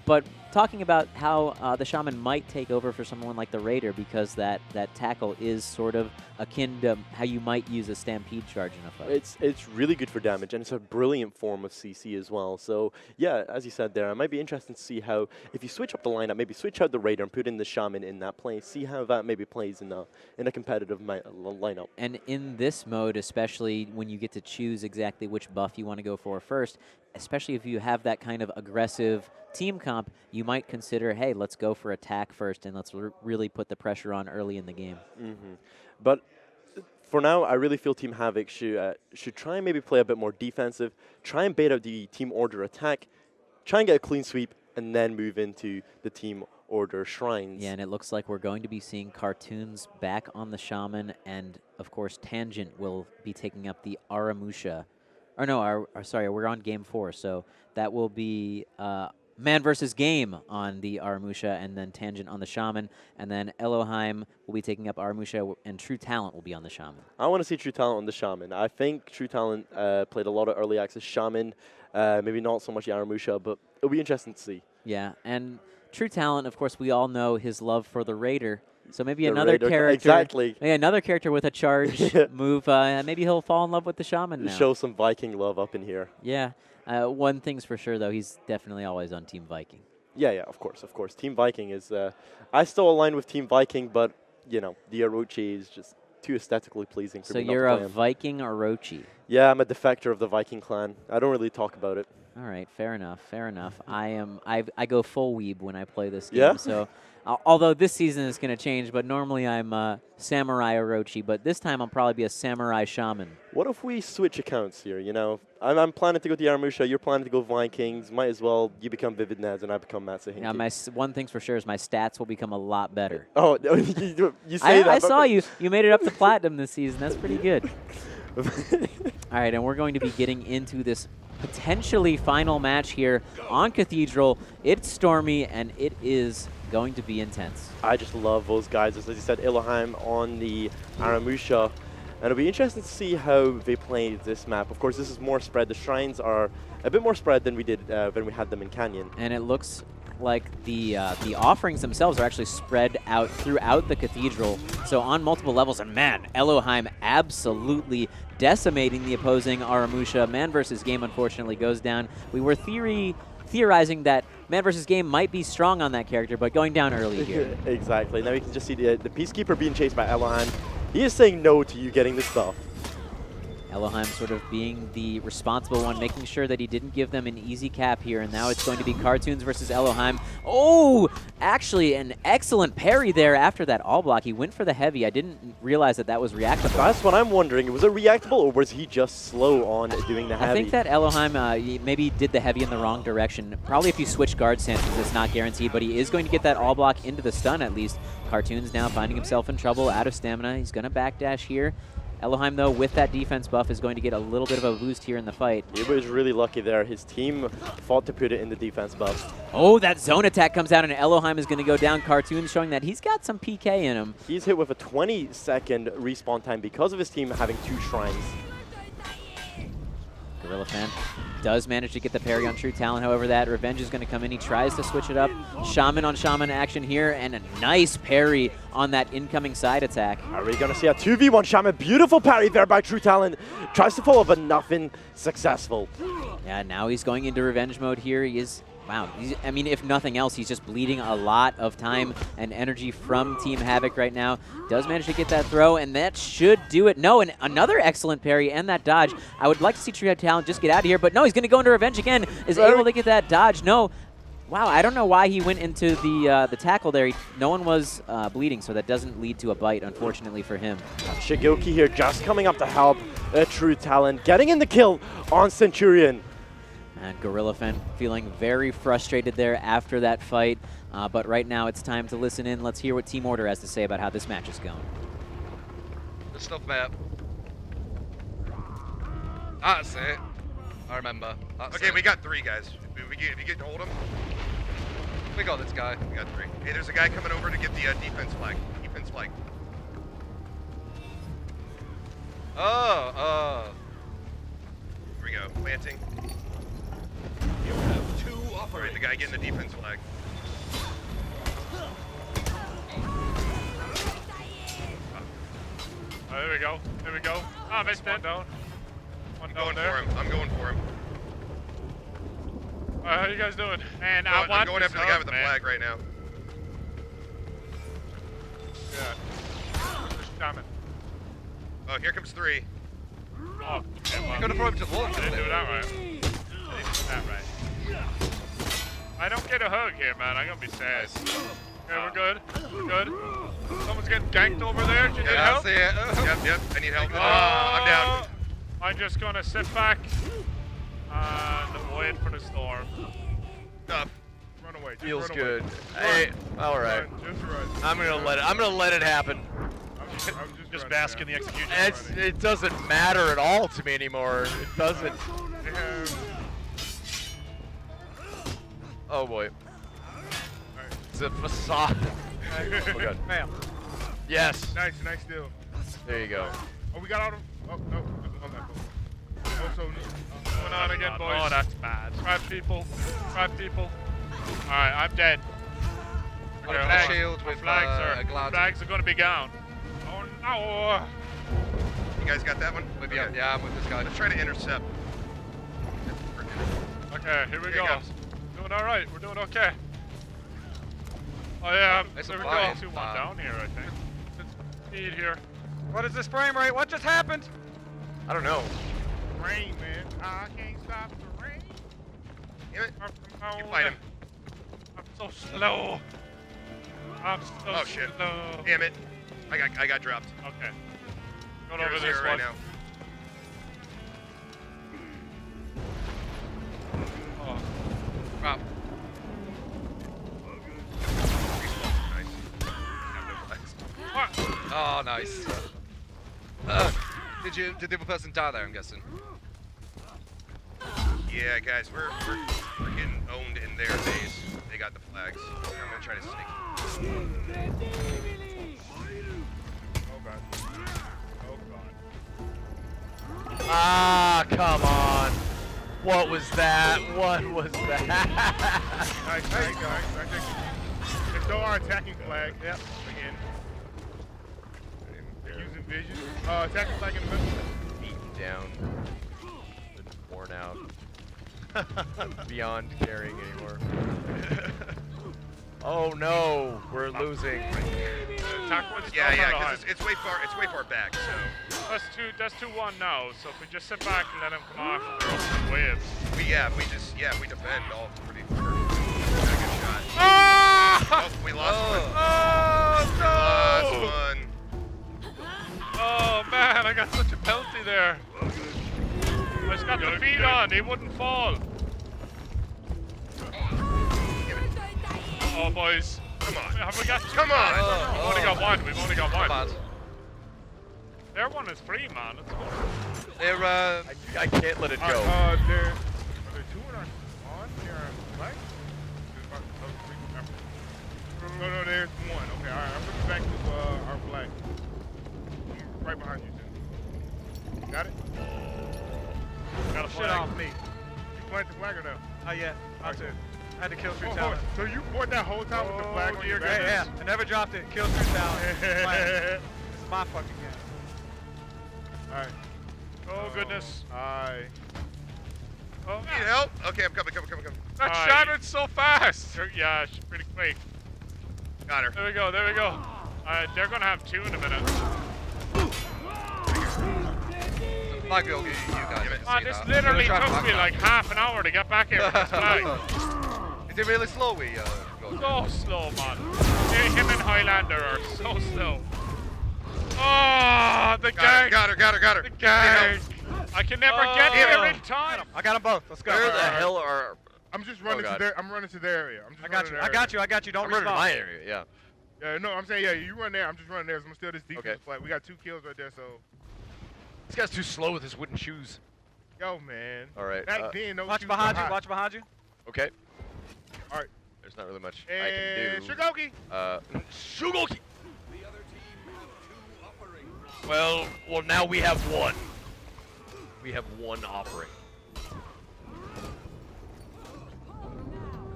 But talking about how the Shaman might take over for someone like the Raider, because that tackle is sort of akin to how you might use a Stampede charge in a fight. It's really good for damage, and it's a brilliant form of CC as well. So yeah, as you said there, I might be interested to see how, if you switch up the lineup, maybe switch out the Raider and put in the Shaman in that place, see how that maybe plays in a competitive lineup. And in this mode, especially when you get to choose exactly which buff you want to go for first, especially if you have that kind of aggressive team comp, you might consider, hey, let's go for attack first and let's really put the pressure on early in the game. But for now, I really feel Team Havoc should try and maybe play a bit more defensive, try and bait out the Team Order attack, try and get a clean sweep, and then move into the Team Order shrines. Yeah, and it looks like we're going to be seeing Cartoons back on the Shaman, and of course Tangent will be taking up the Aramusha. Or no, sorry, we're on game 4, so that will be Man versus Game on the Aramusha, and then Tangent on the Shaman, and then Elohim will be taking up Aramusha, and True Talent will be on the Shaman. I want to see True Talent on the Shaman. I think True Talent played a lot of early access Shaman, maybe not so much Aramusha, but it'll be interesting to see. Yeah, and True Talent, of course, we all know his love for the Raider. So maybe The another Raider, character, exactly. maybe another character with a charge move. Maybe he'll fall in love with the Shaman now. Show some Viking love up in here. Yeah. One thing's for sure, though, he's definitely always on Team Viking. Yeah, of course. Team Viking is, I still align with Team Viking, but, you know, the Orochi is just too aesthetically pleasing for So me not you're to a play him. Viking Orochi. Yeah, I'm a defector of the Viking clan. I don't really talk about it. All right, fair enough. I go full weeb when I play this game. Yeah? So, although this season is going to change, but normally I'm Samurai Orochi, but this time I'll probably be a Samurai Shaman. What if we switch accounts here, you know? I'm planning to go to Aramusha, you're planning to go Vikings. Might as well you become Vivid Nez and I become Matsuhinki. Yeah, one thing's for sure is my stats will become a lot better. Oh, you say that. I saw you. You made it up to Platinum this season. That's pretty good. All right, and we're going to be getting into this potentially final match here on Cathedral. It's stormy, and it is going to be intense. I just love those guys. As you said, Elohim on the Aramusha. And it'll be interesting to see how they play this map. Of course, this is more spread. The shrines are a bit more spread than we did when we had them in Canyon. And it looks like the offerings themselves are actually spread out throughout the Cathedral, so on multiple levels. And man, Elohim absolutely decimating the opposing Aramusha. Man versus Game unfortunately goes down. We were theorizing that Man versus Game might be strong on that character, but going down early here. Exactly. Now we can just see the Peacekeeper being chased by Elohim. He is saying no to you getting this stuff. Elohim sort of being the responsible one, making sure that he didn't give them an easy cap here, and now it's going to be Cartoons versus Elohim. Oh, actually an excellent parry there after that all block. He went for the heavy. I didn't realize that was reactable. That's what I'm wondering. Was it reactable, or was he just slow on doing the heavy? I think that Elohim maybe did the heavy in the wrong direction. Probably if you switch guard stances, it's not guaranteed, but he is going to get that all block into the stun at least. Cartoons now finding himself in trouble, out of stamina. He's going to backdash here. Elohim, though, with that defense buff, is going to get a little bit of a boost here in the fight. He was really lucky there. His team fought to put it in the defense buff. Oh, that zone attack comes out, and Elohim is going to go down. Cartoons showing that he's got some PK in him. He's hit with a 20-second respawn time because of his team having 2 shrines. Gorilla Fan does manage to get the parry on True Talent. However, that Revenge is going to come in. He tries to switch it up. Shaman on Shaman action here, and a nice parry on that incoming side attack. Are we going to see a 2v1 Shaman? Beautiful parry there by True Talent. Tries to follow, but nothing successful. Yeah, now he's going into Revenge mode here. He is... Wow, I mean, if nothing else, he's just bleeding a lot of time and energy from Team Havoc right now. Does manage to get that throw, and that should do it. No, and another excellent parry and that dodge. I would like to see True Talent just get out of here, but no, he's going to go into Revenge again. Is able to get that dodge. No. Wow, I don't know why he went into the tackle there. No one was bleeding, so that doesn't lead to a bite, unfortunately for him. Shigoki here just coming up to help True Talent, getting in the kill on Centurion. And Gorilla Fen feeling very frustrated there after that fight. But right now it's time to listen in. Let's hear what Team Order has to say about how this match is going. The stuff map. That's it. I remember. That's Okay, it. we got 3 guys. If you get to hold them. We got this guy. We got 3. Hey, there's a guy coming over to get the defense flag. Defense flag. Oh. Here we go. Planting. You have 2 offerings. All right, the guy getting the defense flag. Oh, there we go. There we go. Ah, missed one down. One down there. I'm going for him. How you guys doing? Man, I'm going after the guy with the flag right now. Yeah. Just damn it. Oh, here comes 3. Oh, okay, well, You're gonna throw him to the wall. I didn't do that right. I didn't do that right. I don't get a hug here, man. I'm gonna be sad. Okay, we're good. We're good. Someone's getting ganked over there. Do you need help? See it. Yep. I need help. I'm down. I'm just gonna sit back and wait for the storm. Tough. Run away. Just Feels run good. Away. Hey, all right. Just run. I'm gonna let it happen. I'm just bask in the execution. It doesn't matter at all to me anymore. It doesn't. Oh boy. It's a facade. Oh god. Bam. Yes. Nice deal. There you go. Oh, we got all them. Oh no. On that boat. Also, What's going on again, boys? Oh, that's bad. 5 people. 5 people. All right, I'm dead. On a shield with flags a glad. Flags are gonna be gone. Oh no! You guys got that one? Yeah, I'm with this guy. Let's try to intercept. Okay, here we Here go. he comes. Doing all right. We're doing okay. Oh yeah, It's there we a go. flying 2-1 bomb. down here, I think. Speed here. What is this frame rate? What just happened? I don't know. rain, man. I can't stop the rain. Damn it. You fight him. I'm so slow. I'm so Oh shit. slow. Damn it. I got dropped. Okay. Going Zero, over zero this right one. now. Oh. Wow. Oh, nice. Did the other person die there, I'm guessing? Yeah, guys, we're getting owned in their base. They got the flags. I'm gonna try to sneak. Oh god. Oh god. Ah, come on. What was that? What was that? Nice, guys. I think they stole our attacking flag. Yep. Again. They're using vision. Attacking flag in the middle. Beaten down. Worn out. Beyond caring anymore. Oh no, we're losing. Yeah, because it's way far back. So that's 2-1 now. So if we just sit back and let him come off, we're open waves. we defend all pretty good. Got a good shot. Ah! Oh, we lost one. Oh no! We lost one. Oh man, I got such a penalty there. I just got the feet on, he wouldn't fall. Oh boys. Come on. Have we got two? Come on. We've only got one. We've only got one. Bad. Their one is free, man. Let's go. They're, I can't let it go. Are there two in our on? They're black? No, there's one. Okay, alright. I'm looking back to our flag. I'm right behind you, Tim. Got it? Got a Shit flag. off me. You plant the flag or no? Not yet. Not to. I had to kill 3 Oh, talent. so you fought that whole time with the flag on your back? Yeah. I never dropped it. Kill 3 talent. This is my fucking game. Alright. Oh goodness. Aye. Oh, Need help? Okay, I'm coming. that shattered so fast. Yeah, she's pretty quick. Got her. There we go. They're gonna have 2 in a minute. Flag will get you guys. Man, this literally took me like half an hour to get back here with this flag. Is it really slow? We So slow, man. Him and Highlander are so slow. Oh, the gang. Got her. The gang. I can never get here in time. I got them both. Let's go. Where the hell are? I'm just running to their. I'm running to their area. I'm just I got you. Don't I'm running to respawn. my area. Yeah. Yeah, no, I'm saying you run there. I'm just running there. I'm gonna steal this defense Okay. flag. We got 2 kills right there, so. This guy's too slow with his wooden shoes. Yo, man. All right. Back then, no Watch shoes behind were you. hot. Watch behind you. Okay. All right. There's not really much I can do. Shugoki! Shugoki! Well, now we have one. We have one offering.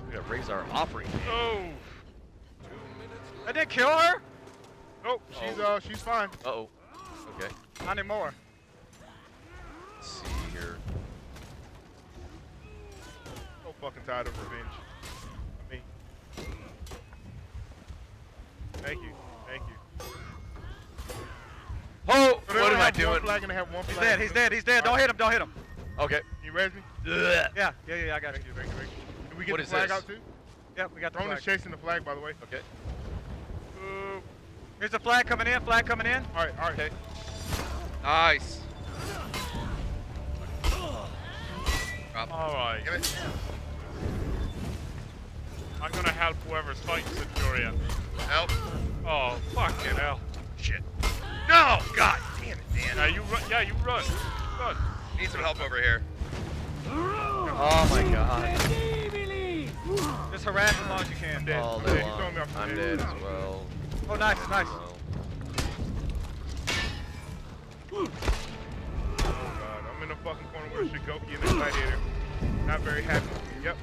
We gotta raise our offering. Oh! I didn't kill her? Oh, she's fine. Uh-oh. Okay. Not anymore. Let's see here. So fucking tired of revenge. I mean. Thank you. Oh, So what am I One doing? flag and they have one He's flag. dead. He's dead. Don't hit him. Don't hit him. Okay. You res me? Ugh. Yeah. I got you. Thank you. Did we get What the is flag this? out too? Yep, we got the Drone flag. is chasing the flag, by the way. Okay. Here's the flag coming in. Flag coming in. All right. Okay. Nice. All right. Give it. I'm gonna help whoever's fighting Centurion. Help. Oh, fucking hell. Shit. No! God damn it, Dan. Yeah, you run. Yeah, you run. Run. Need some help over here. Oh my god. Just harass as long as you can. All I'm day dead. You long. throwing me off the I'm bed. dead as well. Oh, nice. Well. Oh god, I'm in the fucking corner with a Shugoki and a gladiator. Not very happy. Yep.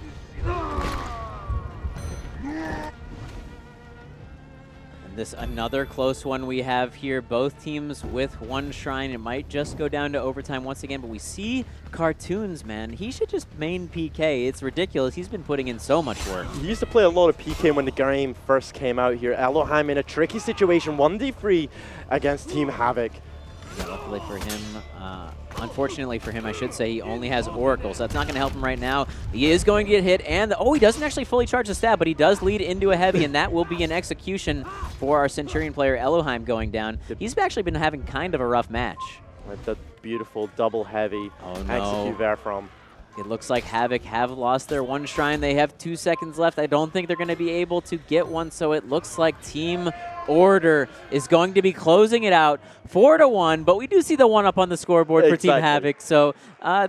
And this another close one we have here. Both teams with one shrine. It might just go down to overtime once again, but we see Cartoons, man. He should just main PK. It's ridiculous. He's been putting in so much work. He used to play a lot of PK when the game first came out here. Elohim in a tricky situation, 1v3 against Team Havoc. Yeah, luckily for him, unfortunately for him, I should say, he only has Oracle, so that's not going to help him right now. He is going to get hit, and he doesn't actually fully charge the stab, but he does lead into a heavy, and that will be an execution for our Centurion player Elohim going down. He's actually been having kind of a rough match. With the beautiful double heavy execute there from. It looks like Havoc have lost their one shrine. They have 2 seconds left. I don't think they're going to be able to get one, so it looks like Team Order is going to be closing it out 4-1, but we do see the one up on the scoreboard for Team Havoc, so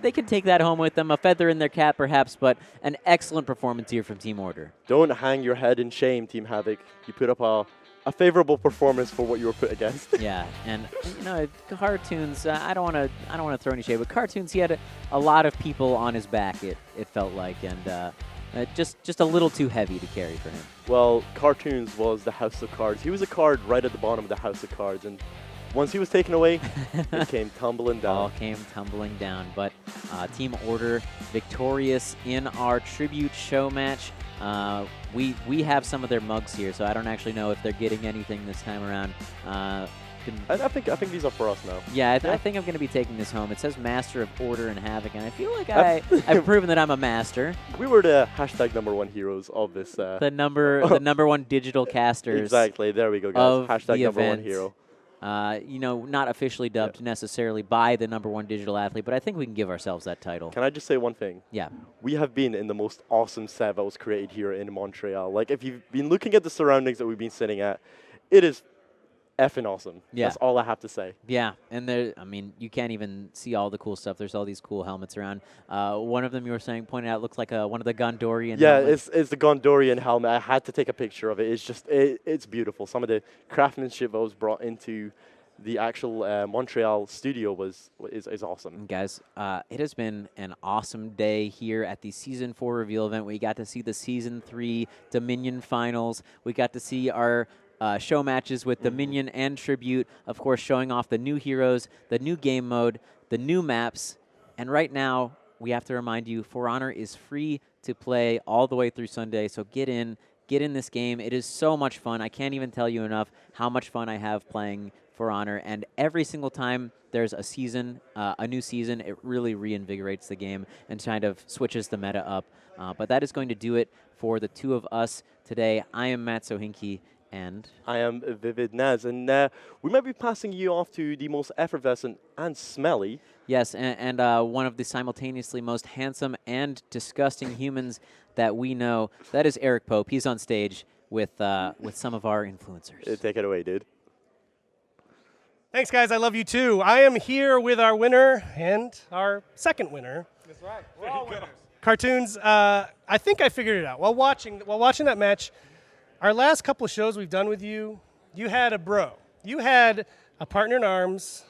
they can take that home with them. A feather in their cap, perhaps, but an excellent performance here from Team Order. Don't hang your head in shame, Team Havoc. You put up a favorable performance for what you were put against. Yeah, and Cartoons. I don't want to throw any shade, but Cartoons. He had a lot of people on his back. It felt like, and just a little too heavy to carry for him. Well, Cartoons was the house of cards. He was a card right at the bottom of the house of cards, and once he was taken away, it came tumbling down. All came tumbling down, but Team Order victorious in our tribute show match. We have some of their mugs here, so I don't actually know if they're getting anything this time around. I think these are for us now. Yeah, I think I'm going to be taking this home. It says Master of Order and Havoc, and I feel like I've proven that I'm a master. We were the #1 heroes of this. The number one digital casters. Exactly. There we go, guys. #1 hero. Not officially dubbed necessarily by the #1 digital athlete, but I think we can give ourselves that title. Can I just say one thing? Yeah. We have been in the most awesome set that was created here in Montreal. Like, if you've been looking at the surroundings that we've been sitting at, it is effing awesome. Yeah. That's all I have to say. Yeah, and you can't even see all the cool stuff. There's all these cool helmets around. One of them you were saying, pointed out, looks like one of the Gondorian helmets. It's the Gondorian helmet. I had to take a picture of it. It's just, it's beautiful. Some of the craftsmanship that was brought into the actual Montreal studio is awesome. Guys, it has been an awesome day here at the Season 4 reveal event. We got to see the Season 3 Dominion finals. We got to see our show matches with Dominion and Tribute, of course, showing off the new heroes, the new game mode, the new maps. And right now, we have to remind you, For Honor is free to play all the way through Sunday, so get in this game. It is so much fun. I can't even tell you enough how much fun I have playing For Honor, and every single time there's a season, a new season, it really reinvigorates the game and kind of switches the meta up. But that is going to do it for the two of us today. I am Matt Sohinki, and I am Vivid Naz, and we might be passing you off to the most effervescent and smelly. Yes, and one of the simultaneously most handsome and disgusting humans that we know. That is Eric Pope. He's on stage with some of our influencers. Take it away, dude. Thanks, guys. I love you too. I am here with our winner and our second winner. That's right. We're all winners. Cartoons, I think I figured it out. While watching that match, our last couple of shows we've done with you, you had a bro. You had a partner in arms,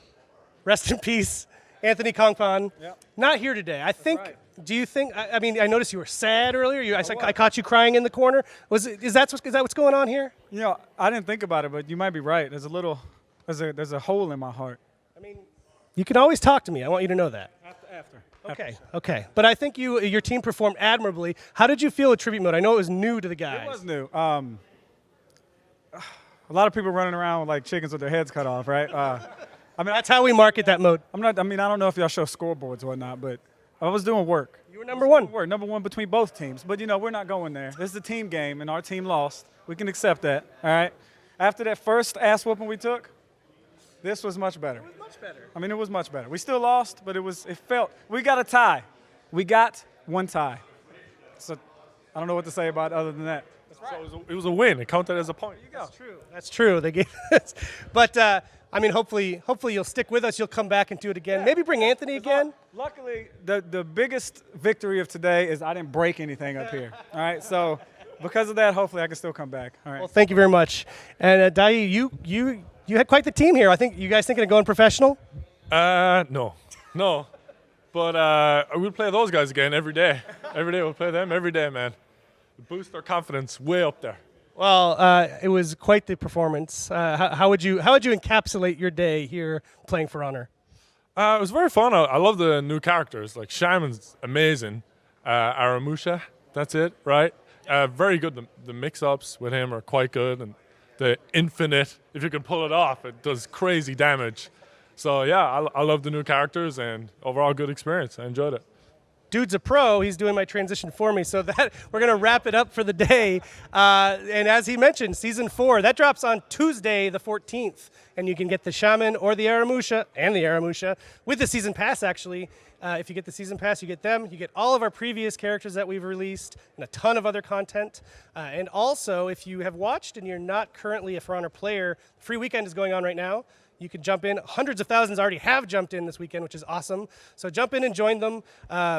rest in peace, Anthony Kongpan. Yep. Not here today. I think, right. do you think, I mean, I noticed you were sad earlier. I caught you crying in the corner. Is that what's going on here? You know, I didn't think about it, but you might be right. There's a hole in my heart. I mean, you can always talk to me. I want you to know that. After. Okay. But I think your team performed admirably. How did you feel with tribute mode? I know it was new to the guys. It was new. A lot of people running around like chickens with their heads cut off, right? I mean, that's how we market that mode. I don't know if y'all show scoreboards or whatnot, but I was doing work. You were number one. Number one between both teams. But, we're not going there. This is a team game, and our team lost. We can accept that, all right? After that first ass whooping we took, this was much better. It was much better. I mean, it was much better. We still lost, but we got a tie. We got one tie. So I don't know what to say about it other than that. Right. So it was a win. It counted as a point. There you go. That's true. They gave us. But, I mean, hopefully you'll stick with us. You'll come back and do it again. Yeah. Maybe bring Anthony again. Luckily, the biggest victory of today is I didn't break anything up here. All right, so because of that, hopefully I can still come back. All right. Well, thank you very much. And Dai, you had quite the team here. I think you guys thinking of going professional? No. But we'll play those guys again every day. Every day we'll play them every day, man. Boost our confidence way up there. Well, it was quite the performance. How would you encapsulate your day here playing For Honor? It was very fun. I love the new characters. Like Shaman's amazing. Aramusha, that's it, right? Very good. The mix-ups with him are quite good, and the infinite, if you can pull it off, it does crazy damage. So yeah, I love the new characters, and overall good experience. I enjoyed it. Dude's a pro. He's doing my transition for me. So that we're going to wrap it up for the day. And as he mentioned, Season 4, that drops on Tuesday the 14th. And you can get the Shaman or the Aramusha with the Season Pass, actually. If you get the Season Pass, you get them. You get all of our previous characters that we've released and a ton of other content. And also, if you have watched and you're not currently a For Honor player, free weekend is going on right now. You can jump in. Hundreds of thousands already have jumped in this weekend, which is awesome. So jump in and join them.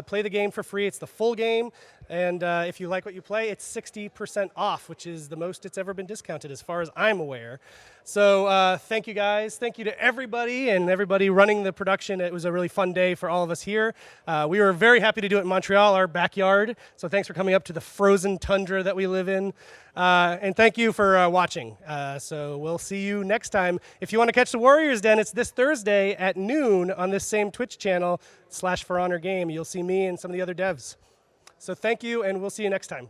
Play the game for free. It's the full game. And if you like what you play, it's 60% off, which is the most it's ever been discounted as far as I'm aware. So thank you, guys. Thank you to everybody and everybody running the production. It was a really fun day for all of us here. We were very happy to do it in Montreal, our backyard. So thanks for coming up to the frozen tundra that we live in. And thank you for watching. So we'll see you next time. If you want to catch the Warriors Den, it's this Thursday at noon on this same Twitch channel /For Honor Game. You'll see me and some of the other devs. So thank you, and we'll see you next time.